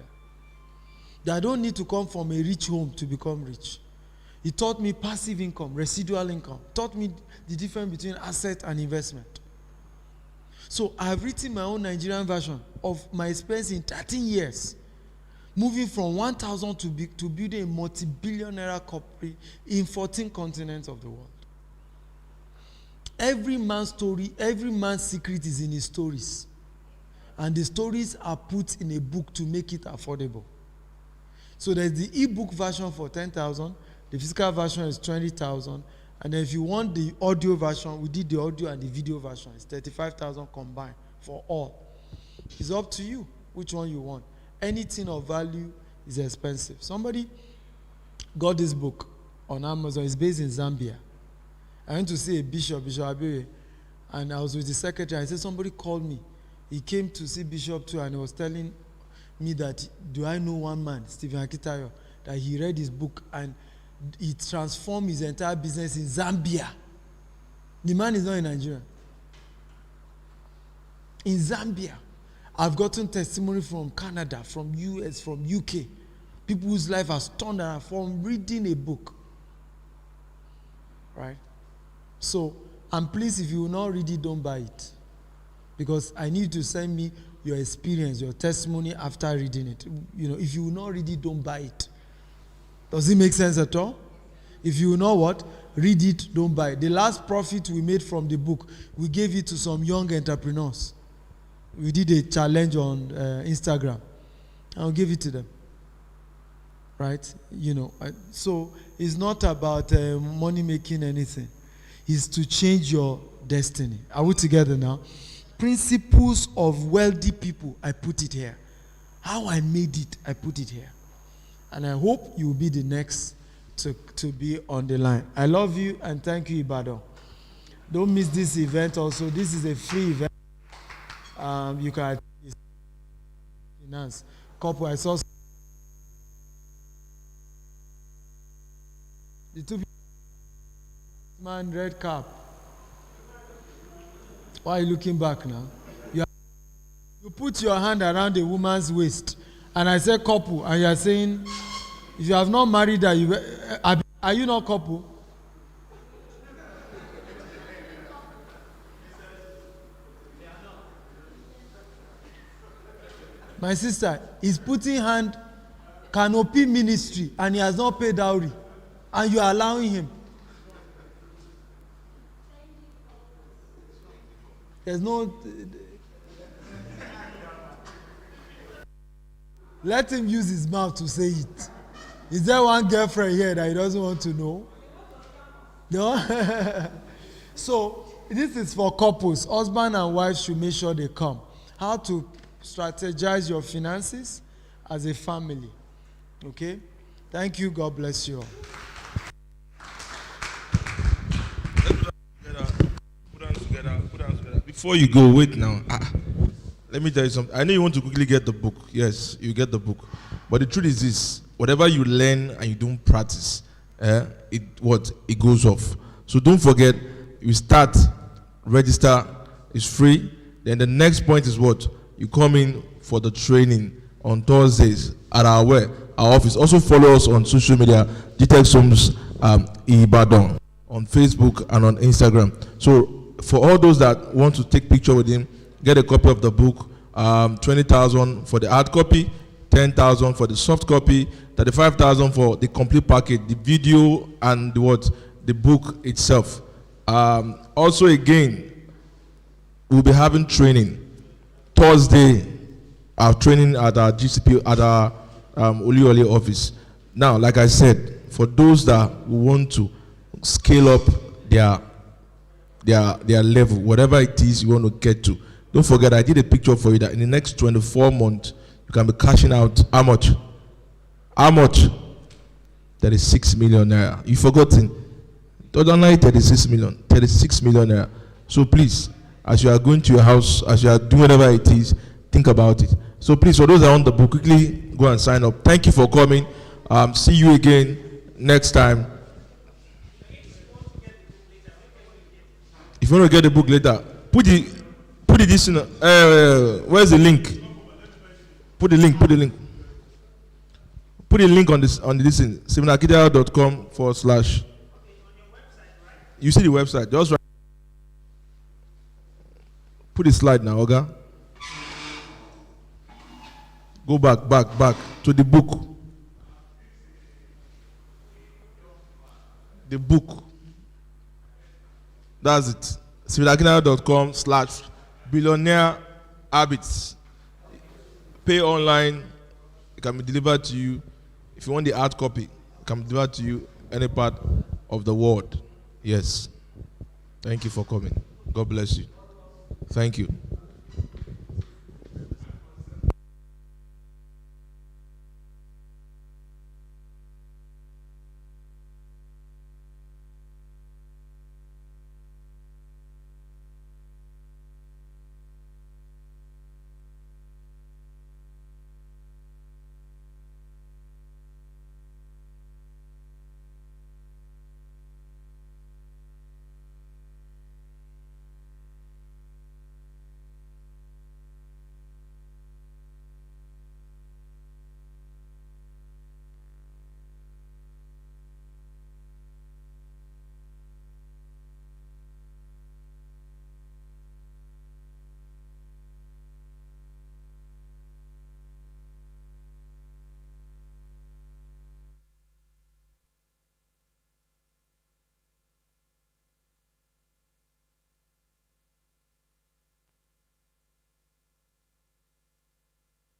that I don't need to come from a rich home to become rich. It taught me passive income, residual income. Taught me the difference between asset and investment. So I've written my own Nigerian version of my experience in 13 years. Moving from 1,000 to building a multi-billionaire company in 14 continents of the world. Every man's story, every man's secret is in his stories. And the stories are put in a book to make it affordable. So there's the ebook version for 10,000, the physical version is 20,000, and then if you want the audio version, we did the audio and the video version. It's 35,000 combined for all. It's up to you which one you want. Anything of value is expensive. Somebody got this book on Amazon. It's based in Zambia. I went to see a Bishop Abire, and I was with the secretary. I said, somebody called me. He came to see Bishop too, and he was telling me that, do I know one man, Stephen Akintayo, that he read his book and he transformed his entire business in Zambia. The man is not in Nigeria. In Zambia. I've gotten testimony from Canada, from US, from UK. People whose life has turned around from reading a book. Right? So, I'm pleased if you will not read it, don't buy it. Because I need you to send me your experience, your testimony after reading it. You know, if you will not read it, don't buy it. Does it make sense at all? If you will not what? Read it, don't buy it. The last profit we made from the book, we gave it to some young entrepreneurs. We did a challenge on Instagram. I'll give it to them. Right? You know, so it's not about money making anything. It's to change your destiny. Are we together now? Principles of wealthy people, I put it here. How I made it, I put it here. And I hope you will be the next to be on the line. I love you and thank you, Ibadan. Don't miss this event also. This is a free event. You can finance. Couple, I saw the two people, man, red cap. Why are you looking back now? You put your hand around a woman's waist, and I say couple, and you are saying, if you have not married her, are you not couple? My sister is putting hand canopy ministry and he has not paid dowry and you are allowing him. There's no. Let him use his mouth to say it. Is there one girlfriend here that he doesn't want to know? No? So, this is for couples. Husband and wife should make sure they come. How to strategize your finances as a family. Okay? Thank you. God bless you all. Put hands together. Before you go, wait now. let me tell you something. I know you want to quickly get the book. Yes, you get the book. But the truth is this: whatever you learn and you don't practice, it goes off. So don't forget, you start, register, it's free. Then the next point is what? You come in for the training on Thursdays at our office. Also follow us on social media, Gtext Homes IBADAN, on Facebook and on Instagram. So for all those that want to take picture with him, get a copy of the book. 20,000 for the hard copy, 10,000 for the soft copy, 35,000 for the complete package, the video and the book itself. Also again, we'll be having training Thursday. Our training at our GCP at our Oli office. Now, like I said, for those that want to scale up their level, whatever it is you want to get to, don't forget I did a picture for you that in the next 24 months you can be cashing out how much? How much? 36 million naira. You forgotten? Not 36 million, 36 million naira. So please, as you are going to your house, as you are doing whatever it is, think about it. So please, for those that want the book, quickly go and sign up. Thank you for coming. See you again next time. If you want to get the book later, put it this in. Where's the link? Put the link. Put the link on this in akintayo.com/. You see the website. Just write. Put the slide now, okay? Go back to the book. The book. That's it. akintayo.com/billionaire habits. Pay online. It can be delivered to you. If you want the hard copy, it can be delivered to you any part of the world. Yes. Thank you for coming. God bless you. Thank you.